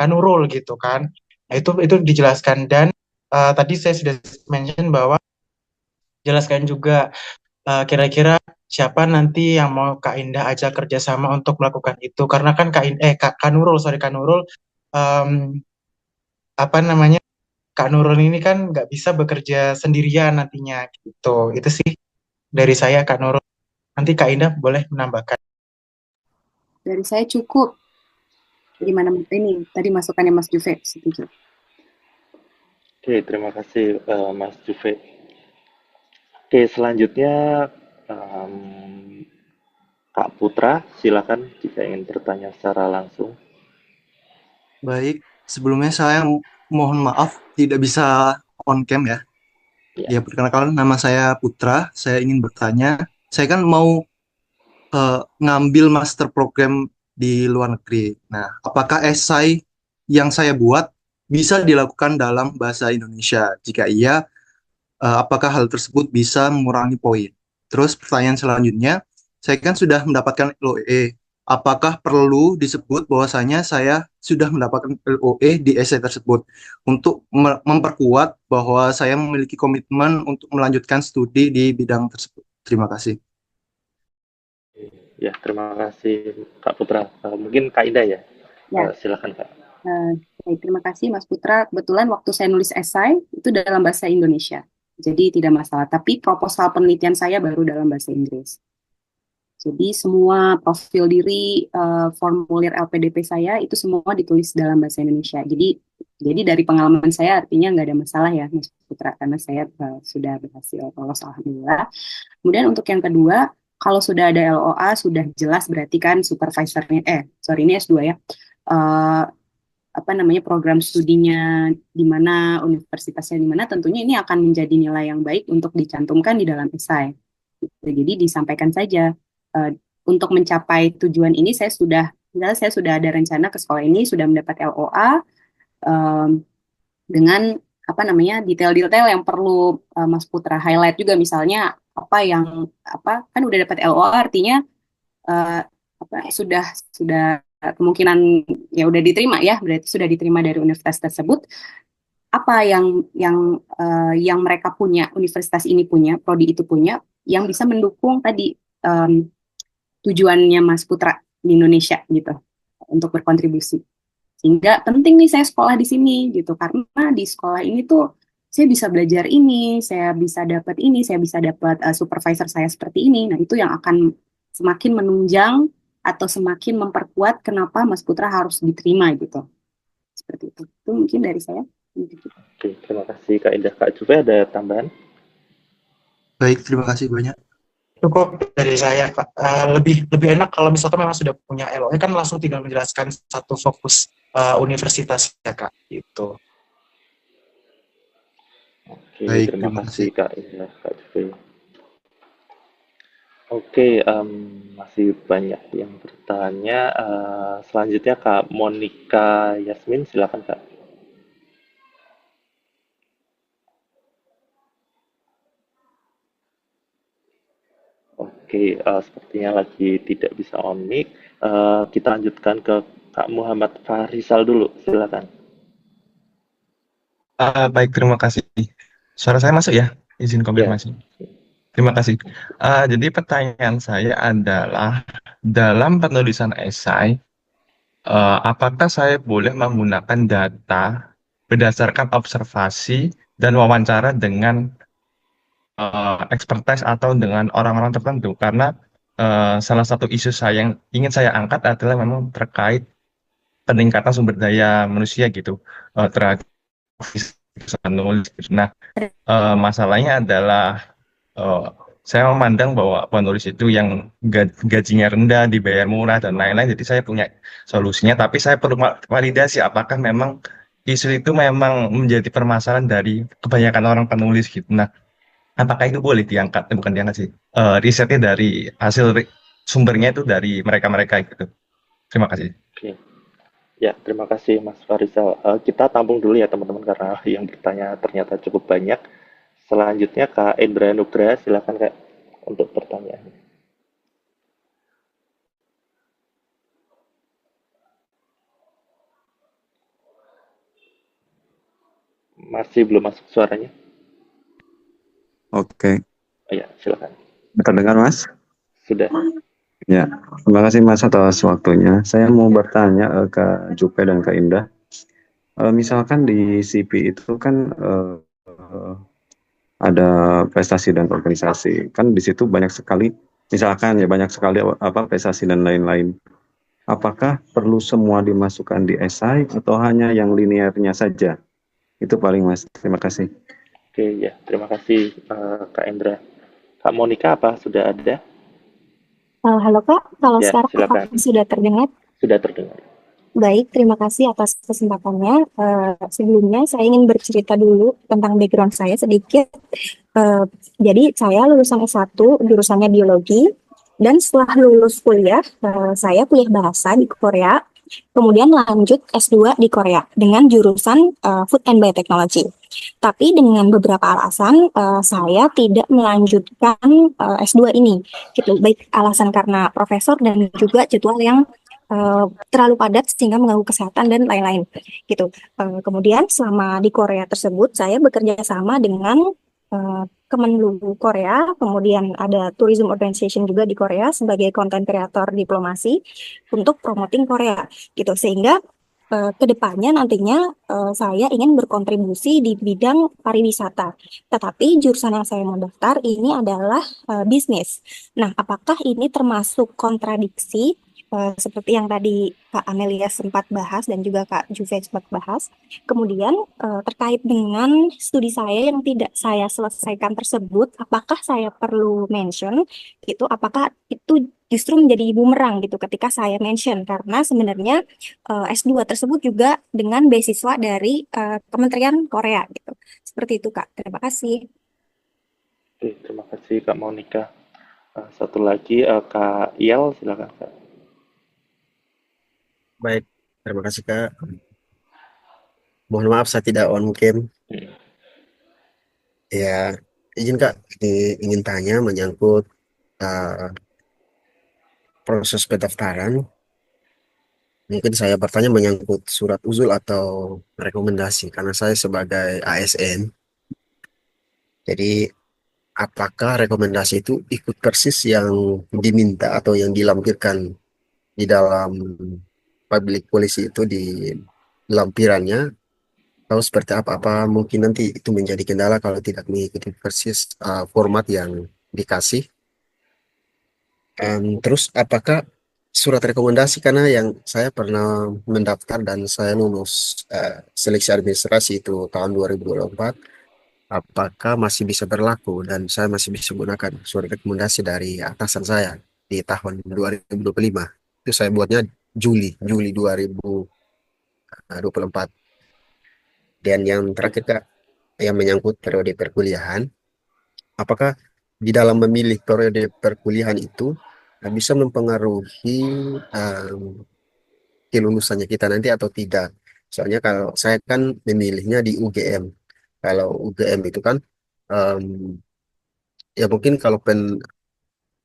Nurul gitu kan. Nah, itu dijelaskan dan tadi saya sudah mention bahwa jelaskan juga kira-kira siapa nanti yang mau Kak Indah ajak kerjasama untuk melakukan itu karena kan Kak Nurul, sorry Kak Nurul, em, apa namanya, Kak Nurul ini kan nggak bisa bekerja sendirian nantinya gitu. Itu sih dari saya Kak Nurul. Nanti Kak Indah boleh menambahkan. Dari saya cukup. Gimana ini tadi masukannya Mas Juve, setuju. Oke, terima kasih Mas Juve. Oke, selanjutnya Kak Putra, silakan jika ingin bertanya secara langsung. Baik, sebelumnya saya mohon maaf tidak bisa on cam ya. Ya. Ya, perkenalkan nama saya Putra. Saya ingin bertanya, saya kan mau ngambil master program di luar negeri. Nah, apakah esai yang saya buat bisa dilakukan dalam bahasa Indonesia? Jika iya, apakah hal tersebut bisa mengurangi poin? Terus pertanyaan selanjutnya, saya kan sudah mendapatkan LOE. Apakah perlu disebut bahwasanya saya sudah mendapatkan LOE di essay tersebut untuk memperkuat bahwa saya memiliki komitmen untuk melanjutkan studi di bidang tersebut? Terima kasih. Ya, terima kasih Kak Putra. Mungkin Kak Indah ya? Ya. Silakan Kak. Baik, terima kasih Mas Putra. Kebetulan waktu saya nulis esai itu dalam bahasa Indonesia, jadi tidak masalah. Tapi proposal penelitian saya baru dalam bahasa Inggris. Jadi semua profil diri, formulir LPDP saya itu semua ditulis dalam bahasa Indonesia. Jadi dari pengalaman saya artinya nggak ada masalah ya Mas Putra, karena saya sudah berhasil lolos alhamdulillah. Kemudian untuk yang kedua, kalau sudah ada LOA sudah jelas berarti kan supervisornya, ini S2 ya. Program studinya di mana, universitasnya di mana, tentunya ini akan menjadi nilai yang baik untuk dicantumkan di dalam esai. Jadi disampaikan saja. Untuk mencapai tujuan ini saya sudah ada rencana ke sekolah ini, sudah mendapat LOA dengan detail-detail yang perlu Mas Putra highlight juga, misalnya kan udah dapat LOA artinya sudah kemungkinan ya udah diterima ya, berarti sudah diterima dari universitas tersebut. Apa yang mereka punya, universitas ini punya, prodi itu punya, yang bisa mendukung tadi tujuannya Mas Putra di Indonesia gitu untuk berkontribusi. Sehingga penting nih saya sekolah di sini gitu karena di sekolah ini tuh saya bisa belajar ini, saya bisa dapat ini, saya bisa dapat supervisor saya seperti ini. Nah, itu yang akan semakin menunjang atau semakin memperkuat kenapa Mas Putra harus diterima gitu. Seperti itu. Itu mungkin dari saya. Oke, terima kasih Kak Indah. Kak Juve ada tambahan? Baik, terima kasih banyak. Cukup dari saya, Kak. Lebih enak kalau misalkan memang sudah punya LOE kan langsung tinggal menjelaskan satu fokus universitas ya, Kak. Gitu. Oke, Baik, terima terima kasih kasih. Kak Indah, Kak Juve. Oke, masih banyak yang bertanya. Selanjutnya Kak Monica Yasmin, silakan Kak. Oke, sepertinya lagi tidak bisa on mic. Kita lanjutkan ke Kak Muhammad Farisal dulu, silakan. Baik, terima kasih. Suara saya masuk ya? Izin Ya, konfirmasi. Terima kasih. Jadi pertanyaan saya adalah, dalam penulisan esai, apakah saya boleh menggunakan data berdasarkan observasi dan wawancara dengan expertise atau dengan orang-orang tertentu? Karena salah satu isu saya yang ingin saya angkat adalah memang terkait peningkatan sumber daya manusia gitu, terhadap nulis. Nah, masalahnya adalah saya memandang bahwa penulis itu yang gajinya rendah, dibayar murah, dan lain-lain. Jadi saya punya solusinya, tapi saya perlu validasi apakah memang isu itu memang menjadi permasalahan dari kebanyakan orang penulis gitu. Nah, apakah itu boleh diangkat? Bukan diangkat sih. Risetnya dari sumbernya itu dari mereka-mereka gitu. Terima kasih. oke. Ya, terima kasih Mas Farisal. Kita tampung dulu ya teman-teman karena yang bertanya ternyata cukup banyak. Selanjutnya Kak Endra Nugraha, silakan Kak untuk pertanyaan. Masih belum masuk suaranya? Oke, Ya, silakan. terdengar Mas? Sudah. Ya, terima kasih Mas atas waktunya. Saya mau bertanya ke Jupe dan ke Indah. Misalkan di CP itu kan ada prestasi dan organisasi. Kan di situ banyak sekali, misalkan ya banyak sekali prestasi dan lain-lain. Apakah perlu semua dimasukkan di esai atau hanya yang linearnya saja? Itu paling Mas. Terima kasih. Oke, ya, terima kasih Kak Endra. Kak Monica apa sudah ada? Halo Kak, kalau Ya, sekarang silakan. apakah sudah terdengar? Sudah terdengar. Baik, terima kasih atas kesempatannya. Sebelumnya saya ingin bercerita dulu tentang background saya sedikit. Jadi saya lulusan S1, jurusannya biologi, dan setelah lulus kuliah, saya kuliah bahasa di Korea, kemudian lanjut S2 di Korea dengan jurusan Food and Biotechnology. Tapi dengan beberapa alasan, saya tidak melanjutkan S2 ini. Gitu. Baik alasan karena profesor dan juga jadwal yang terlalu padat sehingga mengganggu kesehatan dan lain-lain gitu. Kemudian selama di Korea tersebut saya bekerja sama dengan Kemenlu Korea, kemudian ada Tourism Organization juga di Korea sebagai content creator diplomasi untuk promoting Korea gitu. Sehingga kedepannya nantinya saya ingin berkontribusi di bidang pariwisata. Tetapi jurusan yang saya mau daftar ini adalah bisnis. Nah, apakah ini termasuk kontradiksi seperti yang tadi Kak Amelia sempat bahas dan juga Kak Juve sempat bahas. Kemudian terkait dengan studi saya yang tidak saya selesaikan tersebut, apakah saya perlu mention itu? Apakah itu justru menjadi bumerang gitu ketika saya mention? Karena sebenarnya S2 tersebut juga dengan beasiswa dari Kementerian Korea gitu. Seperti itu Kak. Terima kasih. Oke, terima kasih Kak Monica. Satu lagi Kak Iel, silakan Kak. Baik, terima kasih Kak. Mohon maaf saya tidak on cam. Ya, izin Kak, ingin tanya menyangkut proses pendaftaran. Mungkin saya bertanya menyangkut surat uzul atau rekomendasi karena saya sebagai ASN. Jadi apakah rekomendasi itu ikut persis yang diminta atau yang dilampirkan di dalam public policy itu di lampirannya, atau seperti apa mungkin nanti itu menjadi kendala kalau tidak mengikuti persis format yang dikasih. Terus apakah surat rekomendasi, karena yang saya pernah mendaftar dan saya lulus seleksi administrasi itu tahun 2024, apakah masih bisa berlaku dan saya masih bisa gunakan surat rekomendasi dari atasan saya di tahun 2025. Itu saya buatnya Juli 2024. Dan yang terakhir Kak, yang menyangkut periode perkuliahan, apakah di dalam memilih periode perkuliahan itu bisa mempengaruhi kelulusannya kita nanti atau tidak? Soalnya kalau saya kan memilihnya di UGM. Kalau UGM itu kan em, ya mungkin kalau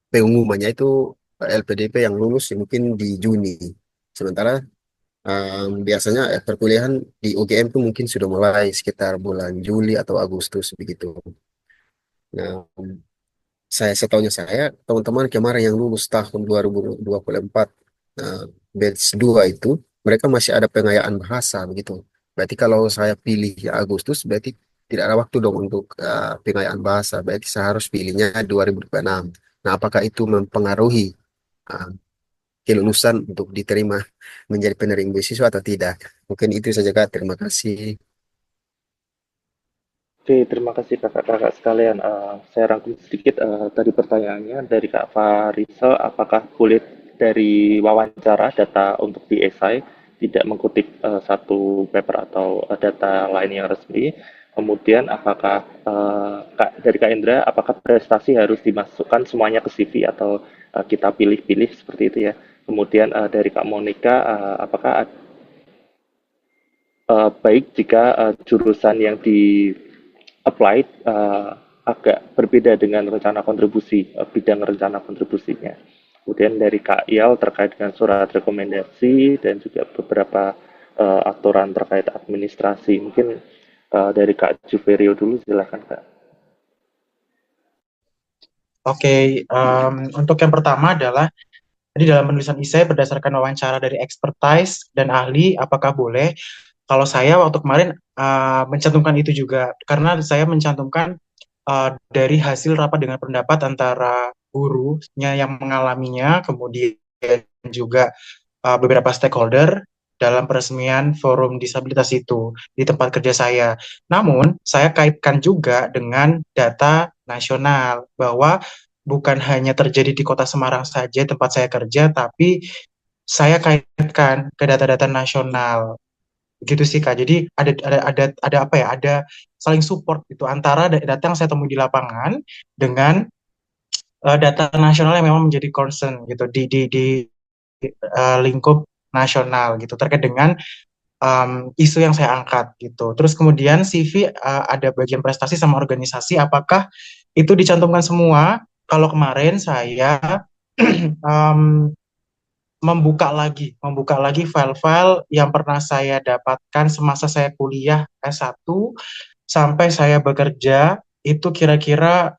pengumumannya itu LPDP yang lulus ya mungkin di Juni. Sementara biasanya perkuliahan di UGM itu mungkin sudah mulai sekitar bulan Juli atau Agustus begitu. Nah, setahunya saya, teman-teman kemarin yang lulus tahun 2024, nah, batch 2 itu, mereka masih ada pengayaan bahasa begitu. Berarti kalau saya pilih ya Agustus, berarti tidak ada waktu dong untuk pengayaan bahasa. Berarti saya harus pilihnya 2026. Nah, apakah itu mempengaruhi uh, kelulusan untuk diterima menjadi penerima beasiswa atau tidak? Mungkin itu saja Kak. Terima kasih. Oke, terima kasih kakak-kakak sekalian. Saya rangkum sedikit tadi pertanyaannya dari Kak Farisal, apakah boleh dari wawancara data untuk di esai tidak mengutip satu paper atau data lain yang resmi? Kemudian apakah dari Kak Indra, apakah prestasi harus dimasukkan semuanya ke CV atau kita pilih-pilih seperti itu ya? Kemudian dari Kak Monica, apakah baik jika jurusan yang di applied agak berbeda dengan rencana kontribusi, bidang rencana kontribusinya. Kemudian dari Kak Ial terkait dengan surat rekomendasi dan juga beberapa aturan terkait administrasi. Mungkin dari Kak Juverio dulu, silakan Kak. Oke, untuk yang pertama adalah tadi dalam penulisan esai berdasarkan wawancara dari expertise dan ahli, apakah boleh? Kalau saya waktu kemarin mencantumkan itu juga, karena saya mencantumkan dari hasil rapat dengan pendapat antara gurunya yang mengalaminya, kemudian juga beberapa stakeholder dalam peresmian forum disabilitas itu di tempat kerja saya. Namun, saya kaitkan juga dengan data nasional bahwa bukan hanya terjadi di Kota Semarang saja tempat saya kerja, tapi saya kaitkan ke data-data nasional. Begitu sih Kak. Jadi ada apa ya? Ada saling support itu antara data yang saya temui di lapangan dengan data nasional yang memang menjadi concern gitu di lingkup nasional gitu terkait dengan isu yang saya angkat gitu. Terus kemudian CV ada bagian prestasi sama organisasi, apakah itu dicantumkan semua? Kalau kemarin saya membuka lagi file-file yang pernah saya dapatkan semasa saya kuliah S1 sampai saya bekerja, itu kira-kira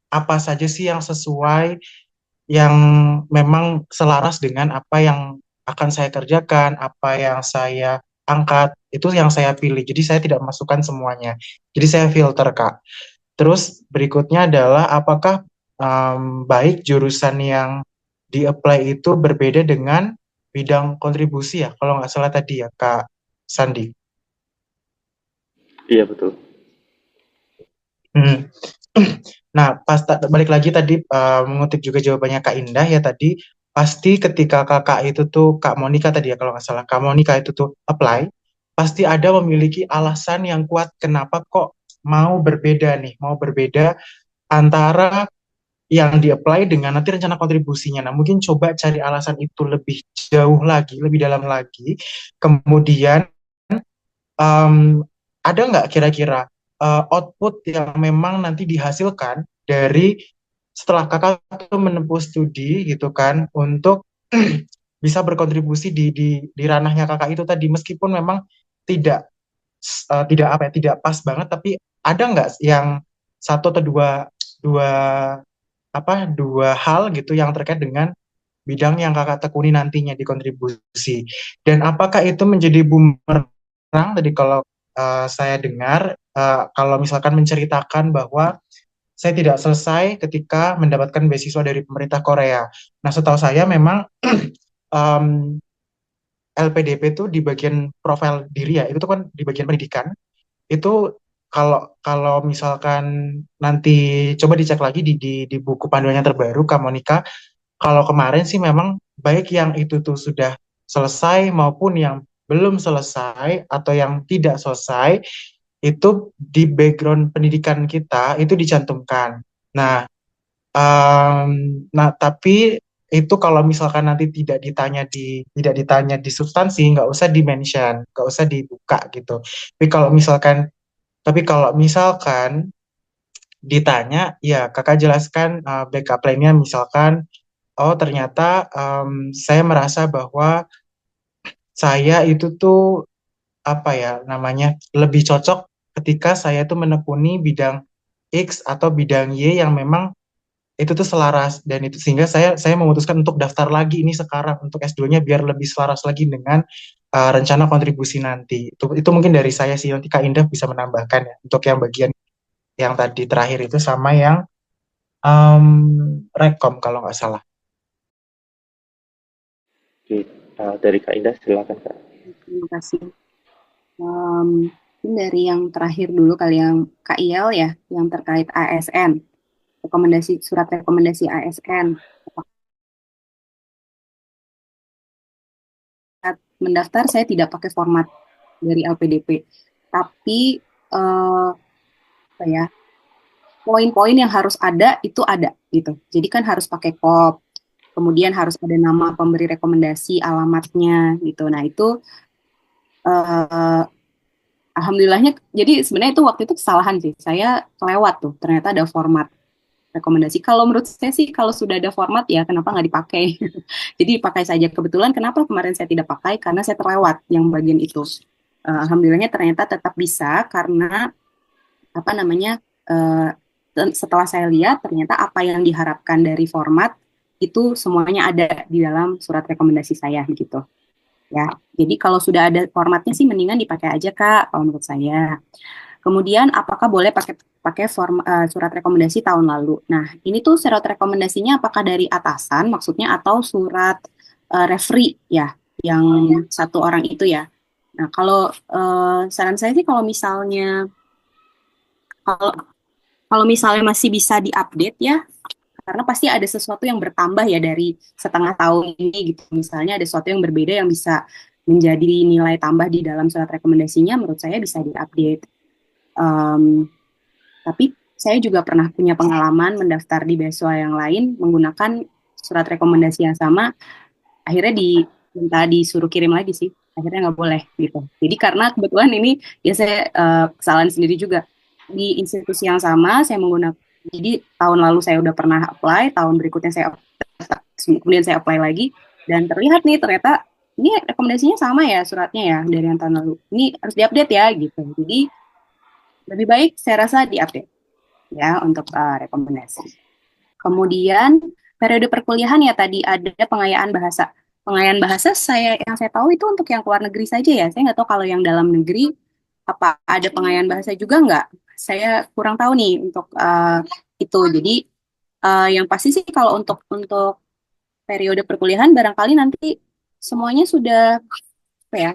apa saja sih yang sesuai, yang memang selaras dengan apa yang akan saya kerjakan, apa yang saya angkat, itu yang saya pilih. Jadi saya tidak masukkan semuanya. Jadi saya filter, Kak. Terus berikutnya adalah apakah baik jurusan yang di-apply itu berbeda dengan bidang kontribusi ya, kalau nggak salah tadi ya, Kak Sandi. Iya, betul. Hmm. Nah, balik lagi tadi mengutip juga jawabannya Kak Indah ya tadi, pasti ketika kakak itu tuh, Kak Monica tadi ya kalau nggak salah, Kak Monica itu tuh apply, pasti ada memiliki alasan yang kuat kenapa kok mau berbeda nih, mau berbeda antara yang di-apply dengan nanti rencana kontribusinya. Nah, mungkin coba cari alasan itu lebih jauh lagi, lebih dalam lagi. Kemudian ada nggak kira-kira output yang memang nanti dihasilkan dari setelah kakak tuh menempuh studi gitu kan untuk bisa berkontribusi di ranahnya kakak itu tadi, meskipun memang tidak tidak apa ya, tidak pas banget, tapi ada nggak yang satu atau dua dua hal gitu yang terkait dengan bidang yang kakak tekuni nantinya di kontribusi. Dan apakah itu menjadi bumerang tadi kalau saya dengar kalau misalkan menceritakan bahwa saya tidak selesai ketika mendapatkan beasiswa dari pemerintah Korea. Nah, setahu saya memang um, LPDP itu di bagian profil diri ya, itu tuh kan di bagian pendidikan. Itu kalau kalau misalkan nanti coba dicek lagi di buku panduannya terbaru Kak Monica, kalau kemarin sih memang baik yang itu tuh sudah selesai maupun yang belum selesai atau yang tidak selesai itu di background pendidikan kita itu dicantumkan. Nah, tapi itu kalau misalkan nanti tidak ditanya di substansi, nggak usah di-mention, nggak usah dibuka gitu. Tapi kalau misalkan ditanya, ya kakak jelaskan backup plan-nya misalkan, oh ternyata saya merasa bahwa saya itu tuh apa ya namanya lebih cocok ketika saya tuh menekuni bidang X atau bidang Y yang memang itu tuh selaras dan itu sehingga saya memutuskan untuk daftar lagi ini sekarang untuk S2-nya biar lebih selaras lagi dengan rencana kontribusi nanti. Itu mungkin dari saya sih, nanti Kak Indah bisa menambahkan ya untuk yang bagian yang tadi terakhir itu sama yang rekom kalau nggak salah. Oke, dari Kak Indah silakan Kak. Terima kasih. Mungkin dari yang terakhir dulu kali yang Kak Iel ya, yang terkait ASN, surat rekomendasi ASN. Saat mendaftar saya tidak pakai format dari LPDP, tapi apa ya, poin-poin yang harus ada itu ada gitu. Jadi kan harus pakai KOP, kemudian harus ada nama pemberi rekomendasi, alamatnya gitu. Nah itu alhamdulillahnya, jadi sebenarnya itu waktu itu kesalahan sih. Saya kelewat tuh, ternyata ada format rekomendasi. Kalau menurut saya sih, kalau sudah ada format ya kenapa nggak dipakai? Jadi pakai saja. Kebetulan kenapa kemarin saya tidak pakai? Karena saya terlewat yang bagian itu. Alhamdulillahnya ternyata tetap bisa karena apa namanya? Setelah saya lihat ternyata apa yang diharapkan dari format itu semuanya ada di dalam surat rekomendasi saya gitu. Ya, jadi kalau sudah ada formatnya sih mendingan dipakai aja Kak, kalau menurut saya. Kemudian apakah boleh pakai surat rekomendasi tahun lalu? Nah, ini tuh surat rekomendasinya apakah dari atasan maksudnya atau surat referee ya, yang satu orang itu ya. Nah, kalau saran saya sih kalau kalau misalnya masih bisa diupdate ya, karena pasti ada sesuatu yang bertambah ya dari setengah tahun ini gitu. Misalnya ada sesuatu yang berbeda yang bisa menjadi nilai tambah di dalam surat rekomendasinya, menurut saya bisa diupdate. Tapi saya juga pernah punya pengalaman mendaftar di beasiswa yang lain menggunakan surat rekomendasi yang sama, akhirnya minta disuruh kirim lagi sih, akhirnya nggak boleh gitu. Jadi karena kebetulan ini ya saya kesalahan sendiri juga di institusi yang sama saya menggunakan. Jadi tahun lalu saya udah pernah apply, tahun berikutnya kemudian saya apply lagi dan terlihat nih ternyata ini rekomendasinya sama ya suratnya ya dari yang tahun lalu. Ini harus diupdate ya gitu. Jadi lebih baik saya rasa diupdate ya untuk rekomendasi. Kemudian periode perkuliahan ya tadi ada pengayaan bahasa. Pengayaan bahasa yang saya tahu itu untuk yang keluar negeri saja ya. Saya nggak tahu kalau yang dalam negeri apa ada pengayaan bahasa juga nggak. Saya kurang tahu nih untuk itu. Jadi yang pasti sih kalau untuk periode perkuliahan barangkali nanti semuanya sudah apa ya?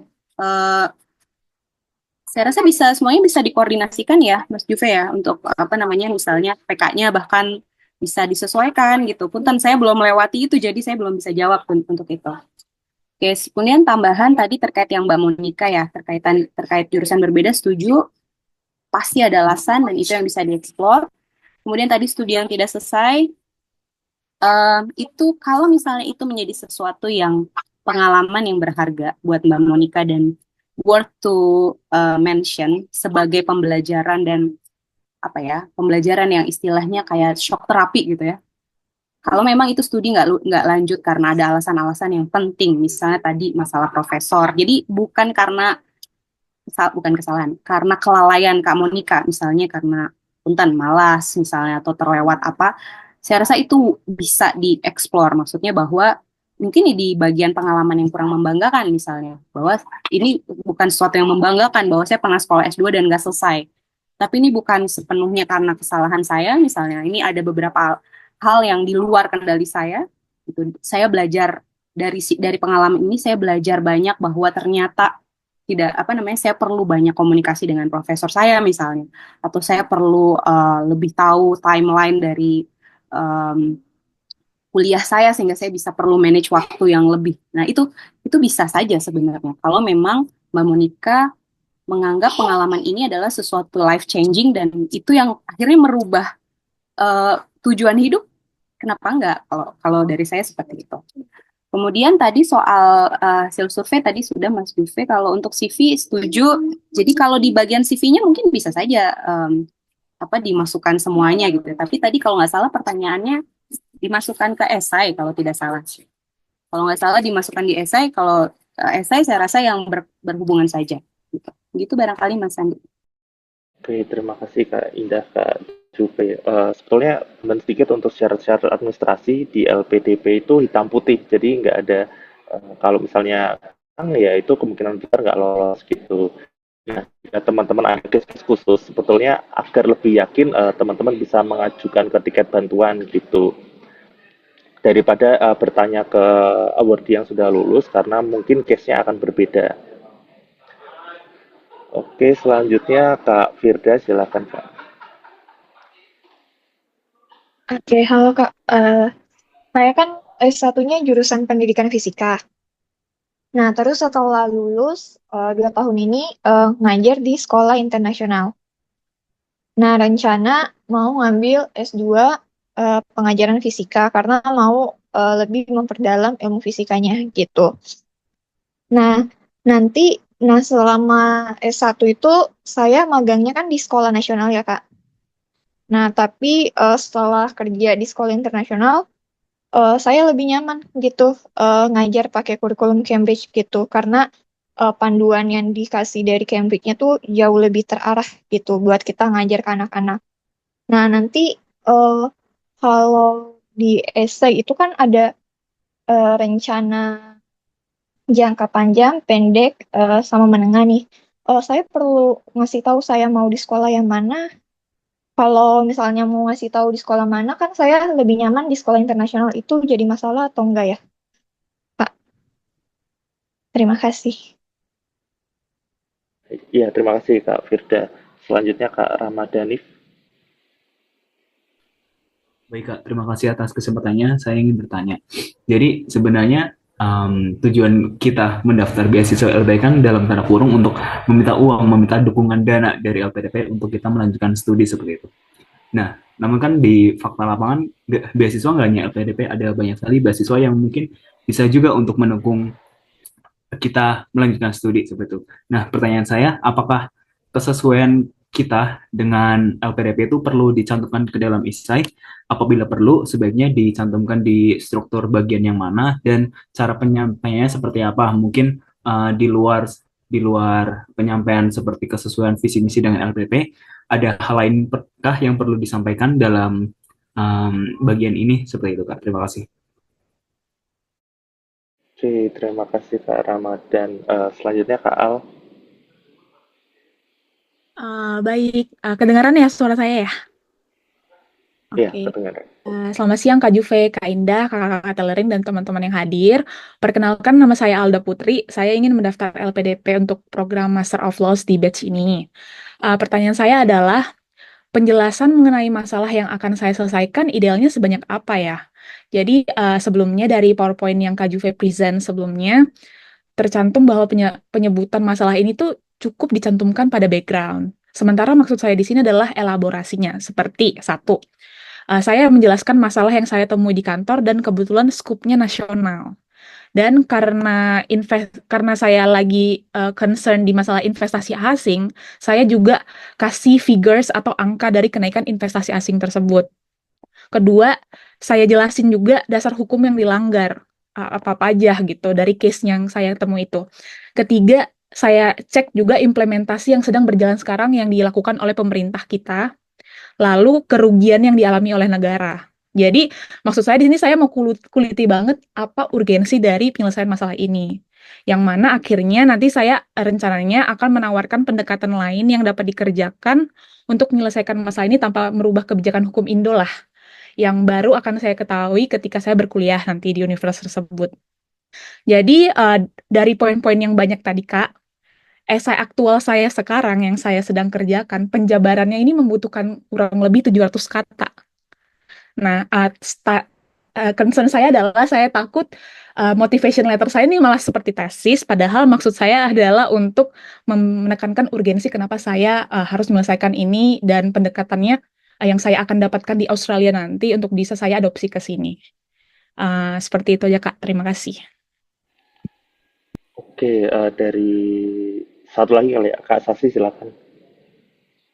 Saya rasa semuanya bisa dikoordinasikan ya, Mas Juve ya, untuk apa namanya misalnya PK-nya bahkan bisa disesuaikan gitu. Punten saya belum melewati itu, jadi saya belum bisa jawab untuk itu. Oke, kemudian tambahan tadi terkait yang Mbak Monika ya, terkait jurusan berbeda, setuju. Pasti ada alasan dan itu yang bisa dieksplor. Kemudian tadi studi yang tidak selesai, itu kalau misalnya itu menjadi sesuatu yang pengalaman yang berharga buat Mbak Monika dan worth to mention sebagai pembelajaran dan apa ya, pembelajaran yang istilahnya kayak shock terapi gitu ya. Kalau memang itu studi nggak lanjut karena ada alasan-alasan yang penting, misalnya tadi masalah profesor. Jadi bukan kesalahan, karena kelalaian Kak Monika, misalnya karena punten malas misalnya atau terlewat apa, saya rasa itu bisa dieksplor. Maksudnya bahwa mungkin di bagian pengalaman yang kurang membanggakan misalnya, bahwa ini bukan sesuatu yang membanggakan bahwa saya pernah sekolah S2 dan nggak selesai. Tapi ini bukan sepenuhnya karena kesalahan saya misalnya. Ini ada beberapa hal yang di luar kendali saya. Gitu. Saya belajar dari pengalaman ini, saya belajar banyak bahwa ternyata tidak saya perlu banyak komunikasi dengan profesor saya misalnya, atau saya perlu lebih tahu timeline dari um, kuliah saya sehingga saya bisa perlu manage waktu yang lebih. Nah, itu bisa saja sebenarnya kalau memang Mbak Monica menganggap pengalaman ini adalah sesuatu life changing dan itu yang akhirnya merubah tujuan hidup. Kenapa enggak? Kalau dari saya seperti itu. Kemudian tadi soal hasil survei tadi sudah Mas Duve, kalau untuk CV setuju. Jadi kalau di bagian CV-nya mungkin bisa saja dimasukkan semuanya gitu. Tapi tadi kalau nggak salah pertanyaannya dimasukkan ke esai kalau tidak salah. Kalau nggak salah dimasukkan di esai, kalau esai saya rasa yang berhubungan saja. Gitu barangkali Mas Andi. Oke, terima kasih Kak Indah, Kak Juve. Sebetulnya teman sedikit untuk syarat-syarat administrasi di LPDP itu hitam putih, jadi nggak ada kalau misalnya ya itu kemungkinan besar nggak lolos gitu. Nah, jika teman-teman ada case khusus, sebetulnya agar lebih yakin teman-teman bisa mengajukan ke tiket bantuan gitu. Daripada bertanya ke awardee yang sudah lulus, karena mungkin case-nya akan berbeda. Oke, selanjutnya Kak Firda, silakan Kak. Oke, halo Kak. Saya kan S1-nya jurusan pendidikan fisika. Nah, terus setelah lulus 2 tahun ini ngajar di sekolah internasional. Nah, rencana mau ngambil S2 pengajaran fisika karena mau lebih memperdalam ilmu fisikanya gitu. Nah, nanti selama S1 itu saya magangnya kan di sekolah nasional ya, Kak. Nah, tapi setelah kerja di sekolah internasional, saya lebih nyaman gitu ngajar pakai kurikulum Cambridge gitu, karena panduan yang dikasih dari Cambridge-nya tuh jauh lebih terarah gitu buat kita ngajar ke anak-anak. Nah, nanti kalau di essay itu kan ada rencana jangka panjang, pendek, sama menengah nih. Saya perlu ngasih tahu saya mau di sekolah yang mana. Kalau misalnya mau ngasih tahu di sekolah mana, kan saya lebih nyaman di sekolah internasional itu jadi masalah atau enggak ya, Pak? Terima kasih. Iya, terima kasih Kak Firda. Selanjutnya Kak Ramadhanif. Baik Kak, terima kasih atas kesempatannya. Saya ingin bertanya. Jadi sebenarnya tujuan kita mendaftar beasiswa LPDP kan dalam tanda kurung untuk meminta uang, meminta dukungan dana dari LPDP untuk kita melanjutkan studi seperti itu. Nah, namun kan di fakta lapangan beasiswa nggak hanya LPDP, ada banyak sekali beasiswa yang mungkin bisa juga untuk mendukung kita melanjutkan studi seperti itu. Nah, pertanyaan saya, apakah kesesuaian kita dengan LPDP itu perlu dicantumkan ke dalam esai? Apabila perlu, sebaiknya dicantumkan di struktur bagian yang mana dan cara penyampaiannya seperti apa? Mungkin di luar penyampaian seperti kesesuaian visi misi dengan LPDP, ada hal lain kah yang perlu disampaikan dalam bagian ini seperti itu, Kak? Terima kasih. Oke, terima kasih Kak Ramadan. Selanjutnya Kak Al. Baik, kedengaran ya suara saya ya? Iya, Oke. kedengaran. Selamat siang Kak Juve, Kak Indah, Kakak Telerin, dan teman-teman yang hadir. Perkenalkan, nama saya Alda Putri. Saya ingin mendaftar LPDP untuk program Master of Laws di batch ini. Pertanyaan saya adalah, penjelasan mengenai masalah yang akan saya selesaikan idealnya sebanyak apa ya? Jadi sebelumnya dari PowerPoint yang Kak Juve present sebelumnya, tercantum bahwa penyebutan masalah ini tuh cukup dicantumkan pada background. Sementara maksud saya di sini adalah elaborasinya, seperti satu, saya menjelaskan masalah yang saya temui di kantor dan kebetulan skupnya nasional. Dan karena saya lagi concern di masalah investasi asing, saya juga kasih figures atau angka dari kenaikan investasi asing tersebut. Kedua, saya jelasin juga dasar hukum yang dilanggar, apa-apa aja gitu dari case yang saya temui itu. Ketiga, saya cek juga implementasi yang sedang berjalan sekarang yang dilakukan oleh pemerintah kita. lalu kerugian yang dialami oleh negara. Jadi, maksud saya di sini saya mau kuliti banget apa urgensi dari penyelesaian masalah ini. Yang mana akhirnya nanti saya rencananya akan menawarkan pendekatan lain yang dapat dikerjakan untuk menyelesaikan masalah ini tanpa merubah kebijakan hukum Indo lah, yang baru akan saya ketahui ketika saya berkuliah nanti di universitas tersebut. Jadi, dari poin-poin yang banyak tadi, Kak, esai aktual saya sekarang yang saya sedang kerjakan, penjabarannya ini membutuhkan kurang lebih 700 kata. Nah, concern saya adalah saya takut motivation letter saya ini malah seperti tesis, padahal maksud saya adalah untuk menekankan urgensi kenapa saya harus menyelesaikan ini dan pendekatannya yang saya akan dapatkan di Australia nanti untuk bisa saya adopsi ke sini. Seperti itu aja, Kak. Terima kasih. Oke, dari satu lagi kali ya, Kak Sasi silakan.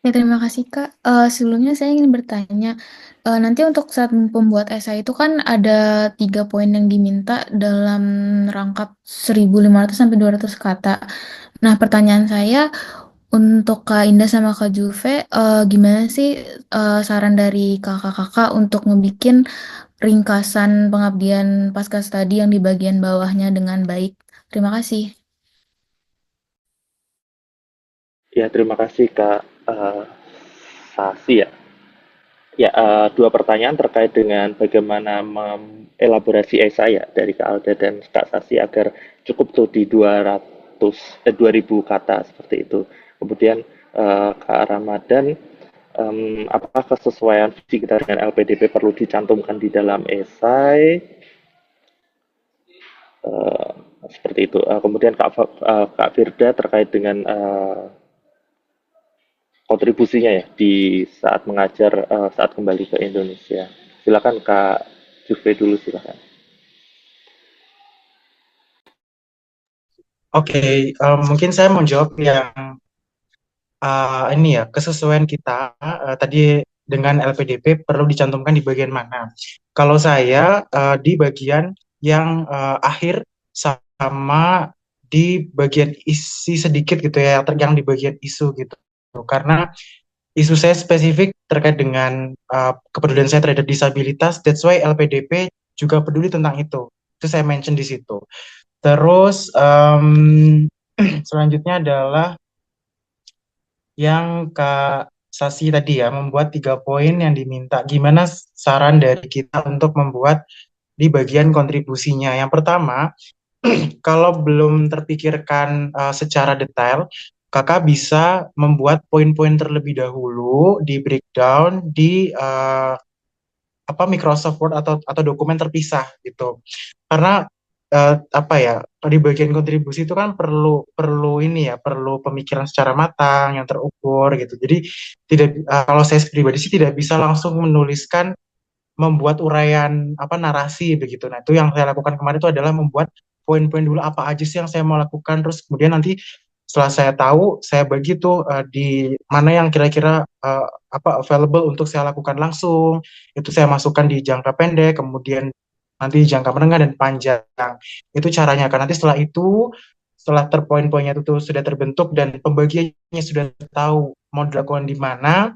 Ya, terima kasih Kak. Sebelumnya saya ingin bertanya, nanti untuk saat pembuat esai itu kan ada 3 poin yang diminta dalam rangkap 1.500 sampai 200 kata. Nah, pertanyaan saya untuk Kak Indah sama Kak Juve, gimana sih saran dari kakak-kakak untuk ngebikin ringkasan pengabdian pasca studi yang di bagian bawahnya dengan baik? Terima kasih. Ya, terima kasih Kak Sasi ya. Ya, dua pertanyaan terkait dengan bagaimana mengelaborasi esai ya dari Kak Alda dan Kak Sasi agar cukup tuh di 2000 kata seperti itu. Kemudian Kak Ramadan, apakah kesesuaian visi kita dengan LPDP perlu dicantumkan di dalam esai? Seperti itu. Kemudian Kak Firda terkait dengan kontribusinya ya di saat mengajar saat kembali ke Indonesia. Silakan Kak Juve dulu, silakan. Oke, mungkin saya mau jawab yang ini ya, kesesuaian kita tadi dengan LPDP perlu dicantumkan di bagian mana. Kalau saya di bagian yang akhir sama di bagian isi sedikit gitu ya, yang di bagian isu gitu. Karena isu saya spesifik terkait dengan kepedulian saya terhadap disabilitas, that's why LPDP juga peduli tentang itu. Itu saya mention di situ. Terus selanjutnya adalah yang Kak Sasi tadi ya, membuat 3 poin yang diminta. Gimana saran dari kita untuk membuat di bagian kontribusinya? Yang pertama, kalau belum terpikirkan secara detail, kakak bisa membuat poin-poin terlebih dahulu di breakdown di Microsoft Word atau dokumen terpisah gitu. Karena di bagian kontribusi itu kan perlu ini ya, perlu pemikiran secara matang yang terukur gitu. Jadi kalau saya pribadi sih tidak bisa langsung menuliskan, membuat uraian narasi begitu. Nah, itu yang saya lakukan kemarin itu adalah membuat poin-poin dulu apa aja sih yang saya mau lakukan, terus kemudian nanti setelah saya tahu, saya bagi tuh di mana yang kira-kira available untuk saya lakukan langsung. Itu saya masukkan di jangka pendek, kemudian nanti jangka menengah dan panjang. Itu caranya. Karena nanti setelah itu, setelah poin-poinnya itu sudah terbentuk dan pembagiannya sudah tahu mau dilakukan di mana,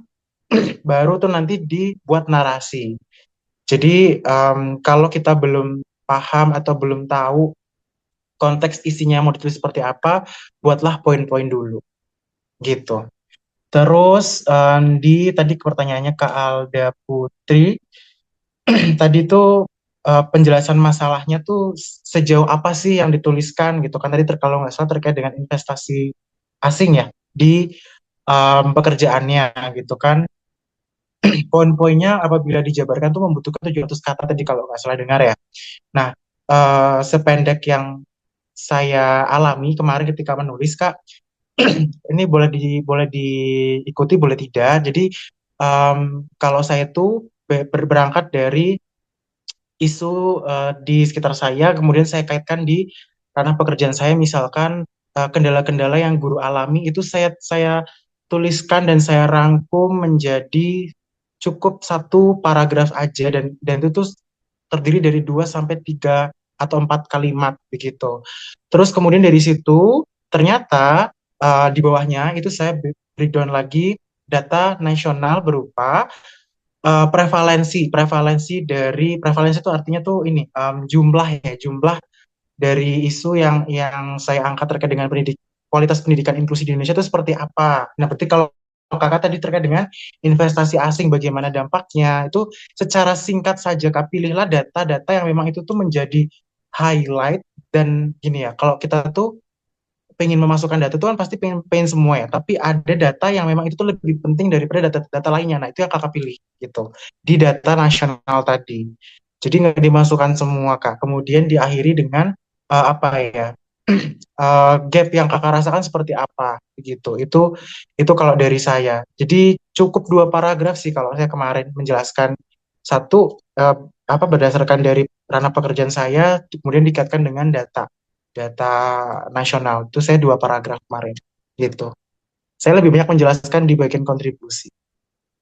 baru tuh nanti dibuat narasi. Jadi kalau kita belum paham atau belum tahu konteks isinya mau ditulis seperti apa, buatlah poin-poin dulu, gitu. Terus tadi pertanyaannya Kak Alda Putri, tadi tuh penjelasan masalahnya tuh sejauh apa sih yang dituliskan gitu kan, tadi kalau nggak salah terkait dengan investasi asing ya di pekerjaannya gitu kan. Poin-poinnya apabila dijabarkan tuh membutuhkan 700 kata tadi kalau nggak salah dengar ya. Nah, sependek yang saya alami kemarin ketika menulis Kak, ini boleh diikuti boleh tidak. Jadi kalau saya tuh berangkat dari isu di sekitar saya, kemudian saya kaitkan di ranah pekerjaan saya, misalkan kendala-kendala yang guru alami itu saya tuliskan dan saya rangkum menjadi cukup 1 paragraf aja, dan itu tuh terdiri dari 2 sampai 3 atau 4 kalimat begitu. Terus kemudian dari situ ternyata di bawahnya itu saya breakdown lagi data nasional berupa prevalensi itu artinya tuh ini jumlah dari isu yang saya angkat terkait dengan kualitas pendidikan inklusi di Indonesia itu seperti apa. Nah, berarti kalau kakak tadi terkait dengan investasi asing, bagaimana dampaknya, itu secara singkat saja, kak, pilihlah data-data yang memang itu tuh menjadi highlight. Dan gini ya, kalau kita tuh pengen memasukkan data itu kan pasti pengen semua ya, tapi ada data yang memang itu tuh lebih penting daripada data-data lainnya. Nah, itu yang kakak pilih gitu di data nasional tadi. Jadi nggak dimasukkan semua, kak. Kemudian diakhiri dengan apa ya, gap yang kakak rasakan seperti apa gitu. Itu kalau dari saya. Jadi cukup 2 paragraf sih kalau saya kemarin menjelaskan. Satu, apa, berdasarkan dari ranah pekerjaan saya, kemudian dikaitkan dengan data nasional. Itu saya 2 paragraf kemarin gitu. Saya lebih banyak menjelaskan di bagian kontribusi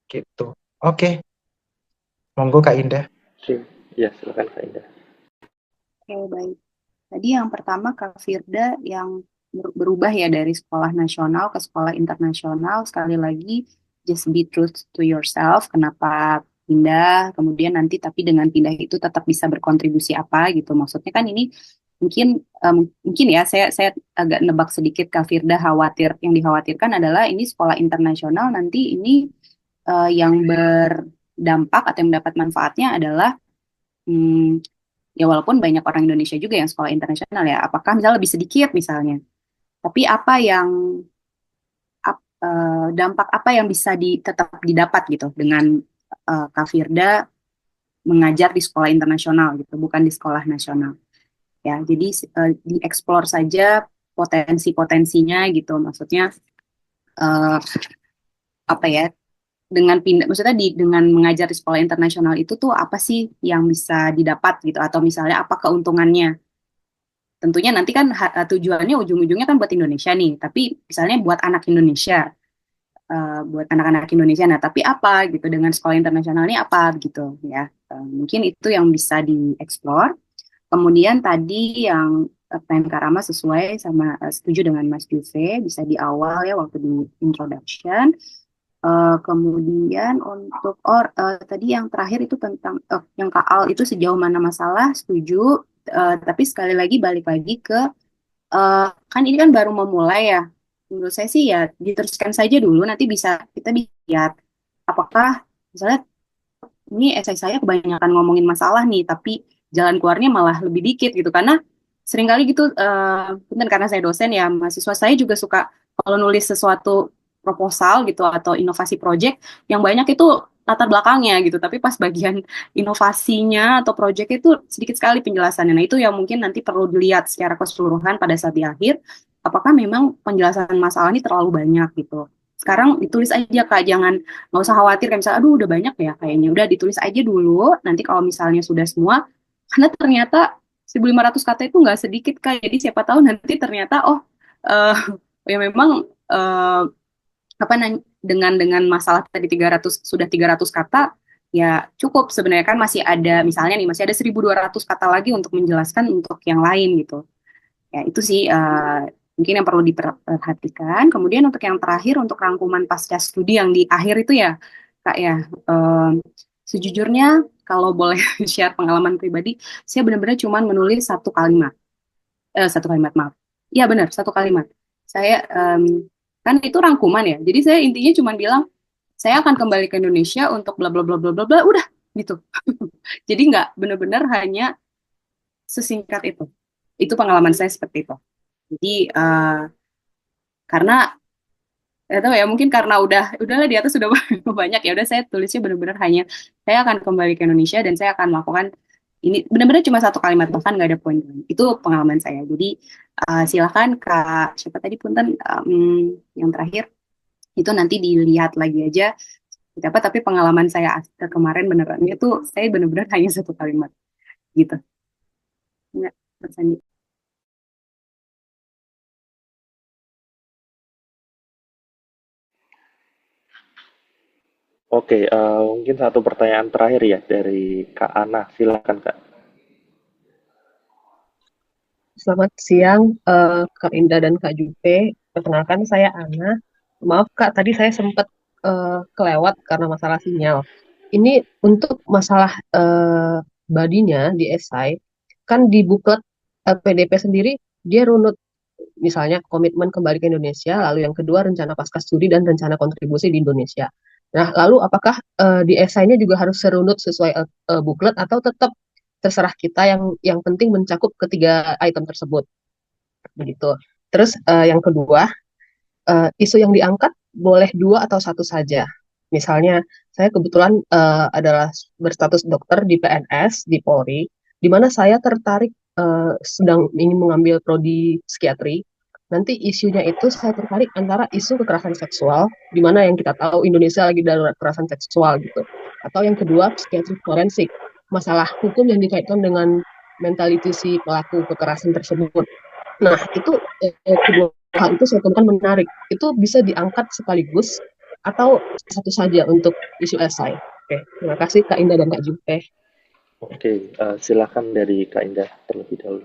gitu. Oke, monggo Kak Indah. Oke, ya silakan Kak Indah. Oke, baik. Tadi yang pertama Kak Firda yang berubah ya dari sekolah nasional ke sekolah internasional. Sekali lagi, just be true to yourself. Kenapa pindah, kemudian nanti tapi dengan pindah itu tetap bisa berkontribusi apa gitu. Maksudnya kan ini mungkin ya saya agak nebak sedikit Kak Firda yang dikhawatirkan adalah ini sekolah internasional nanti ini yang berdampak atau yang mendapat manfaatnya adalah ya walaupun banyak orang Indonesia juga yang sekolah internasional ya, apakah misalnya lebih sedikit misalnya, tapi apa yang dampak apa yang bisa tetap didapat gitu dengan Kak Firda mengajar di sekolah internasional gitu, bukan di sekolah nasional. Ya, jadi dieksplor saja potensi-potensinya gitu, maksudnya apa ya? Maksudnya dengan mengajar di sekolah internasional itu tuh apa sih yang bisa didapat gitu, atau misalnya apa keuntungannya? Tentunya nanti kan tujuannya ujung-ujungnya kan buat Indonesia nih, tapi misalnya buat anak Indonesia, buat anak-anak Indonesia, nah tapi apa gitu dengan sekolah internasional ini apa gitu ya. Mungkin itu yang bisa dieksplor. Kemudian tadi yang pertanyaan Kak Rama sesuai sama setuju dengan Mas Juve, bisa di awal ya waktu di introduction. Kemudian untuk tadi yang terakhir itu tentang yang Kak Al itu sejauh mana masalah, setuju. Tapi sekali lagi balik lagi ke kan ini kan baru memulai ya. Menurut saya sih ya diteruskan saja dulu, nanti kita bisa lihat apakah misalnya ini esai saya kebanyakan ngomongin masalah nih, tapi jalan keluarnya malah lebih dikit gitu. Karena seringkali gitu, punten karena saya dosen ya, mahasiswa saya juga suka kalau nulis sesuatu proposal gitu atau inovasi project, yang banyak itu latar belakangnya gitu. Tapi pas bagian inovasinya atau project itu sedikit sekali penjelasannya. Nah itu yang mungkin nanti perlu dilihat secara keseluruhan pada saat di akhir, apakah memang penjelasan masalah ini terlalu banyak gitu. Sekarang ditulis aja Kak, nggak usah khawatir kayak misalnya, aduh udah banyak ya kayaknya. Udah ditulis aja dulu, nanti kalau misalnya sudah semua, karena ternyata 1.500 kata itu nggak sedikit Kak. Jadi siapa tahu nanti ternyata, eh ya memang dengan masalah tadi 300 kata, ya cukup sebenarnya kan masih ada, misalnya nih, masih ada 1.200 kata lagi untuk menjelaskan untuk yang lain gitu. Ya, itu sih mungkin yang perlu diperhatikan. Kemudian untuk yang terakhir, untuk rangkuman pasca studi yang di akhir itu ya, Kak ya, sejujurnya kalau boleh share pengalaman pribadi, saya benar-benar cuma menulis satu kalimat, maaf. Iya benar, satu kalimat. Saya, kan itu rangkuman ya, jadi saya intinya cuma bilang, saya akan kembali ke Indonesia untuk bla bla bla bla bla bla, udah gitu. Jadi nggak benar-benar hanya sesingkat itu. Itu pengalaman saya seperti itu. Jadi karena ya tahu ya mungkin karena udahlah di atas sudah banyak ya udah saya tulisnya benar-benar hanya saya akan kembali ke Indonesia dan saya akan melakukan ini, benar-benar cuma satu kalimat, bahkan nggak ada poin. Itu pengalaman saya. Jadi silakan Kak siapa tadi punten yang terakhir itu nanti dilihat lagi aja seperti apa, tapi pengalaman saya kemarin beneran itu saya benar-benar hanya satu kalimat gitu. Enggak, Mas Andi. Oke, mungkin satu pertanyaan terakhir ya dari Kak Ana. Silakan Kak. Selamat siang, Kak Indah dan Kak Jupe. Perkenalkan saya Ana. Maaf Kak, tadi saya sempat kelewat karena masalah sinyal. Ini untuk masalah badinya di esai, kan di buklet PDP sendiri dia runut, misalnya komitmen kembali ke Indonesia, lalu yang kedua rencana pasca studi dan rencana kontribusi di Indonesia. Nah, lalu apakah di esainya juga harus serunut sesuai buklet atau tetap terserah kita, yang penting mencakup ketiga item tersebut begitu. Terus yang kedua, isu yang diangkat boleh dua atau satu saja. Misalnya, saya kebetulan adalah berstatus dokter di PNS, di Polri, di mana saya tertarik sedang ingin mengambil prodi psikiatri. Nanti isunya itu saya tertarik antara isu kekerasan seksual, di mana yang kita tahu Indonesia lagi darurat kekerasan seksual gitu. Atau yang kedua, psikiatri forensik, masalah hukum yang dikaitkan dengan mentality si pelaku kekerasan tersebut. Nah, itu kedua hal itu saya temukan menarik. Itu bisa diangkat sekaligus atau satu saja untuk isu esai. Oke, terima kasih Kak Indah dan Kak Jupe. Oke, silakan dari Kak Indah terlebih dahulu.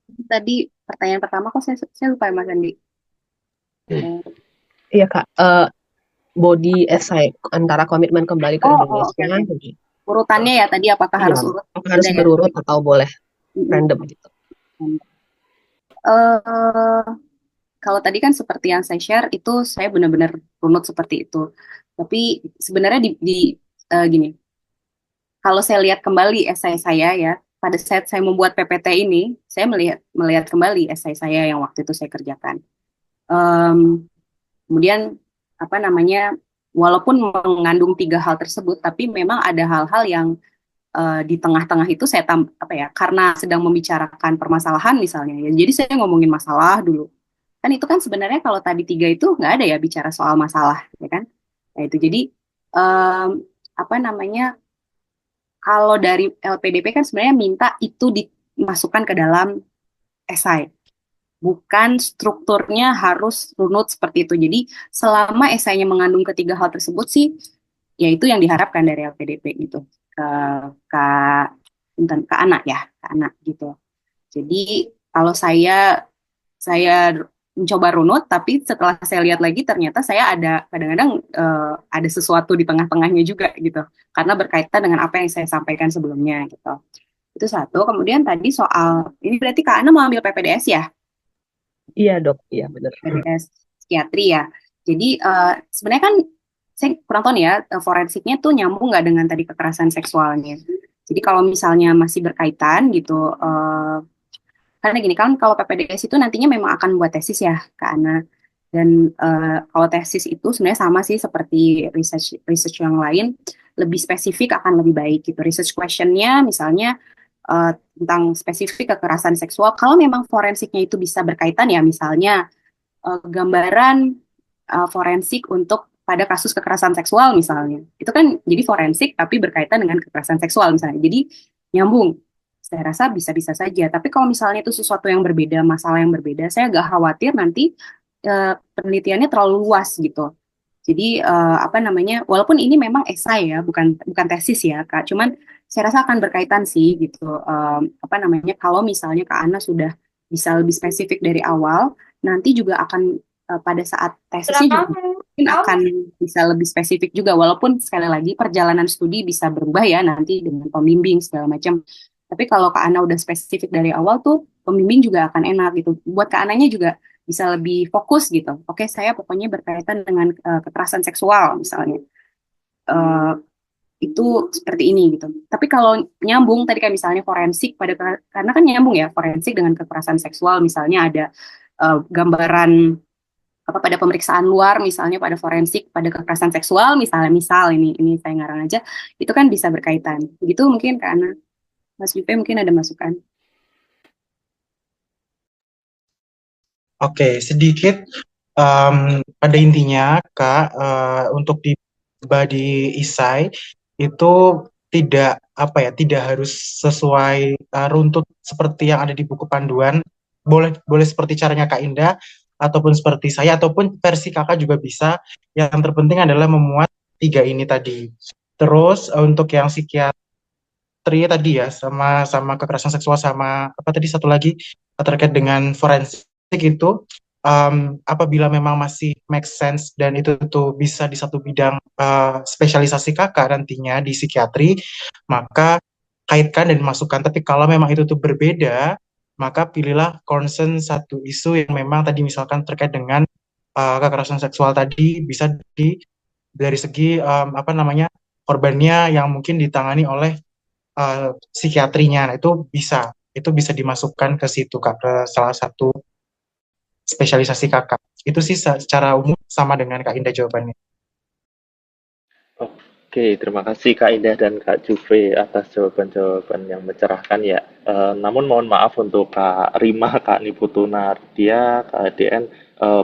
Tadi pertanyaan pertama kok saya lupa ya Mas Andi. Iya Kak, body esai antara komitmen kembali ke Indonesia. Okay. Urutannya ya tadi apakah harus urut? Harus berurut atau boleh random gitu. Kalau tadi kan seperti yang saya share itu saya benar-benar runut seperti itu. Tapi sebenarnya gini, kalau saya lihat kembali esai saya ya, pada saat saya membuat PPT ini, saya melihat kembali esai saya yang waktu itu saya kerjakan. Kemudian walaupun mengandung 3 hal tersebut, tapi memang ada hal-hal yang di tengah-tengah itu saya karena sedang membicarakan permasalahan misalnya ya, jadi saya ngomongin masalah dulu. Kan itu kan sebenarnya kalau tadi 3 itu nggak ada ya bicara soal masalah, ya kan? Nah itu jadi kalau dari LPDP kan sebenarnya minta itu dimasukkan ke dalam esai. Bukan strukturnya harus runut seperti itu. Jadi selama esainya mengandung ketiga hal tersebut sih, ya itu yang diharapkan dari LPDP gitu. Ke anak gitu. Jadi kalau saya mencoba runut, tapi setelah saya lihat lagi ternyata saya ada kadang-kadang ada sesuatu di tengah-tengahnya juga gitu, karena berkaitan dengan apa yang saya sampaikan sebelumnya gitu. Itu satu. Kemudian tadi soal ini berarti Kak Ana mau ambil PPDS ya? Iya dok, iya benar. PPDS psikiatri ya. Jadi sebenarnya kan saya kurang tahu nih ya, forensiknya tuh nyambung nggak dengan tadi kekerasan seksualnya. Jadi kalau misalnya masih berkaitan gitu, karena gini kan kalau PPDS itu nantinya memang akan buat tesis ya Kak Ana. Dan kalau tesis itu sebenarnya sama sih seperti research yang lain, lebih spesifik akan lebih baik gitu. Research questionnya misalnya tentang spesifik kekerasan seksual, kalau memang forensiknya itu bisa berkaitan ya, misalnya gambaran forensik untuk pada kasus kekerasan seksual misalnya, itu kan jadi forensik tapi berkaitan dengan kekerasan seksual misalnya, jadi nyambung. Saya rasa bisa-bisa saja. Tapi kalau misalnya itu sesuatu yang berbeda, masalah yang berbeda, saya agak khawatir nanti penelitiannya terlalu luas gitu. Jadi walaupun ini memang esai ya, bukan tesis ya Kak, cuman saya rasa akan berkaitan sih gitu. Kalau misalnya Kak Ana sudah bisa lebih spesifik dari awal, nanti juga akan pada saat tesisnya juga mungkin akan bisa lebih spesifik juga, walaupun sekali lagi perjalanan studi bisa berubah ya nanti dengan pembimbing segala macam. Tapi kalau Kak Ana udah spesifik dari awal tuh, pembimbing juga akan enak gitu. Buat Kak Ananya juga bisa lebih fokus gitu. Oke, saya pokoknya berkaitan dengan kekerasan seksual misalnya. Itu seperti ini gitu. Tapi kalau nyambung tadi kan misalnya forensik karena kan nyambung ya forensik dengan kekerasan seksual, misalnya ada gambaran pada pemeriksaan luar misalnya pada forensik pada kekerasan seksual misal ini saya ngarang aja, itu kan bisa berkaitan. Begitu mungkin karena Mas Jupe mungkin ada masukan. Oke, sedikit pada intinya Kak, untuk di body esai itu tidak harus sesuai runtut seperti yang ada di buku panduan. Boleh seperti caranya Kak Indah ataupun seperti saya ataupun versi Kakak juga bisa. Yang terpenting adalah memuat 3 ini tadi. Terus untuk yang psikiatri tadi ya, sama kekerasan seksual, sama apa tadi satu lagi terkait dengan forensik itu apabila memang masih make sense dan itu tuh bisa di satu bidang spesialisasi kakak nantinya di psikiatri, maka kaitkan dan masukkan. Tapi kalau memang itu tuh berbeda, maka pilihlah concern satu isu yang memang tadi misalkan terkait dengan kekerasan seksual tadi, bisa dari segi korbannya yang mungkin ditangani oleh psikiatrinya. Nah, itu bisa dimasukkan ke situ Kak, ke salah satu spesialisasi kakak. Itu sih secara umum sama dengan Kak Indah jawabannya. Oke, terima kasih Kak Indah dan Kak Juve atas jawaban-jawaban yang mencerahkan ya. Namun mohon maaf untuk Kak Rima, Kak Niputuna Ardia, Kak DN,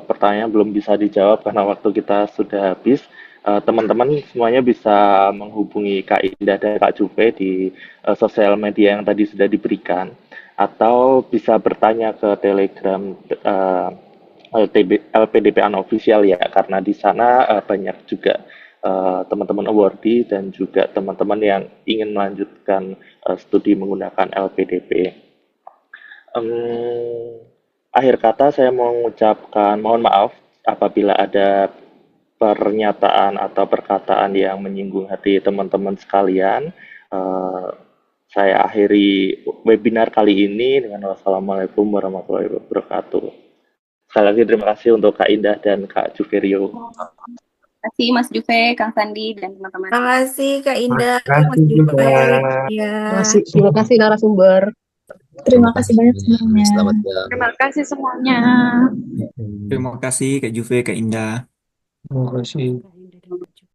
pertanyaan belum bisa dijawab karena waktu kita sudah habis. Teman-teman semuanya bisa menghubungi Kak Indah dan Kak Juve di sosial media yang tadi sudah diberikan, atau bisa bertanya ke Telegram LPDP Unofficial ya, karena di sana banyak juga teman-teman awardee dan juga teman-teman yang ingin melanjutkan studi menggunakan LPDP. Akhir kata saya mau mengucapkan mohon maaf apabila ada pernyataan atau perkataan yang menyinggung hati teman-teman sekalian. Saya akhiri webinar kali ini dengan wassalamualaikum warahmatullahi wabarakatuh. Sekali lagi terima kasih untuk Kak Indah dan Kak Juverio. Terima kasih Mas Juve, Kang Sandi, dan teman-teman. Terima kasih Kak Indah, Terima kasih Mas Juve. juga. Terima kasih narasumber. Terima kasih banyak semuanya. Selamat siang. Terima kasih semuanya. Terima kasih Kak Juve, Kak Indah. Terima kasih.